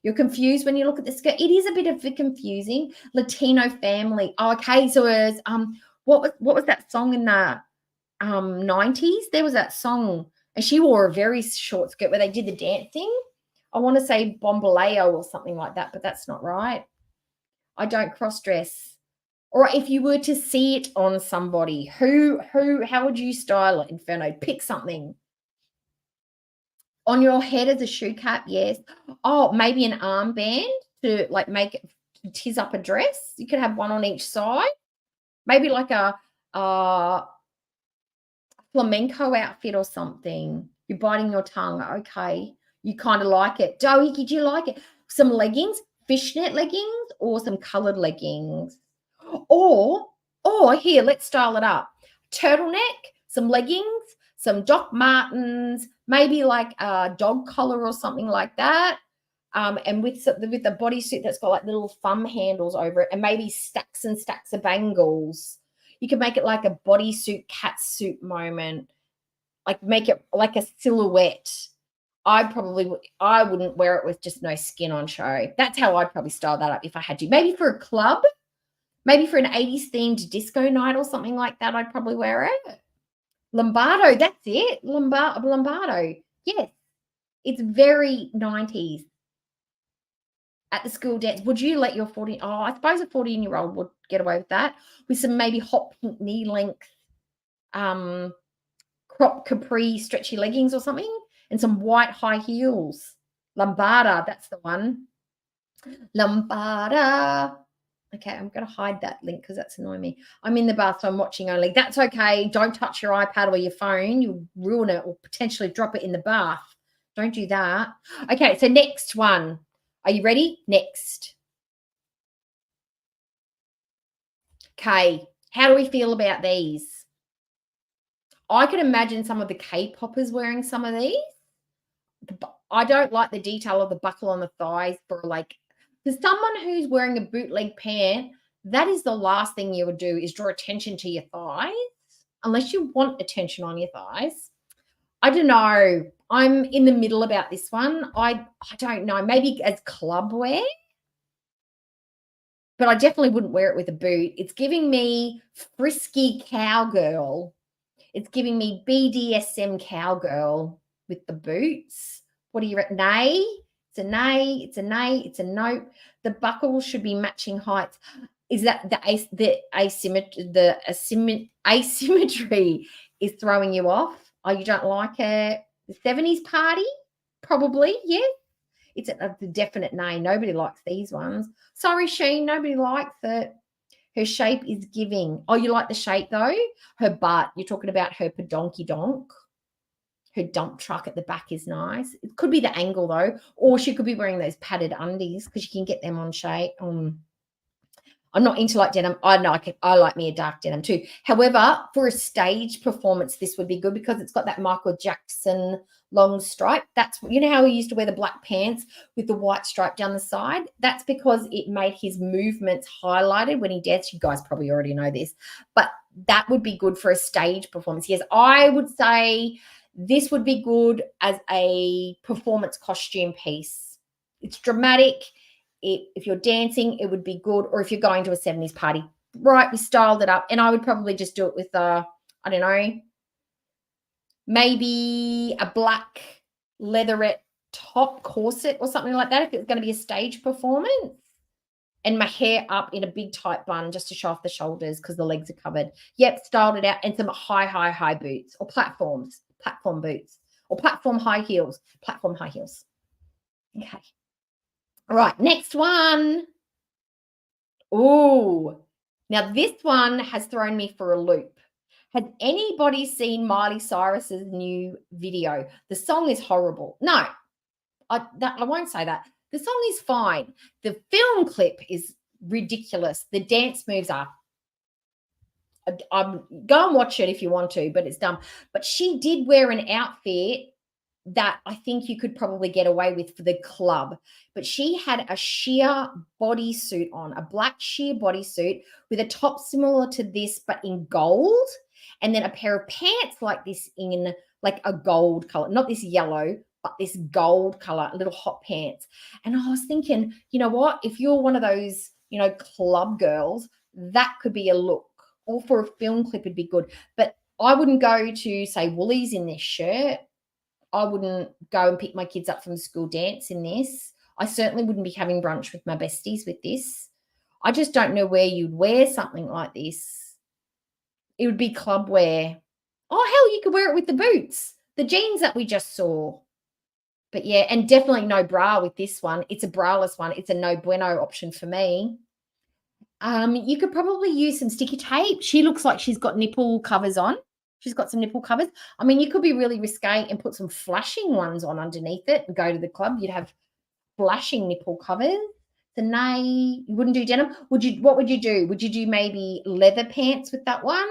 You're confused when you look at the skirt. It is a bit of confusing. Latino family. Oh, okay, so it was, what was that song in the 90s? There was that song, and she wore a very short skirt where they did the dancing. I want to say Bombaleo or something like that, but that's not right. I don't cross-dress. Or if you were to see it on somebody, how would you style it, Inferno? Pick something. On your head as a shoe cap, yes. Oh, maybe an armband to like make it tiz up a dress. You could have one on each side. Maybe like a flamenco outfit or something. You're biting your tongue. Okay. You kind of like it. Doey, did you like it? Some leggings, fishnet leggings or some colored leggings. Or here, let's style it up. Turtleneck, some leggings, some Doc Martens, maybe like a dog collar or something like that. And with the bodysuit that's got like little thumb handles over it and maybe stacks and stacks of bangles. You could make it like a bodysuit catsuit moment. Like make it like a silhouette. I wouldn't wear it with just no skin on show. That's how I'd probably style that up if I had to. Maybe for a club. Maybe for an 80s themed disco night or something like that, I'd probably wear it. Lombardo, that's it. Lombardo. Yes. It's very 90s. At the school dance, would you let your 40? Oh, I suppose a 14-year-old would get away with that. With some maybe hot pink knee length crop capri stretchy leggings or something and some white high heels. Lombarda, that's the one. Lombarda. Okay, I'm going to hide that link because that's annoying me. I'm in the bath, so I'm watching only. That's okay. Don't touch your iPad or your phone. You'll ruin it or potentially drop it in the bath. Don't do that. Okay, so next one. Are you ready? Next. Okay, how do we feel about these? I can imagine some of the K-poppers wearing some of these. I don't like the detail of the buckle on the thighs for like... For someone who's wearing a bootleg pant, that is the last thing you would do is draw attention to your thighs, unless you want attention on your thighs. I don't know. I'm in the middle about this one. I don't know. Maybe as club wear, but I definitely wouldn't wear it with a boot. It's giving me frisky cowgirl. It's giving me BDSM cowgirl with the boots. What do you reckon? Nay? It's a nay, it's a nay, it's a no. The buckle should be matching heights. Is that the asymmetry is throwing you off? Oh, you don't like the 70s party? Probably, yeah. It's a definite nay. Nobody likes these ones. Sorry, Sheen, nobody likes it. Her shape is giving. Oh, you like the shape though? Her butt. You're talking about her pedonky donk. Her dump truck at the back is nice. It could be the angle though, or she could be wearing those padded undies because you can get them on shape. I'm not into light denim. I like me a dark denim too. However, for a stage performance, this would be good because it's got that Michael Jackson long stripe. That's, you know how he used to wear the black pants with the white stripe down the side? That's because it made his movements highlighted when he danced. You guys probably already know this, but that would be good for a stage performance. Yes, I would say this would be good as a performance costume piece. It's dramatic. If you're dancing, it would be good. Or if you're going to a 70s party, right, we styled it up. And I would probably just do it with, I don't know, maybe a black leatherette top corset or something like that if it's going to be a stage performance. And my hair up in a big tight bun just to show off the shoulders because the legs are covered. Yep, styled it out. And some high boots or platform boots or platform high heels. Okay. All right, next one. Oh, now this one has thrown me for a loop. Has anybody seen Miley Cyrus's new video? The song is horrible. No, I won't say that. The song is fine. The film clip is ridiculous. The dance moves are. Go and watch it if you want to, but it's dumb. But she did wear an outfit that I think you could probably get away with for the club. But she had a sheer bodysuit on, a black sheer bodysuit with a top similar to this, but in gold, and then a pair of pants like this in like a gold color, not this yellow, but this gold color, little hot pants. And I was thinking, you know what? If you're one of those, you know, club girls, that could be a look. Or for a film clip, it'd be good. But I wouldn't go to, say, Woolies in this shirt. I wouldn't go and pick my kids up from the school dance in this. I certainly wouldn't be having brunch with my besties with this. I just don't know where you'd wear something like this. It would be club wear. Oh, hell, you could wear it with the boots, the jeans that we just saw. But yeah, and definitely no bra with this one. It's a braless one. It's a no bueno option for me. You could probably use some sticky tape. She looks like she's got nipple covers on. She's got some nipple covers. I mean, you could be really risque and put some flashing ones on underneath it and go to the club. You'd have flashing nipple covers. So nay, you wouldn't do denim. What would you do? Would you do maybe leather pants with that one,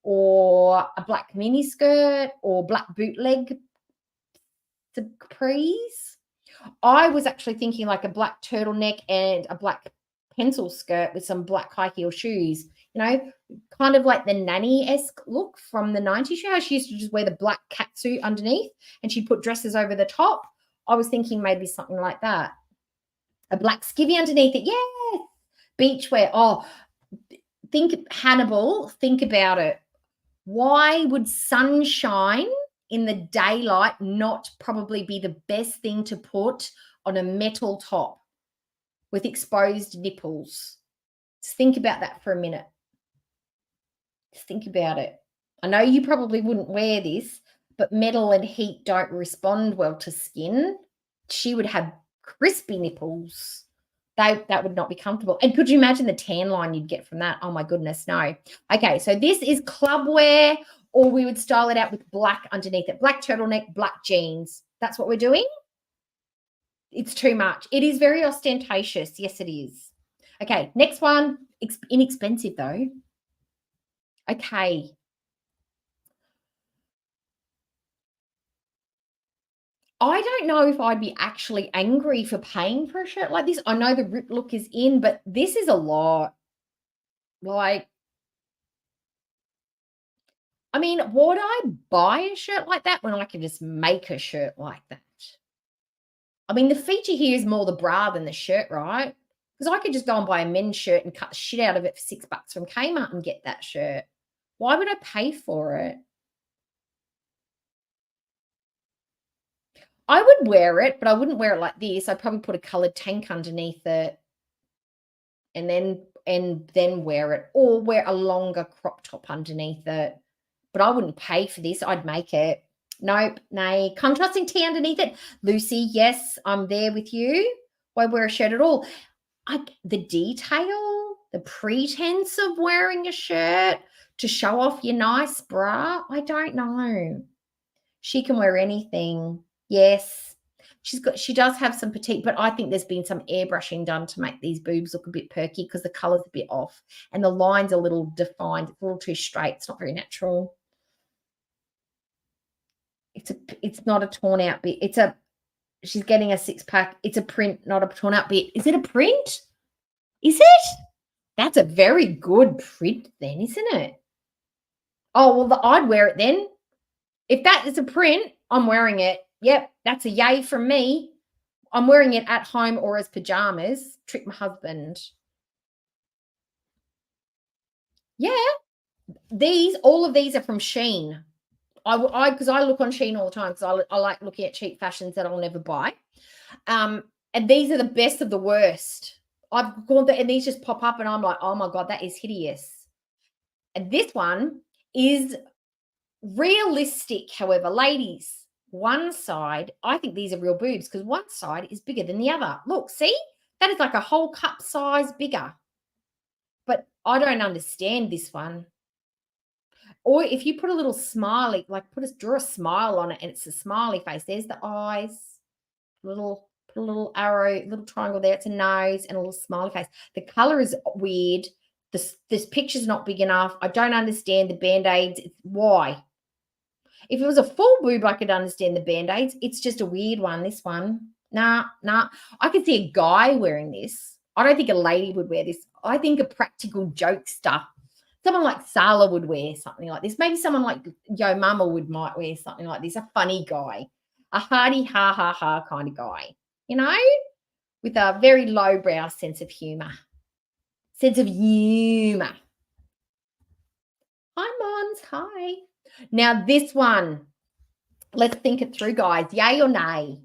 or a black mini skirt, or black bootleg capris? I was actually thinking like a black turtleneck and a black pencil skirt with some black high heel shoes, you know, kind of like the nanny-esque look from the 90s. You know how she used to just wear the black catsuit underneath and she'd put dresses over the top? I was thinking maybe something like that. A black skivvy underneath it. Yes. Beachwear. Oh, Hannibal, think about it. Why would sunshine in the daylight not probably be the best thing to put on a metal top with exposed nipples? Just think about that for a minute. Just think about it. I know you probably wouldn't wear this, but metal and heat don't respond well to skin. She would have crispy nipples. That would not be comfortable. And could you imagine the tan line you'd get from that? Oh my goodness, no. Okay, so this is club wear, or we would style it out with black underneath it. Black turtleneck, black jeans. That's what we're doing. It's too much. It is very ostentatious. Yes, it is. Okay, next one. Inexpensive though. Okay. I don't know if I'd be actually angry for paying for a shirt like this. I know the rip look is in, but this is a lot. Like, I mean, would I buy a shirt like that when I can just make a shirt like that? I mean, the feature here is more the bra than the shirt, right? Because I could just go and buy a men's shirt and cut the shit out of it for $6 from Kmart and get that shirt. Why would I pay for it? I would wear it, but I wouldn't wear it like this. I'd probably put a coloured tank underneath it and then wear it, or wear a longer crop top underneath it. But I wouldn't pay for this. I'd make it. Nope, nay. Contrasting tee underneath it. Lucy, yes, I'm there with you. Why wear a shirt at all? The detail, the pretense of wearing a shirt to show off your nice bra, I don't know. She can wear anything. Yes. She does have some petite, but I think there's been some airbrushing done to make these boobs look a bit perky because the color's a bit off and the line's a little defined. It's a little too straight. It's not very natural. It's not a torn out bit. She's getting a 6-pack. It's a print, not a torn out bit. Is it a print? Is it? That's a very good print then, isn't it? Oh, well, I'd wear it then. If that is a print, I'm wearing it. Yep, that's a yay from me. I'm wearing it at home or as pajamas. Trick my husband. Yeah. All of these are from Shein. Because I look on Shein all the time because I like looking at cheap fashions that I'll never buy. And these are the best of the worst. I've gone there and these just pop up and I'm like, oh my God, that is hideous. And this one is realistic, however, ladies. One side, I think these are real boobs because one side is bigger than the other. Look, see? That is like a whole cup size bigger. But I don't understand this one. Or if you put a little smiley, like draw a smile on it and it's a smiley face. There's the eyes, put a little arrow, little triangle there. It's a nose and a little smiley face. The color is weird. This picture's not big enough. I don't understand the Band-Aids. Why? If it was a full boob, I could understand the Band-Aids. It's just a weird one, this one. Nah. I could see a guy wearing this. I don't think a lady would wear this. I think a practical jokester. Someone like Sala would wear something like this. Maybe someone like Yo Mama might wear something like this. A funny guy. A hearty ha kind of guy. You know? With a very lowbrow sense of humor. Hi, Mons. Hi. Now, this one, let's think it through, guys. Yay or nay?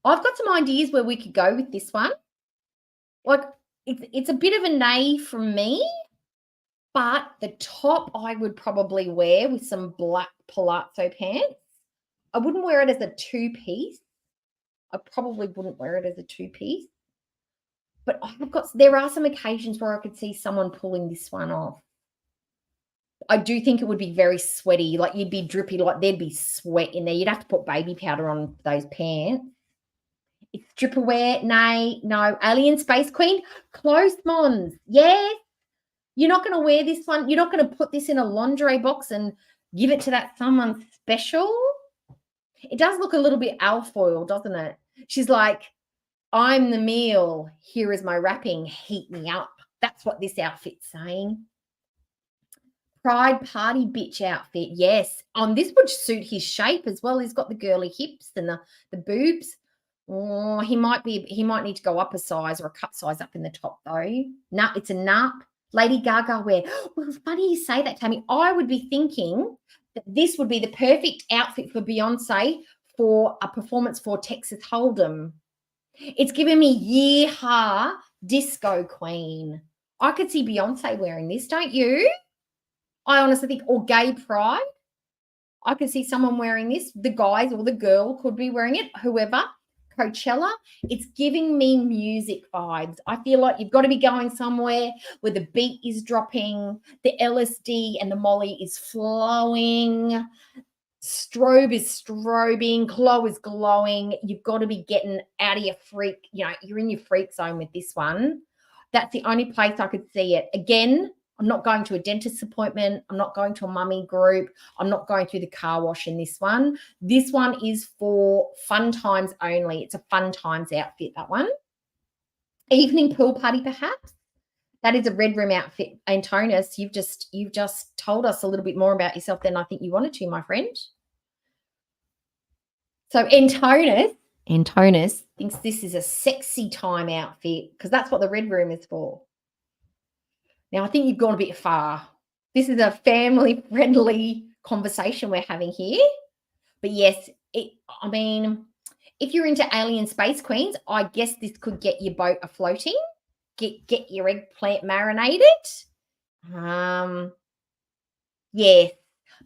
I've got some ideas where we could go with this one. Like, it's a bit of a nay from me, but the top I would probably wear with some black palazzo pants. I wouldn't wear it as a two-piece. I probably wouldn't wear it as a two-piece. But there are some occasions where I could see someone pulling this one off. I do think it would be very sweaty. Like you'd be drippy, like there'd be sweat in there. You'd have to put baby powder on those pants. It's stripper wear. Nay, no. Alien Space Queen. Close, Mons. Yes. You're not going to wear this one. You're not going to put this in a lingerie box and give it to that someone special. It does look a little bit alfoil, doesn't it? She's like, I'm the meal. Here is my wrapping. Heat me up. That's what this outfit's saying. Pride party bitch outfit. Yes. This would suit his shape as well. He's got the girly hips and the boobs. Oh, he might need to go up a size or a cut size up in the top though. No, it's a nup. Lady Gaga wear. Well, it's funny you say that, Tammy. I would be thinking that this would be the perfect outfit for Beyonce for a performance for Texas Hold'em. It's giving me yeehaw disco queen. I could see Beyonce wearing this, don't you? I honestly think, or gay pride. I could see someone wearing this. The guys or the girl could be wearing it, whoever. Coachella. It's giving me music vibes. I feel like you've got to be going somewhere where the beat is dropping, the LSD and the Molly is flowing, strobe is strobing, glow is glowing. You've got to be getting out of your freak. You're in your freak zone with this one. That's the only place I could see it. Again, I'm not going to a dentist appointment. I'm not going to a mummy group. I'm not going through the car wash in this one. This one is for fun times only. It's a fun times outfit, that one. Evening pool party, perhaps. That is a red room outfit. Antonis, you've just told us a little bit more about yourself than I think you wanted to, my friend. So Antonis thinks this is a sexy time outfit because that's what the red room is for. Now, I think you've gone a bit far. This is a family-friendly conversation we're having here. But yes, if you're into Alien Space Queens, I guess this could get your boat a-floating, get your eggplant marinated. Yes.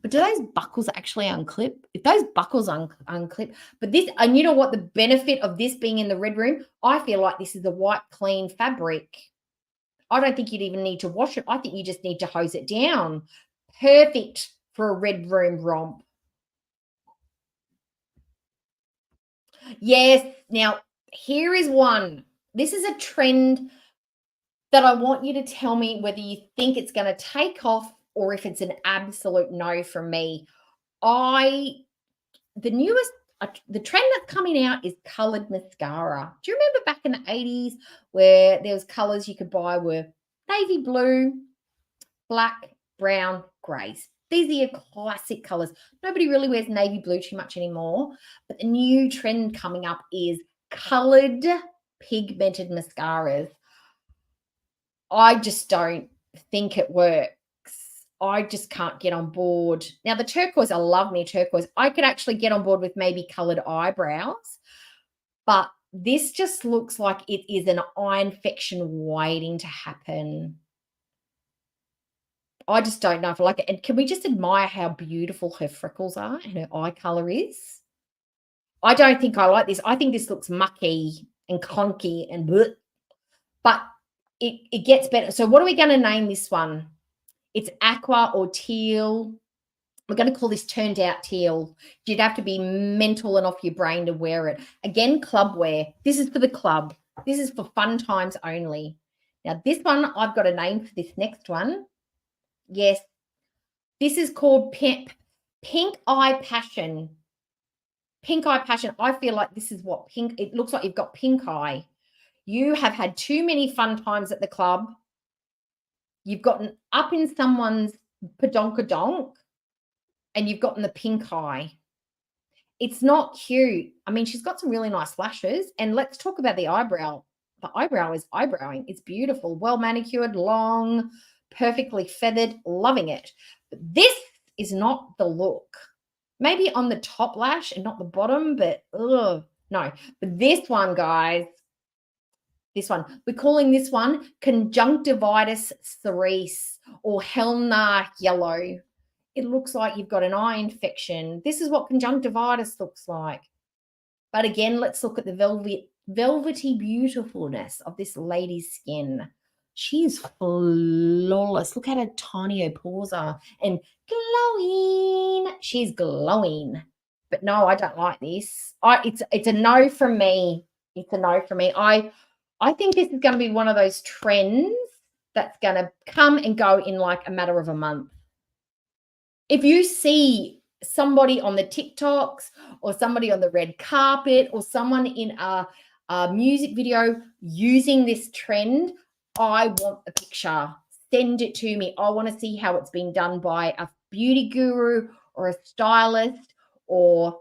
But do those buckles actually unclip? If those buckles unclip, but this, and you know what, the benefit of this being in the red room, I feel like this is a white, clean fabric. I don't think you'd even need to wash it. I think you just need to hose it down. Perfect for a red room romp. Yes. Now, here is one. This is a trend that I want you to tell me whether you think it's going to take off or if it's an absolute no from me. The trend that's coming out is colored mascara. Do you remember back in the 80s where there was colors you could buy were navy blue, black, brown, grays? These are your classic colors. Nobody really wears navy blue too much anymore, but the new trend coming up is colored pigmented mascaras. I just don't think it works. I just can't get on board. Now, the turquoise, I love me turquoise. I could actually get on board with maybe colored eyebrows, but this just looks like it is an eye infection waiting to happen. I just don't know if I like it. And can we just admire how beautiful her freckles are and her eye color is? I don't think I like this. I think this looks mucky and clunky and bleh. But it gets better. So what are we going to name this one? It's aqua or teal. We're going to call this turned out teal. You'd have to be mental and off your brain to wear it. Again, club wear. This is for the club. This is for fun times only. Now, this one, I've got a name for this next one. Yes. This is called Pink Eye Passion. Pink Eye Passion. I feel like this is what pink, it looks like you've got pink eye. You have had too many fun times at the club. You've gotten up in someone's padonkadonk and you've gotten the pink eye. It's not cute. I mean, she's got some really nice lashes. And let's talk about the eyebrow. The eyebrow is eyebrowing. It's beautiful, well manicured, long, perfectly feathered, loving it. But this is not the look. Maybe on the top lash and not the bottom, but no. But this one, guys, this one, we're calling this one conjunctivitis cerise or Hellnar yellow. It looks like you've got an eye infection. This is what conjunctivitis looks like. But again, let's look at the velvety beautifulness of this lady's skin. She is flawless. Look at her tiny pores are and glowing. She's glowing. But no, I don't like this. It's a no from me. It's a no from me. I think this is going to be one of those trends that's going to come and go in like a matter of a month. If you see somebody on the TikToks or somebody on the red carpet or someone in a music video using this trend, I want a picture. Send it to me. I want to see how it's been done by a beauty guru or a stylist or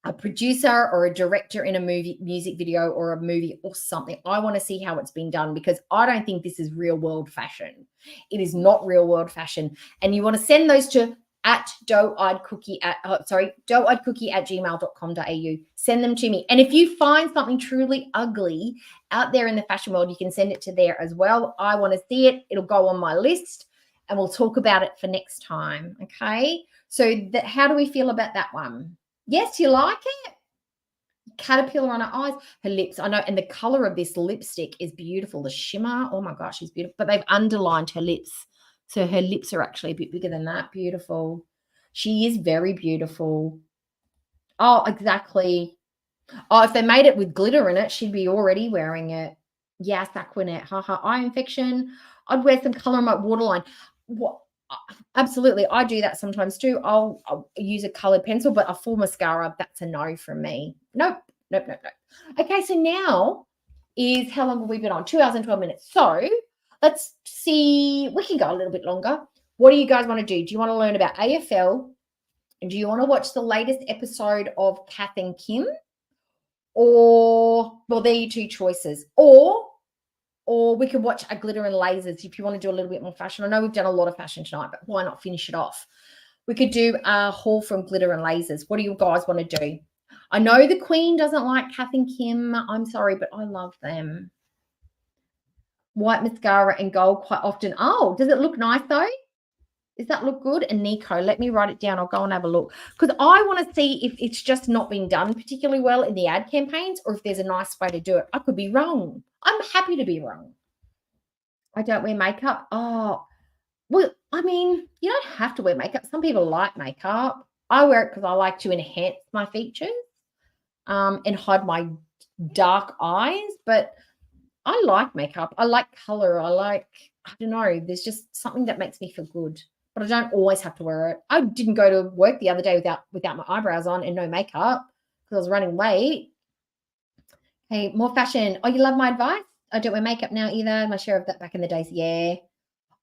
a producer or a director in a music video or a movie or something. I want to see how it's been done because I don't think this is real world fashion. It is not real world fashion. And you want to send those to doeeyedcookie@gmail.com.au. Send them to me. And if you find something truly ugly out there in the fashion world, you can send it to there as well. I want to see it. It'll go on my list and we'll talk about it for next time. Okay. So how do we feel about that one? Yes, you like it? Caterpillar on her eyes, her lips. I know. And the color of this lipstick is beautiful. The shimmer. Oh my gosh, she's beautiful. But they've underlined her lips. So her lips are actually a bit bigger than that. Beautiful. She is very beautiful. Oh, exactly. Oh, if they made it with glitter in it, she'd be already wearing it. Yes, Aquanet. Haha. Eye infection. I'd wear some color on my waterline. What? Absolutely. I do that sometimes too. I'll use a colored pencil, but a full mascara, that's a no from me. Nope. Okay, so now is how long have we been on? 2 hours and 12 minutes. So let's see. We can go a little bit longer. What do you guys want to do? Do you want to learn about AFL? And do you want to watch the latest episode of Kath and Kim? Or, well, there are your two choices. Or we could watch a glitter and lasers if you want to do a little bit more fashion. I know we've done a lot of fashion tonight, but why not finish it off? We could do a haul from glitter and lasers. What do you guys want to do? I know the Queen doesn't like Kath and Kim. I'm sorry, but I love them. White mascara and gold quite often. Oh, does it look nice though? Does that look good? And Nico, let me write it down. I'll go and have a look. Because I want to see if it's just not being done particularly well in the ad campaigns or if there's a nice way to do it. I could be wrong. I'm happy to be wrong. I don't wear makeup. Oh, well, I mean, you don't have to wear makeup. Some people like makeup. I wear it because I like to enhance my features. and hide my dark eyes. But I like makeup. I like color. I don't know. There's just something that makes me feel good. But I don't always have to wear it. I didn't go to work the other day without my eyebrows on and no makeup because I was running late. Hey, more fashion. Oh, you love my advice? I don't wear makeup now either. My share of that back in the days. Yeah.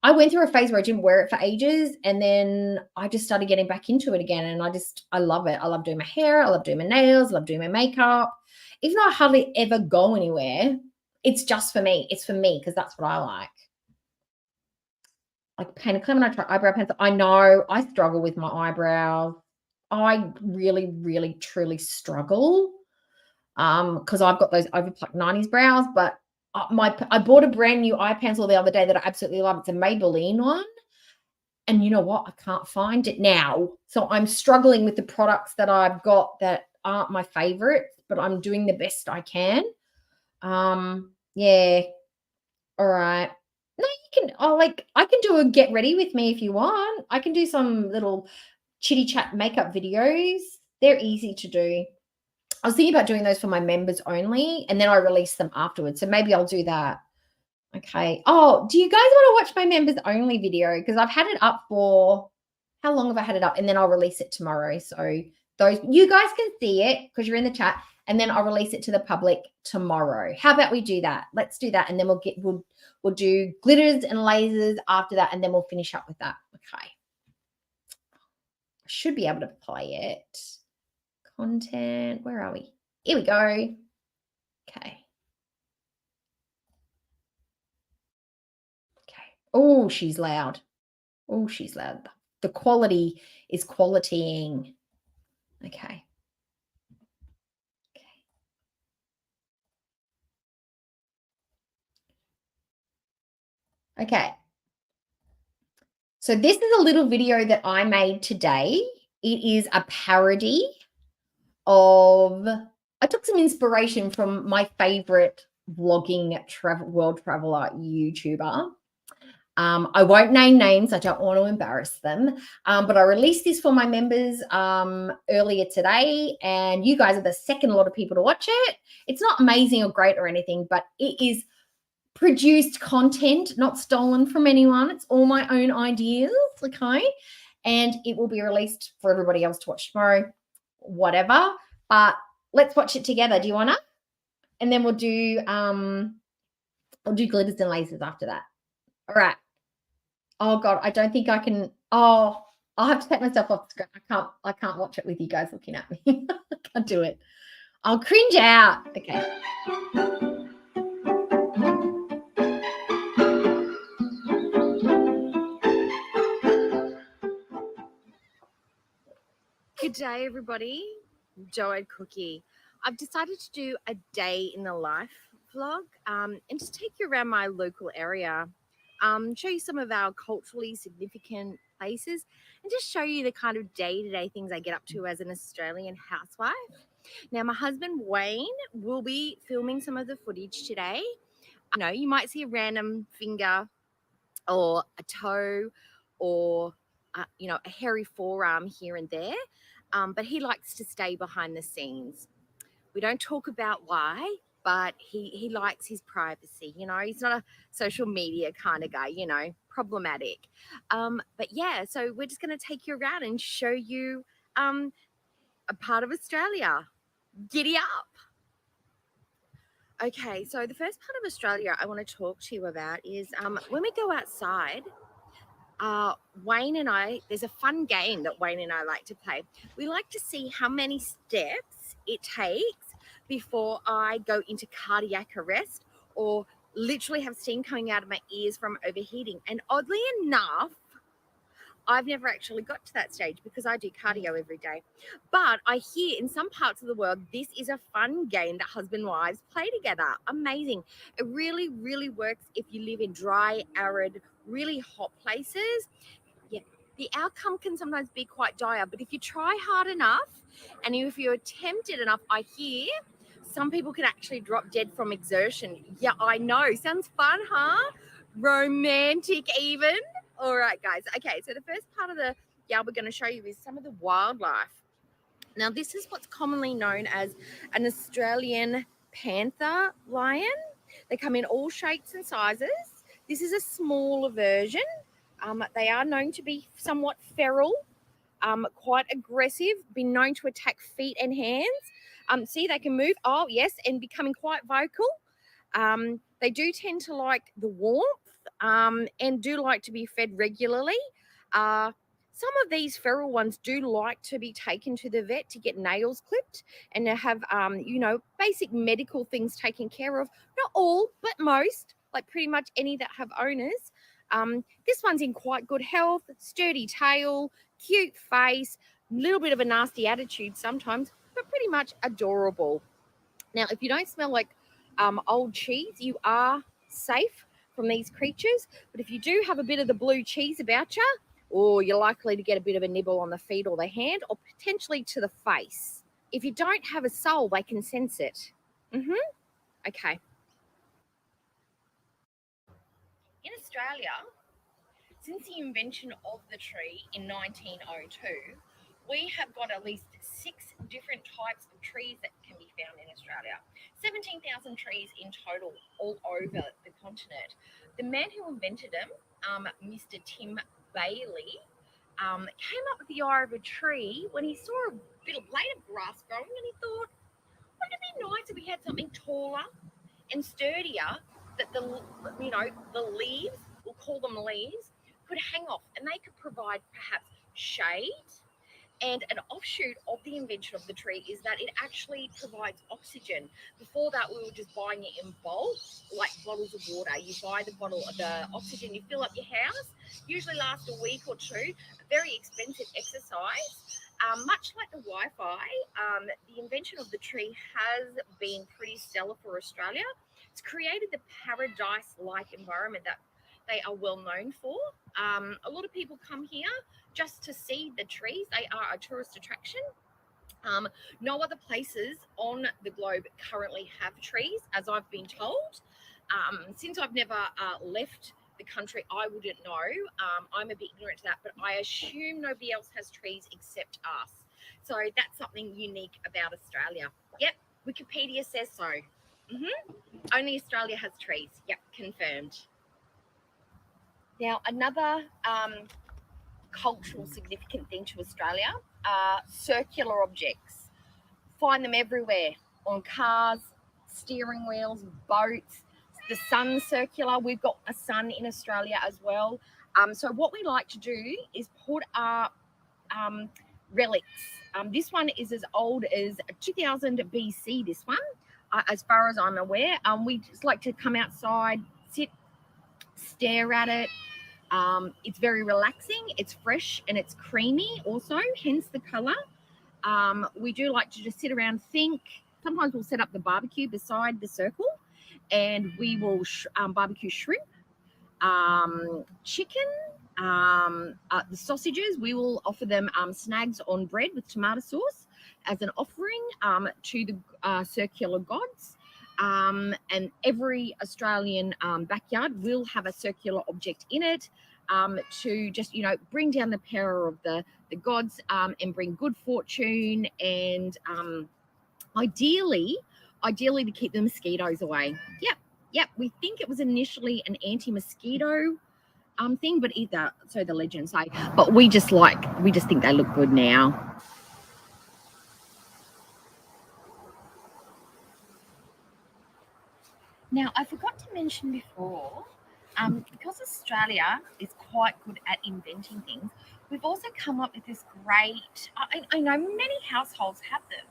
I went through a phase where I didn't wear it for ages, and then I just started getting back into it again, and I love it. I love doing my hair. I love doing my nails. I love doing my makeup. Even though I hardly ever go anywhere, it's just for me. It's for me because that's what I like. Like paint a clear when I try eyebrow pencil. I know I struggle with my eyebrows. I really, really, truly struggle because I've got those overplucked 90s brows, but I bought a brand new eye pencil the other day that I absolutely love. It's a Maybelline one. And you know what? I can't find it now. So I'm struggling with the products that I've got that aren't my favorites, but I'm doing the best I can. Yeah. All right. No, you can, I can do a get ready with me if you want. I can do some little chitty chat makeup videos. They're easy to do. I was thinking about doing those for my members only, and then I release them afterwards. So maybe I'll do that. Okay. Oh, do you guys want to watch my members only video? Because I've had it up for, how long have I had it up? And then I'll release it tomorrow. So those, you guys can see it because you're in the chat, and then I'll release it to the public tomorrow. How about we do that? Let's do that. And then we'll do glitters and lasers after that, and then we'll finish up with that. Okay. I should be able to play it. Content, where are we? Here we go. Okay. Okay. Oh, she's loud. Oh, she's loud. The quality is qualitying. Okay. Okay. So this is a little video that I made today. It is a parody of, I took some inspiration from my favorite vlogging world traveler YouTuber. I won't name names. I don't want to embarrass them. But I released this for my members earlier today, and you guys are the second lot of people to watch it. It's not amazing or great or anything, but it is produced content, not stolen from anyone. It's all my own ideas, okay? And it will be released for everybody else to watch tomorrow, whatever. But let's watch it together. Do you want to? And then we'll do glitters and lasers after that. All right. Oh God, I don't think I can. Oh, I'll have to take myself off the screen. I can't watch it with you guys looking at me. I can't do it. I'll cringe out. Okay. Good day, everybody. Joe Cookie. I've decided to do a day in the life vlog and just take you around my local area, show you some of our culturally significant places, and just show you the kind of day-to-day things I get up to as an Australian housewife. Now, my husband Wayne will be filming some of the footage today. I know you might see a random finger or a toe or a hairy forearm here and there. But he likes to stay behind the scenes. We don't talk about why, but he likes his privacy. He's not a social media kind of guy, problematic. But yeah, so we're just going to take you around and show you a part of Australia. Giddy up. Okay, so the first part of Australia I want to talk to you about is when we go outside, Wayne and I, there's a fun game that Wayne and I like to play. We like to see how many steps it takes before I go into cardiac arrest or literally have steam coming out of my ears from overheating. And oddly enough, I've never actually got to that stage because I do cardio every day. But I hear in some parts of the world, this is a fun game that husband and wives play together. Amazing. It really, really works if you live in dry, arid, really hot places. Yeah, the outcome can sometimes be quite dire, but if you try hard enough and if you're tempted enough, I hear some people can actually drop dead from exertion. Yeah, I know. Sounds fun, huh? Romantic even. All right, guys. Okay, so the first part of the we're going to show you is some of the wildlife Now, this is what's commonly known as an Australian panther lion. They come in all shapes and sizes. This is a smaller version. They are known to be somewhat feral, quite aggressive, been known to attack feet and hands. See, they can move. Oh, yes, and becoming quite vocal. They do tend to like the warmth and do like to be fed regularly. Some of these feral ones do like to be taken to the vet to get nails clipped and to have, basic medical things taken care of. Not all, but most, like pretty much any that have owners. This one's in quite good health, sturdy tail, cute face, little bit of a nasty attitude sometimes, but pretty much adorable. Now, if you don't smell like old cheese, you are safe from these creatures. But if you do have a bit of the blue cheese about you, or you're likely to get a bit of a nibble on the feet or the hand, or potentially to the face. If you don't have a soul, they can sense it. Okay. In Australia, since the invention of the tree in 1902, we have got at least 6 different types of trees that can be found in Australia. 17,000 trees in total all over the continent. The man who invented them, Mr. Tim Bailey, came up with the eye of a tree when he saw a bit of blade of grass growing, and he thought, wouldn't it be nice if we had something taller and sturdier that the leaves, we'll call them leaves, could hang off, and they could provide perhaps shade. And an offshoot of the invention of the tree is that it actually provides oxygen. Before that, we were just buying it in bulk, like bottles of water. You buy the bottle of the oxygen, you fill up your house, usually lasts a week or two, a very expensive exercise. Much like the Wi-Fi, the invention of the tree has been pretty stellar for Australia. It's created the paradise-like environment that they are well known for. A lot of people come here just to see the trees. They are a tourist attraction. No other places on the globe currently have trees, as I've been told. Since I've never left the country, I wouldn't know. I'm a bit ignorant to that, but I assume nobody else has trees except us. So that's something unique about Australia. Yep, Wikipedia says so. Only Australia has trees. Yep, confirmed. Now, another cultural significant thing to Australia are circular objects. Find them everywhere, on cars, steering wheels, boats. The sun's circular. We've got a sun in Australia as well. So what we like to do is put our relics. This one is as old as 2000 BC, this one, as far as I'm aware. We just like to come outside, sit, stare at it. It's very relaxing, it's fresh, and it's creamy also, hence the colour. We do like to just sit around, think. Sometimes we'll set up the barbecue beside the circle, and we will barbecue shrimp, chicken, the sausages. We will offer them snags on bread with tomato sauce as an offering to the circular gods. And every Australian backyard will have a circular object in it to just, bring down the power of the gods and bring good fortune and ideally to keep the mosquitoes away. Yep. We think it was initially an anti-mosquito thing, but so the legends say. But we just think they look good now. Now, I forgot to mention before, because Australia is quite good at inventing things, we've also come up with this great, I know many households have them,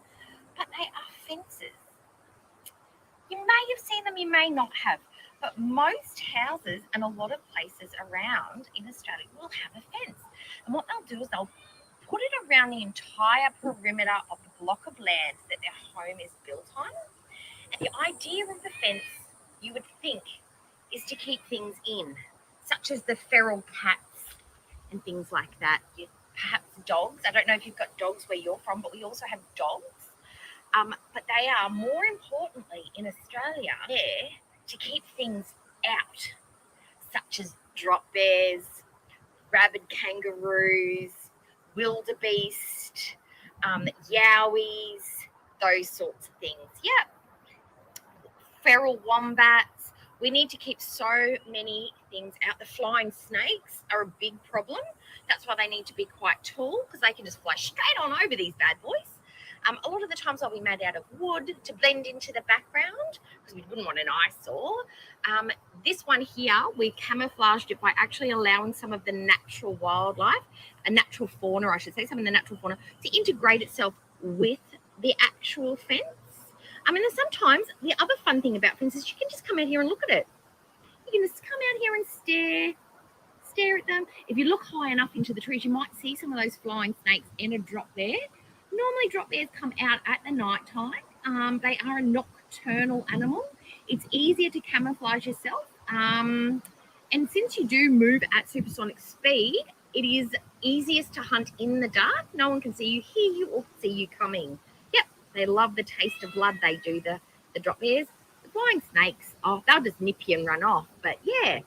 but they are fences. You may have seen them, you may not have, but most houses and a lot of places around in Australia will have a fence. And what they'll do is they'll put it around the entire perimeter of the block of land that their home is built on. And the idea of the fence, you would think, is to keep things in, such as the feral cats and things like that. Perhaps dogs. I don't know if you've got dogs where you're from, but we also have dogs. But they are, more importantly, in Australia, there to keep things out, such as drop bears, rabid kangaroos, wildebeest, yowies, those sorts of things. Yep. Feral wombats. We need to keep so many things out. The flying snakes are a big problem. That's why they need to be quite tall, because they can just fly straight on over these bad boys. A lot of the times they'll be made out of wood to blend into the background, because we wouldn't want an eyesore. This one here, we camouflaged it by actually allowing some of the natural wildlife, a natural fauna, I should say, some of the natural fauna, to integrate itself with the actual fence. I mean, sometimes the other fun thing about fences is you can just come out here and look at it. You can just come out here and stare at them. If you look high enough into the trees, you might see some of those flying snakes and a drop bear. Normally, drop bears come out at the night time. They are a nocturnal animal. It's easier to camouflage yourself. And since you do move at supersonic speed, it is easiest to hunt in the dark. No one can see you, hear you, or see you coming. Yep, they love the taste of blood. They do, the drop bears. The flying snakes, oh, they'll just nip you and run off. But yeah,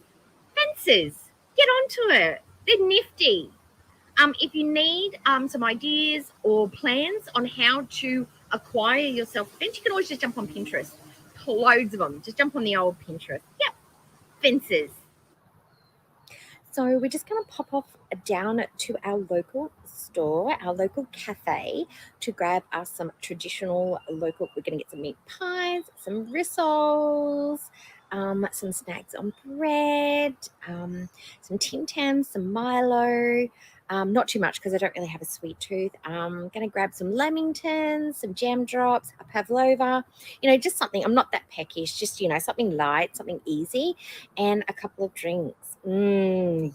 fences, get onto it. They're nifty. If you need some ideas or plans on how to acquire yourself a fence, you can always just jump on Pinterest. Loads of them. Just jump on the old Pinterest. Yep, fences. So we're just going to pop off down to our local store, our local cafe, to grab us some traditional local. We're going to get some meat pies, some rissoles, some snacks on bread, some Tim Tams, some Milo. Not too much because I don't really have a sweet tooth. I'm going to grab some lamingtons, some jam drops, a pavlova, just something. I'm not that peckish, just, something light, something easy, and a couple of drinks. Yum.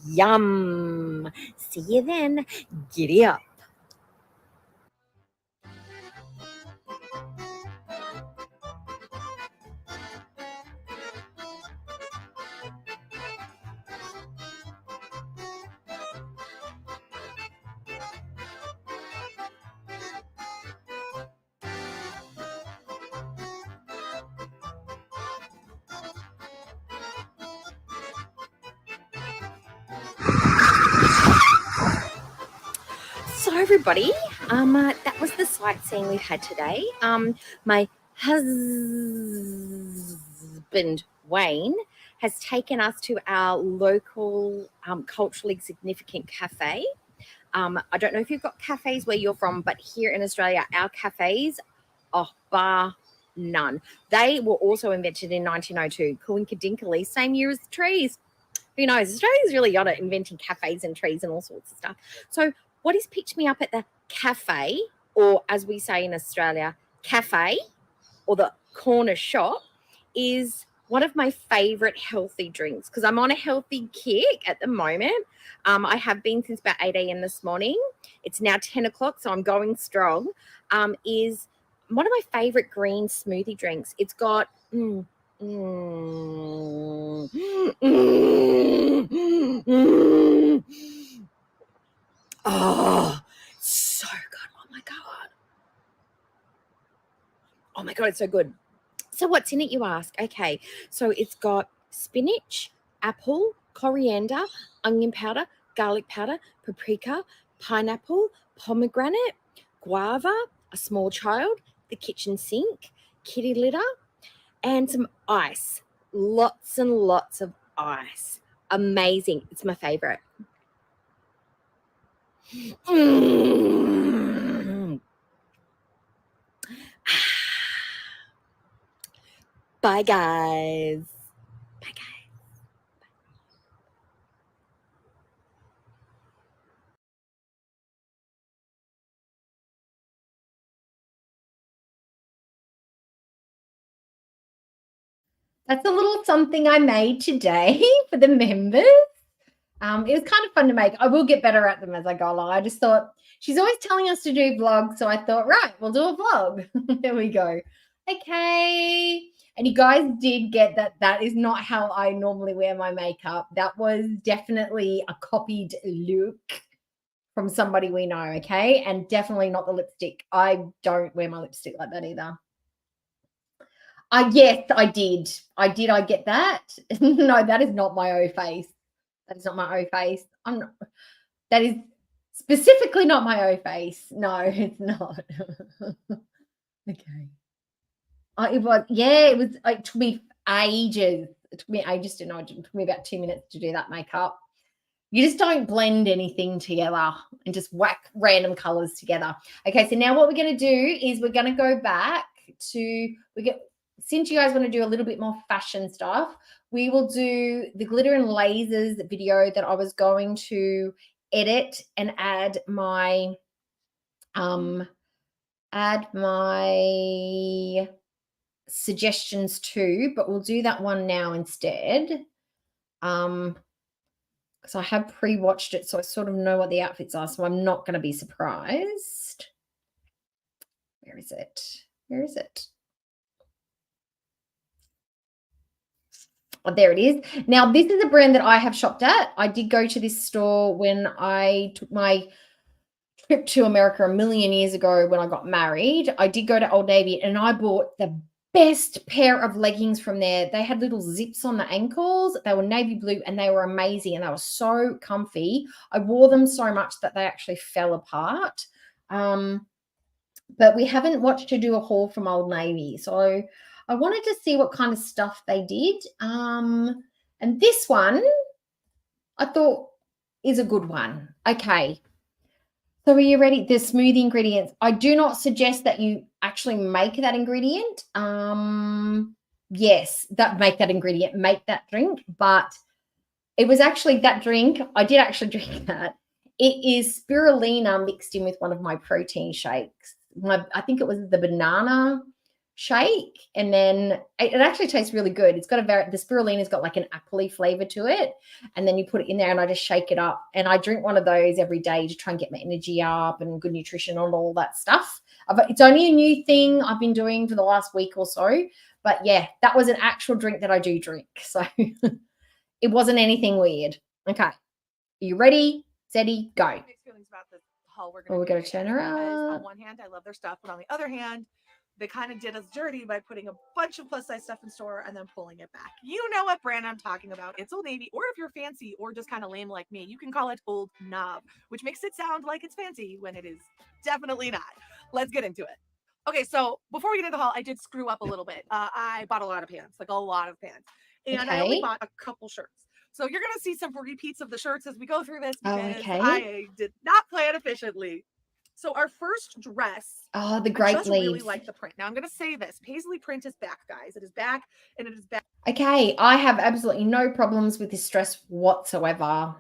See you then. Giddy up. So everybody, that was the sightseeing we've had today. My husband Wayne has taken us to our local culturally significant cafe. I don't know if you've got cafes where you're from, but here in Australia, our cafes, bar none. They were also invented in 1902, coinkadinkly, same year as the trees. Who knows? Australia's really good at inventing cafes and trees and all sorts of stuff. So what has picked me up at the cafe, or as we say in Australia, cafe, or the corner shop, is one of my favorite healthy drinks, because I'm on a healthy kick at the moment. I have been since about 8 a.m. this morning. It's now 10 o'clock, so I'm going strong. Is one of my favorite green smoothie drinks. It's got oh, so good. Oh my God. Oh my God, it's so good. So what's in it, you ask? Okay, so it's got spinach, apple, coriander, onion powder, garlic powder, paprika, pineapple, pomegranate, guava, a small child, the kitchen sink, kitty litter, and some ice. Lots and lots of ice. Amazing. It's my favorite. Bye, guys. Bye, guys. That's a little something I made today for the members. It was kind of fun to make. I will get better at them as I go along. I just thought she's always telling us to do vlogs, so I thought, right, we'll do a vlog. There we go. Okay. And you guys did get that. That is not how I normally wear my makeup. That was definitely a copied look from somebody we know, okay? And definitely not the lipstick. I don't wear my lipstick like that either. Yes, I did. I get that. No, that is not my O face. That is not my O face. I'm not. That is Specifically not my O face. No, it's not. Okay. It was, yeah, it was, it took me ages. It took me ages to know. It took me about 2 minutes to do that makeup. You just don't blend anything together and just whack random colors together. Okay, so now what we're going to do is we're going to go back to, since you guys want to do a little bit more fashion stuff, we will do the glitter and lasers video that I was going to edit and add my suggestions to, but we'll do that one now instead. Because I have pre-watched it, so I sort of know what the outfits are, so I'm not going to be surprised. Where is it? Where is it? Oh, there it is. Now, this is a brand that I have shopped at. I did go to this store when I took my trip to America a million years ago when I got married. I did go to Old Navy and I bought the best pair of leggings from there. They had little zips on the ankles. They were navy blue and they were amazing and they were so comfy. I wore them so much that they actually fell apart. But we haven't watched her do a haul from Old Navy. So I wanted to see what kind of stuff they did. And this one I thought is a good one. Okay. So are you ready? The smoothie ingredients. I do not suggest that you actually make that ingredient. Yes, make that ingredient, make that drink. But it was actually that drink. I did actually drink that. It is spirulina mixed in with one of my protein shakes. I think it was the banana shake, and then it actually tastes really good. It's got the spirulina's got like an appley flavor to it, and then you put it in there and I just shake it up, and I drink one of those every day to try and get my energy up and good nutrition and all that stuff. But it's only a new thing I've been doing for the last week or so. But yeah, that was an actual drink that I do drink, so it wasn't anything weird. Okay, are you ready? Steady, go. Mixed feelings about this haul we're We're going to turn her on up. one hand, I love their stuff, but on the other hand, they kind of did us dirty by putting a bunch of plus size stuff in store and then pulling it back. You know what brand I'm talking about. It's Old Navy, or if you're fancy or just kind of lame like me, you can call it Old Knob, which makes it sound like it's fancy when it is definitely not. Let's get into it. Okay, so before we get into the haul, I did screw up a little bit. I bought a lot of pants, like a lot of pants, and I only bought a couple shirts. So you're going to see some repeats of the shirts as we go through this because I did not plan efficiently. So our first dress, the grape I just leaves. really like the print. Now I'm going to say this. Paisley print is back, guys. It is back, and it is back. Okay, I have absolutely no problems with this dress whatsoever.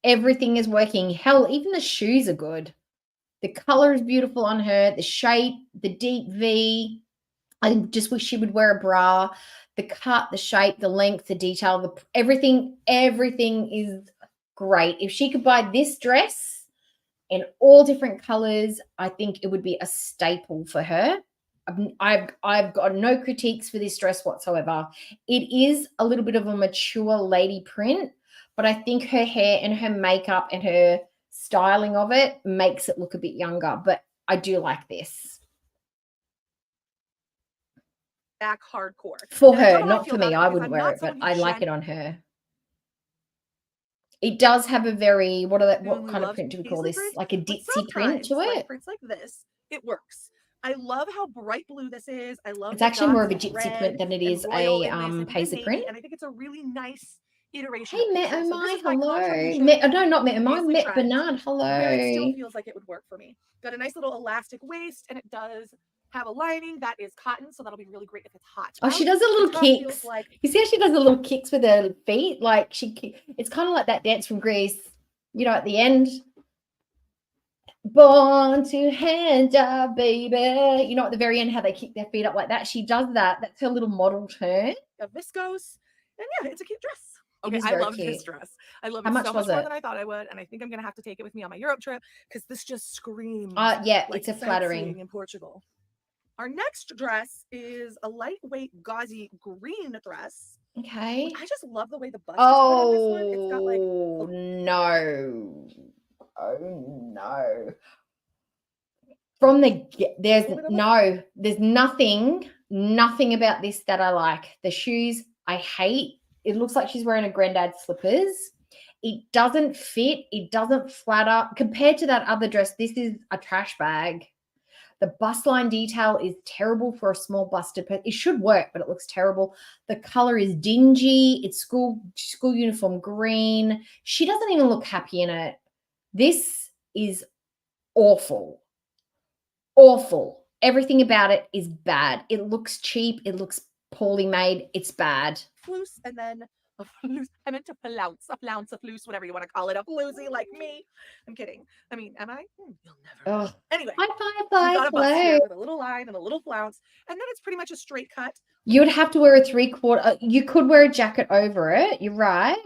Everything is working. Hell, even the shoes are good. The color is beautiful on her. The shape, the deep V. I just wish she would wear a bra. The cut, the shape, the length, the detail, everything is great. If she could buy this dress in all different colors, I think it would be a staple for her. I've got no critiques for this dress whatsoever. It is a little bit of a mature lady print, but I think her hair and her makeup and her styling of it makes it look a bit younger, but I do like this. Back hardcore. For her, not for me. I wouldn't wear it, but I like it on her. It does have a very, what kind of print do we call this? Like a ditzy print to it. Like prints like this, it works. I love how bright blue this is. I love it's actually more of a gypsy print than it is a paisley print. And I think it's a really nice iteration. Hey, Met Omai, hello. No, not Met Omai, Met Bernard, hello. It still feels like it would work for me. Got a nice little elastic waist, and it does have a lining that is cotton, so that'll be really great if it's hot. Oh, she does the little kicks. You see how she does the little kicks with her feet? Like it's kind of like that dance from Greece, you know, at the end. Born to hand up, baby. You know, at the very end, how they kick their feet up like that. She does that. That's her little model turn. A viscose, and yeah, it's a cute dress. Okay, I love this dress. I love it so much more than I thought I would, and I think I'm gonna have to take it with me on my Europe trip because this just screams. Yeah, like it's a flattering in Portugal. Our next dress is a lightweight gauzy green dress. Okay. I just love the way the bust is put on this one. It's got like no. Oh no. From there's nothing about this that I like. The shoes I hate. It looks like she's wearing a granddad's slippers. It doesn't fit. It doesn't flatter. Compared to that other dress, this is a trash bag. The bust line detail is terrible for a small busted person. It should work, but it looks terrible. The color is dingy. It's school uniform green. She doesn't even look happy in it. This is awful. Awful. Everything about it is bad. It looks cheap. It looks poorly made. It's bad. Floose, and then a floose. I meant to flounce, a floose, whatever you want to call it. A floozy like me. I'm kidding. I mean, am I? You'll never. Ugh. Anyway, High we got a bust here with a little line and a little flounce, and then it's pretty much a straight cut. You would have to wear a 3/4. You could wear a jacket over it. You're right.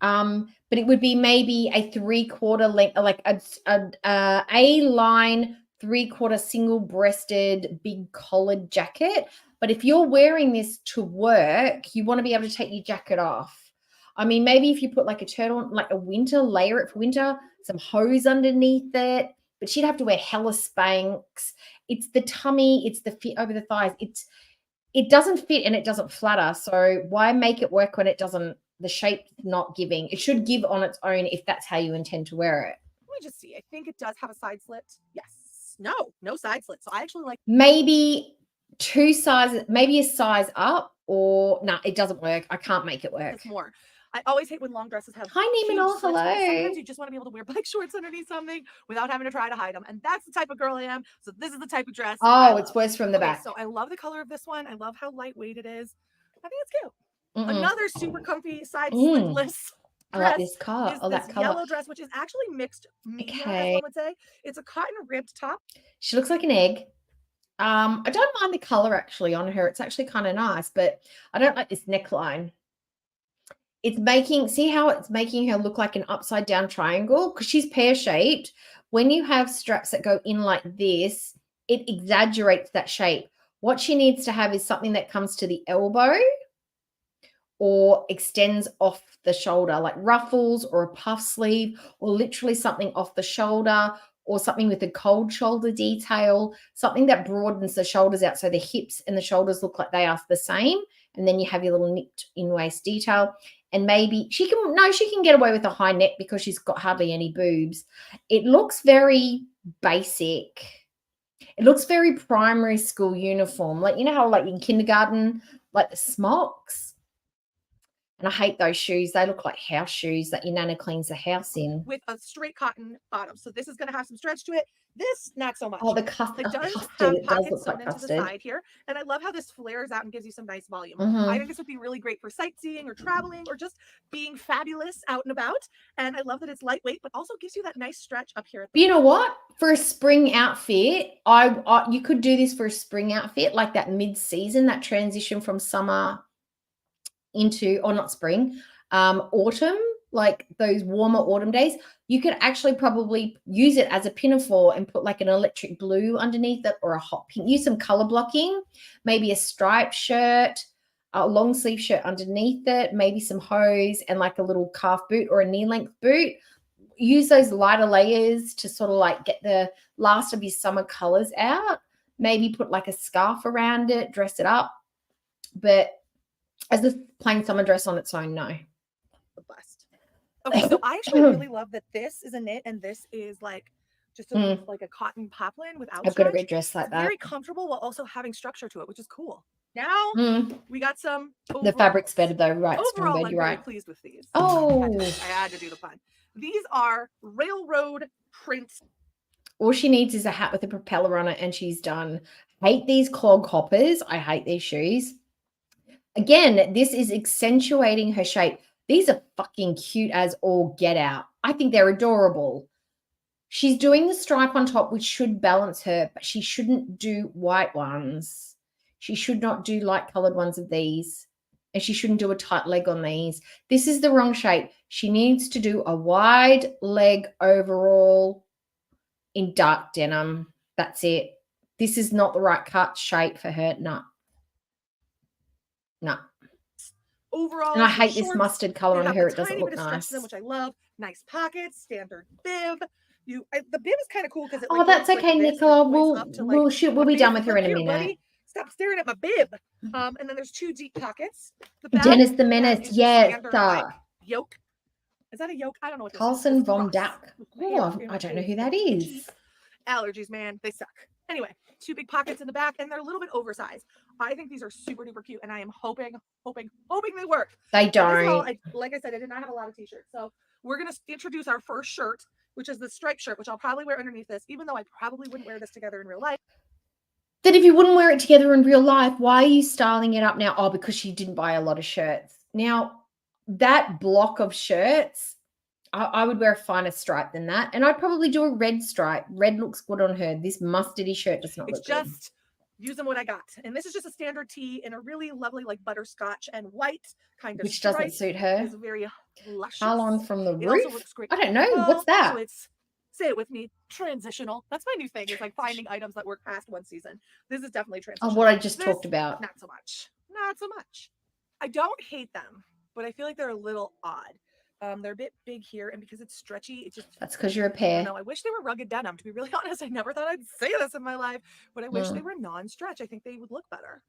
But it would be maybe a 3/4 length, like a line 3/4 single-breasted big collared jacket. But if you're wearing this to work, you want to be able to take your jacket off. I mean, maybe if you put like a turtle, like a winter, layer it for winter, some hose underneath it. But she'd have to wear hella Spanx. It's the tummy, it's the fit over the thighs. It doesn't fit and it doesn't flatter. So why make it work when it doesn't? The shape's not giving. It should give on its own if that's how you intend to wear it. Let me just see. I think it does have a side slit. Yes. No side slit. So I actually like maybe 2 sizes, maybe a size up, or no, it doesn't work. I can't make it work. it's more. I always hate when long dresses have Hi, huge Neiman. slits, because Hello. sometimes you just want to be able to wear bike shorts underneath something without having to try to hide them. And that's the type of girl I am. So this is the type of dress. Oh, it's worse from the Okay, back. So I love the color of this one. I love how lightweight it is. I think it's cute. Mm-mm. Another super comfy side slitless I like dress this color. is Oh, this that color. yellow dress, which is actually mixed medium, as Okay. one would say. It's a cotton ribbed top. She looks like an egg. I don't mind the color actually on her. It's actually kind of nice, but I don't like this neckline. It's making, see how it's making her look like an upside down triangle? Because she's pear shaped. When you have straps that go in like this, it exaggerates that shape. What she needs to have is something that comes to the elbow or extends off the shoulder, like ruffles or a puff sleeve, or literally something off the shoulder, or something with a cold shoulder detail, something that broadens the shoulders out so the hips and the shoulders look like they are the same. And then you have your little nipped in waist detail. And maybe she can get away with a high neck because she's got hardly any boobs. It looks very basic. It looks very primary school uniform. Like, you know how like in kindergarten, like the smocks? And I hate those shoes. They look like house shoes that your nana cleans the house in. With a straight cotton bottom. So this is going to have some stretch to it. This, not so much. Oh, the It custard. does Custard. have It does pockets look sewn like into the custard. side here. And I love how this flares out and gives you some nice volume. Mhm. I think this would be really great for sightseeing or traveling or just being fabulous out and about. And I love that it's lightweight, but also gives you that nice stretch up here. At the You know what? For a spring outfit, you could do this for a spring outfit, like that mid-season, that transition from summer into, or not spring, autumn, like those warmer autumn days. You could actually probably use it as a pinafore and put like an electric blue underneath it or a hot pink. Use some color blocking, maybe a striped shirt, a long sleeve shirt underneath it, maybe some hose and like a little calf boot or a knee length boot. Use those lighter layers to sort of like get the last of your summer colors out. Maybe put like a scarf around it, dress it up. But as a plain summer dress on its own, no. The bust. Okay, so I actually really love that this is a knit and this is like just like a cotton poplin without I've got a stretch. red dress like It's that. very comfortable while also having structure to it, which is cool. Now we got some The fabric's better though, right? Overall, Springbird, I'm you're very right. pleased with these. Oh. I had to do the pun. These are railroad prints. All she needs is a hat with a propeller on it and she's done. Hate these clog hoppers. I hate these shoes. Again, this is accentuating her shape. These are fucking cute as all get out. I think they're adorable. She's doing the stripe on top, which should balance her, but she shouldn't do white ones. She should not do light colored ones of these. And she shouldn't do a tight leg on these. This is the wrong shape. She needs to do a wide leg overall in dark denim. That's it. This is not the right cut shape for her. No. No. Overall, And I hate this shorts, mustard color they on have her. a It doesn't tiny look bit of stretch to them, nice. which I love. Nice pockets, standard bib. The bib is kind of cool because it. Oh, like, that's goes like okay, this, Nicola. like, We'll up to, like, we'll be done with basic her in a look here, minute. buddy. Stop staring at my bib. And then there's two deep pockets. The back Dennis the again, Menace, is the yes. standard, like, yoke. Is that a yolk? I don't know what this Carlson is. vom Gross. Duck. My Oh, hair in I my don't know face who that is is. itchy. Allergies, man, they suck. Anyway, 2 big pockets in the back, and they're a little bit oversized. I think these are super duper cute, and I am hoping they work. They That is all. don't. Like I said, I did not have a lot of t-shirts, so we're gonna introduce our first shirt, which is the striped shirt, which I'll probably wear underneath this, even though I probably wouldn't wear this together in real life. That if you wouldn't wear it together in real life, why are you styling it up now? Oh, because she didn't buy a lot of shirts. Now, that block of shirts, I would wear a finer stripe than that. And I'd probably do a red stripe. Red looks good on her. This mustardy shirt does not It's look good. just using what I got. And this is just a standard tee in a really lovely, like butterscotch and white kind of Which doesn't suit her. It's very luscious. Harlon from the It also roof? looks great. I don't know. What's that? So it's, say it with me, transitional. That's my new thing. It's like finding items that work past one season. This is definitely transitional. Oh, what I just This, talked about. Not so much. Not so much. I don't hate them, but I feel like they're a little odd. They're a bit big here, and because it's stretchy, it just... That's because you're a pair. No, I wish they were rugged denim. To be really honest, I never thought I'd say this in my life, but I wish they were non-stretch. I think they would look better.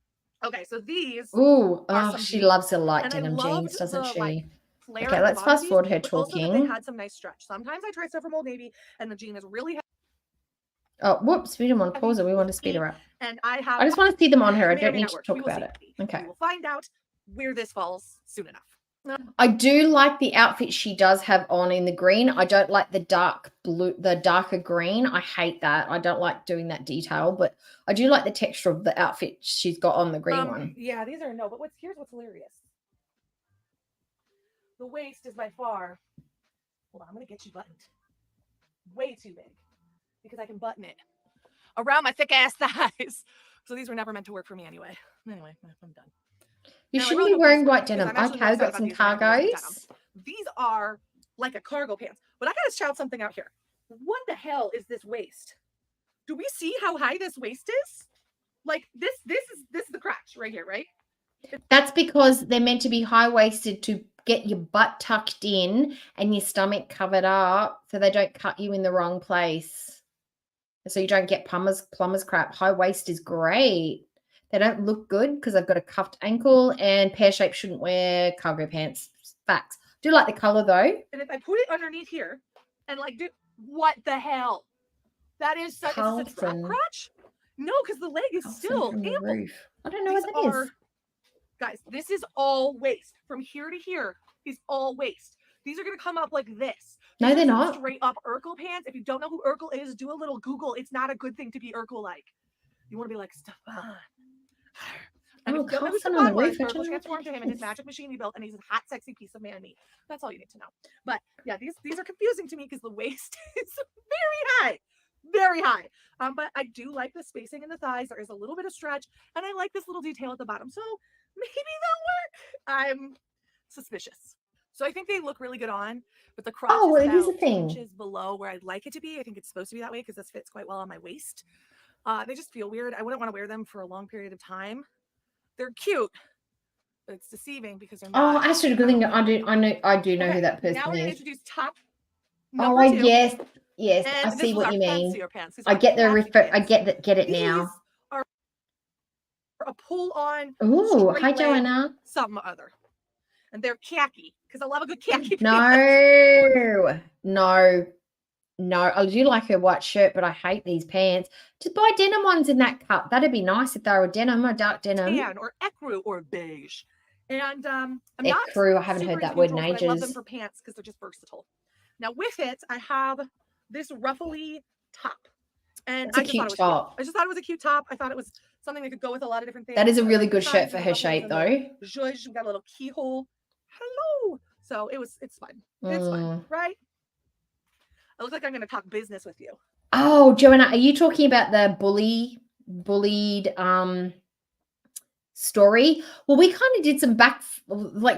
Okay, so these... Ooh, are oh, some she jeans. loves her light And I denim loved jeans, doesn't the, she? like, flare Okay, at the let's bottom of fast these, forward her but also that talking. they had some nice stretch. Sometimes I try stuff from Old Navy, and the jean is really heavy. Oh, whoops, we didn't want to pause her. We want to speed her up. And I have... I just want to see them on her. I may or don't may need not to work. talk We will about see. it. Okay. We will find out where this falls soon enough. I do like the outfit she does have on in the green. I don't like the dark blue, the darker green. I hate that. I don't like doing that detail, but I do like the texture of the outfit she's got on the green one. Yeah, these are but here's what's hilarious. The waist is by far, hold on, I'm gonna get you buttoned. Way too big because I can button it around my thick ass thighs. So these were never meant to work for me anyway. Anyway, I'm done. You Now, I shouldn't really be hope wearing these work white because denim. I'm actually Okay, really we've got excited some about these when I have those with cargos. denim. These are like a cargo pants, but I gotta shout something out here. What the hell is this waist? Do we see how high this waist is? Like this is the crotch right here, right? That's because they're meant to be high-waisted to get your butt tucked in and your stomach covered up so they don't cut you in the wrong place. So you don't get plumber's crap. High waist is great. They don't look good because they've got a cuffed ankle, and pear shape shouldn't wear cargo pants. Facts. Do like the color though. And if I put it underneath here and like what the hell? That is such a drop crotch? No, because the leg is still ample. Roof. I don't know These what that is. Guys, this is all waist. From here to here is all waist. These are going to come up like this. No, they're not. Straight up Urkel pants. If you don't know who Urkel is, do a little Google. It's not a good thing to be Urkel-like. You want to be like, Stefan. And if you don't know who Stefan was, Urkel transformed to him in his magic machine he built, and he's a hot, sexy piece of man meat. That's all you need to know. But yeah, these are confusing to me because the waist is very high. Very high. But I do like the spacing in the thighs. There is a little bit of stretch, and I like this little detail at the bottom. So maybe they'll work. I'm suspicious. So I think they look really good on, but the crotch is it is a about 2 thing. inches below where I'd like it to be. I think it's supposed to be that way because this fits quite well on my waist. They just feel weird. I wouldn't want to wear them for a long period of time. They're cute, but it's deceiving because they're not. Oh, Astrid Gooding, I do know who that person now we're going to is. introduce top Oh, number 2. yes, And I this see is what our you mean. fancier pants. These I are get the classy refer. I pants. get it These now. are a pull-on. Ooh, straight hi leg, Joanna. Something or other. And they're khaki because I love a good khaki pants. No. I do like her white shirt, but I hate these pants. Just buy denim ones in that cut. That'd be nice if they were denim or dark denim. Tan or ecru or beige. And I'm not Ecru, I haven't super heard that into word in neutrals, but I love them ages. for pants because they're just versatile. Now with it, I have this ruffly top. And It's a cute top. I just thought it was a cute top. I thought it was something that could go with a lot of different things. That is a really good Sometimes shirt for the her ruffles shape, and the though. zhuzh, we got a little keyhole. Hello. So it's fun. It's fun, right? I look like I'm going to talk business with you. Oh, Joanna, are you talking about the bullied story? Well, we kind of did some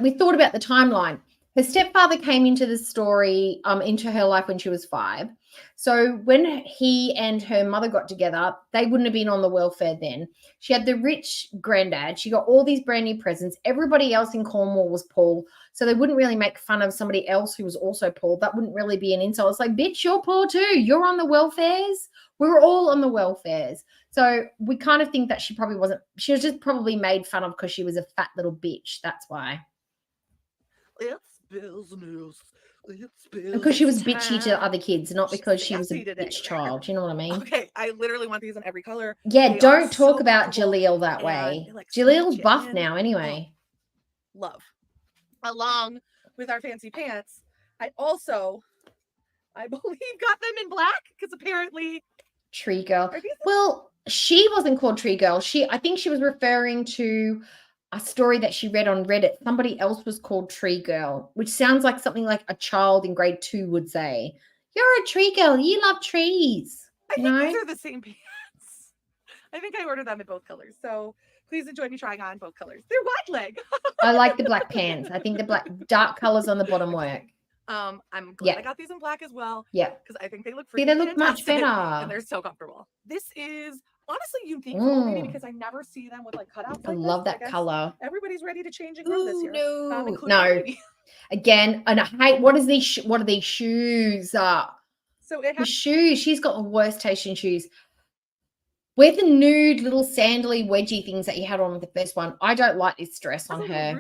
we thought about the timeline. Her stepfather came into the story, into her life when she was 5. So when he and her mother got together, they wouldn't have been on the welfare then. She had the rich granddad. She got all these brand new presents. Everybody else in Cornwall was poor. So they wouldn't really make fun of somebody else who was also poor. That wouldn't really be an insult. It's like, bitch, you're poor too. You're on the welfares. We're all on the welfares. So we kind of think that she probably wasn't. She was just probably made fun of because she was a fat little bitch. That's why. It's business. Because she was bitchy to other kids, not She's because she was a sassy today. bitch child. You know what I mean? Okay, I literally want these in every color. Yeah, They are don't talk so about comfortable, Jaleel that and way. it, like, Jaleel's snatch it buff in. now anyway. Love. Along with our fancy pants, I also, I believe, got them in black because apparently Tree Girl. are these Well, she wasn't called Tree Girl. I think she was referring to a story that she read on Reddit. Somebody else was called Tree Girl, which sounds like something like a child in grade 2 would say. You're a tree girl. You love trees. I You think know? these are the same pants. I think I ordered them in both colors. So please enjoy me trying on both colors. They're wide leg. I like the black pants. I think the black dark colors on the bottom work. I'm glad I got these in black as well. Yeah. Because I think they look See, freaking they look much fantastic, better. and they're so comfortable. This is honestly unique for Old Navy because I never see them with like cutouts. I like love this. that color. Everybody's ready to change and grow this year. No, including no. Old Navy. Again, and I hate what are these shoes? So it The has shoes. She's got the worst taste in shoes. Wear the nude little sandally wedgie things that you had on with the first one. I don't like this dress on her.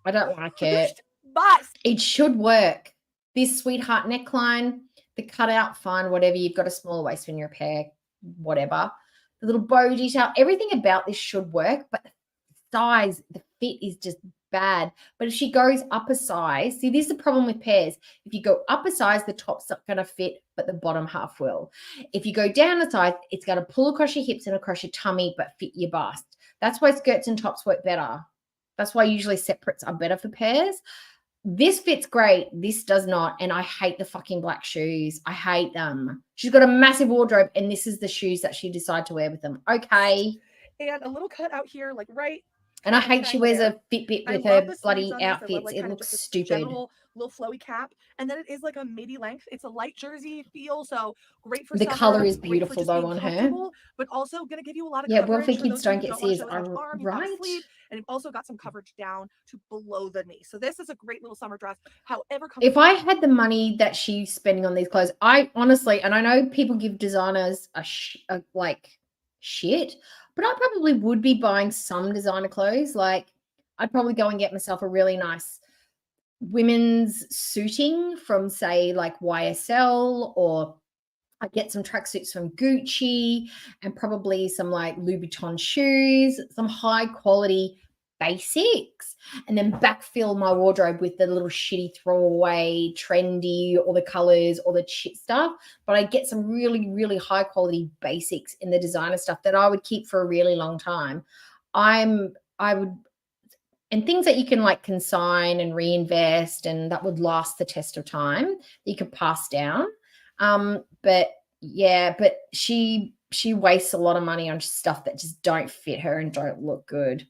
I don't like it. Bust. It should work. This sweetheart neckline, the cutout, fine, whatever. You've got a smaller waist when you're a pair, whatever. The little bow detail, everything about this should work, but the size, the fit is just bad. But if she goes up a size, see, this is the problem with pairs. If you go up a size, the top's not going to fit, but the bottom half will. If you go down a size, it's going to pull across your hips and across your tummy, but fit your bust. That's why skirts and tops work better. That's why usually separates are better for pairs. This fits great. This does not. And I hate the fucking black shoes. I hate them. She's got a massive wardrobe, and this is the shoes that she decided to wear with them. Okay. and a little cut out here, like right. And I hate she wears a Fitbit with her bloody outfits. It looks stupid. General little flowy cap, and then it is like a midi length. It's a light jersey feel, so great for the summer, color is great for beautiful just though being on her. comfortable, but also going to give you a lot of Yeah, coverage wealthy for kids those don't who get don't wanna sears, show as much arm. You've got a right? sleeve, and you've also got some coverage down to below the knee. So this is a great little summer dress. However, If I had the money that she's spending on these clothes, I honestly, and I know people give designers like shit, but I probably would be buying some designer clothes. Like I'd probably go and get myself a really nice women's suiting from, say, like YSL, or I get some tracksuits from Gucci and probably some like Louboutin shoes, some high quality basics, and then backfill my wardrobe with the little shitty throwaway trendy or the colors or the shit stuff. But I get some really, really high quality basics in the designer stuff that I would keep for a really long time. And things that you can like consign and reinvest and that would last the test of time that you could pass down. But yeah, but she wastes a lot of money on stuff that just don't fit her and don't look good.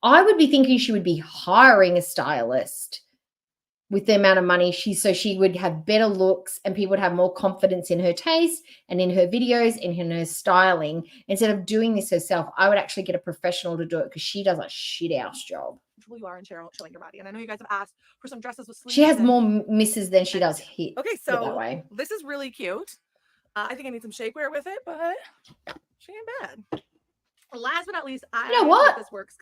I would be thinking she would be hiring a stylist with the amount of money so she would have better looks and people would have more confidence in her taste and in her videos and in her styling. Instead of doing this herself, I would actually get a professional to do it because she does a shit ass job. You are in showing your body, and I know you guys have asked for some dresses with sleeves. She has more misses than she does hits. Okay, that so way. this is really cute. I think I need some shapewear with it, but she ain't bad. Last but not least, I know what? hope this works.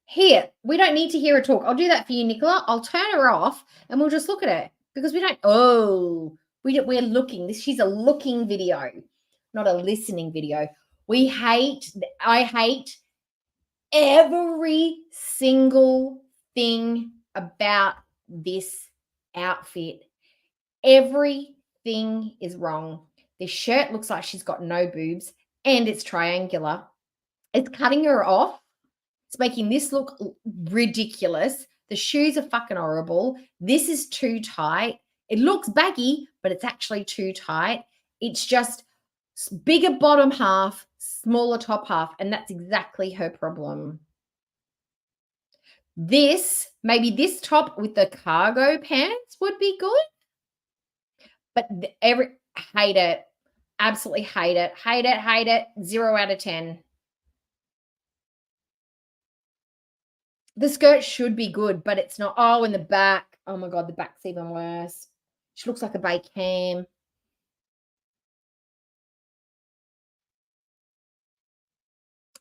Here, we don't need to hear her talk. I'll do that for you, Nicola. I'll turn her off and we'll just look at it because we don't. Oh, we're looking. She's a looking video, not a listening video. I hate every single thing about this outfit. Everything is wrong. This shirt looks like she's got no boobs and it's triangular. It's cutting her off. It's making this look ridiculous. The shoes are fucking horrible. This is too tight. It looks baggy, but it's actually too tight. It's just bigger bottom half, smaller top half, and that's exactly her problem. Maybe this top with the cargo pants would be good, but hate it. Absolutely hate it. Hate it, hate it. 0 out of 10. The skirt should be good, but it's not. Oh, in the back. Oh my God, the back's even worse. She looks like a baked ham.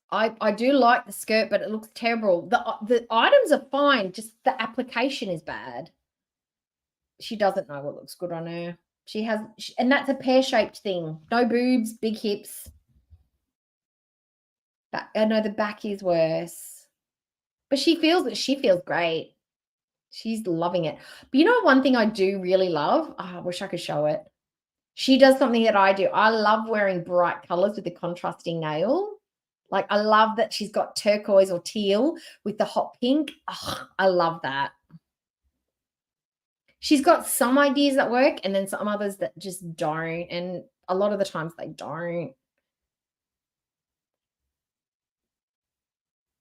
I do like the skirt, but it looks terrible. The items are fine, just the application is bad. She doesn't know what looks good on her. She has, and that's a pear-shaped thing. No boobs, big hips. I know the back is worse. But she feels great. She's loving it. But you know one thing I do really love? Oh, I wish I could show it. She does something that I do. I love wearing bright colors with the contrasting nail. Like, I love that she's got turquoise or teal with the hot pink. Oh, I love that. She's got some ideas that work and then some others that just don't. And a lot of the times they don't.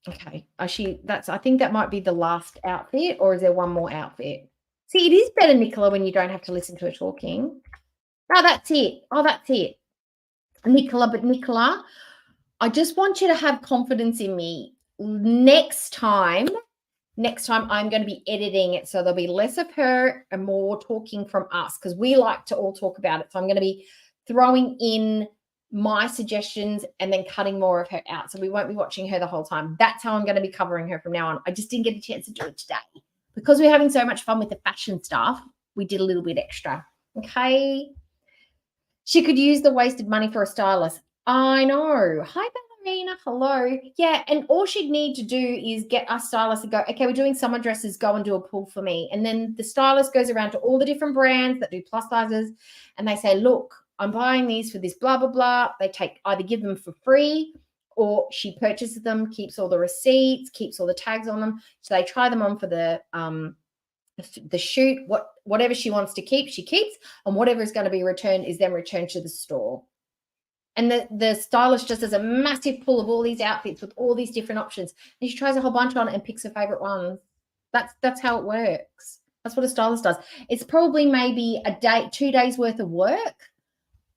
Okay. I think that might be the last outfit, or is there one more outfit? See, it is better, Nicola, when you don't have to listen to her talking. Oh, that's it. Oh, that's it. Nicola, but Nicola, I just want you to have confidence in me. Next time I'm going to be editing it, so there'll be less of her and more talking from us, because we like to all talk about it. So I'm going to be throwing in my suggestions and then cutting more of her out. So we won't be watching her the whole time. That's how I'm going to be covering her from now on. I just didn't get a chance to do it today. Because we're having so much fun with the fashion stuff, we did a little bit extra. Okay. She could use the wasted money for a stylist. I know. Hi, Ballerina. Hello. Yeah, and all she'd need to do is get us stylists to go, okay, we're doing summer dresses, go and do a pull for me. And then the stylist goes around to all the different brands that do plus sizes, and they say, look, I'm buying these for this blah, blah, blah. They either give them for free, or she purchases them, keeps all the receipts, keeps all the tags on them. So they try them on for the shoot. Whatever she wants to keep, she keeps, and whatever is going to be returned is then returned to the store. And the stylist just does a massive pull of all these outfits with all these different options, and she tries a whole bunch on it and picks her favorite ones. That's how it works. That's what a stylist does. It's probably maybe a day, 2 days worth of work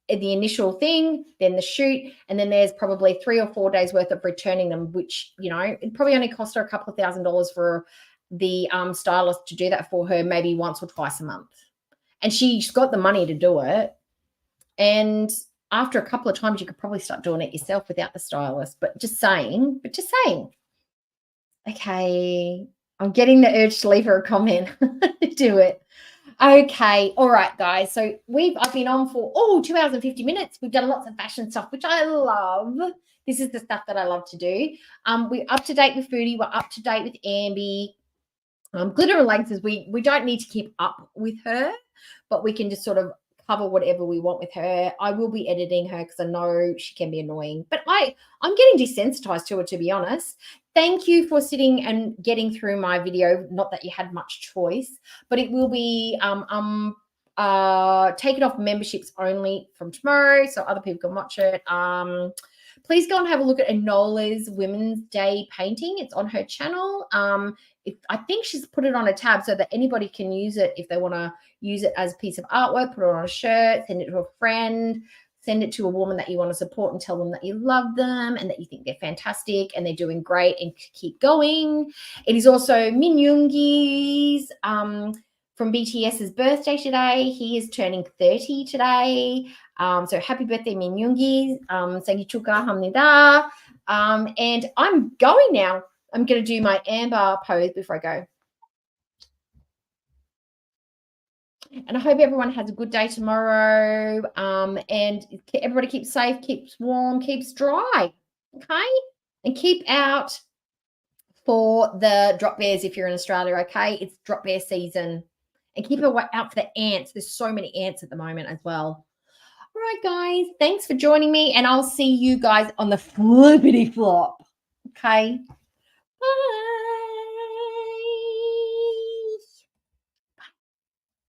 in the initial thing, then the shoot, and then there's probably 3 or 4 days worth of returning them, which, you know, it probably only cost her a couple of $1,000s for the stylist to do that for her maybe once or twice a month. And she's got the money to do it. And after a couple of times, you could probably start doing it yourself without the stylist. But just saying. Okay. I'm getting the urge to leave her a comment. Do it. Okay. All right, guys. So I've been on for 2 hours and 50 minutes. We've done lots of fashion stuff, which I love. This is the stuff that I love to do. We're up to date with Foodie. We're up to date with Ambi. Glitter and Legs is we don't need to keep up with her, but we can just sort of cover whatever we want with her. I will be editing her because I know she can be annoying, but I'm getting desensitized to her, to be honest. Thank you for sitting and getting through my video. Not that you had much choice, but it will be taken off memberships only from tomorrow, so other people can watch it. Please go and have a look at Enola's Women's Day painting. It's on her channel. I think she's put it on a tab so that anybody can use it if they want to use it as a piece of artwork, put it on a shirt, send it to a friend, send it to a woman that you want to support and tell them that you love them and that you think they're fantastic and they're doing great and keep going. It is also Min Yoongi's from BTS's birthday today. He is turning 30 today. So happy birthday, Min Yoongi. 생일 축하합니다. And I'm going now. I'm going to do my Amber pose before I go. And I hope everyone has a good day tomorrow. And everybody keeps safe, keeps warm, keeps dry. Okay? And keep out for the drop bears if you're in Australia, okay? It's drop bear season. And keep out for the ants. There's so many ants at the moment as well. All right, guys. Thanks for joining me. And I'll see you guys on the flippity flop. Okay? Bye.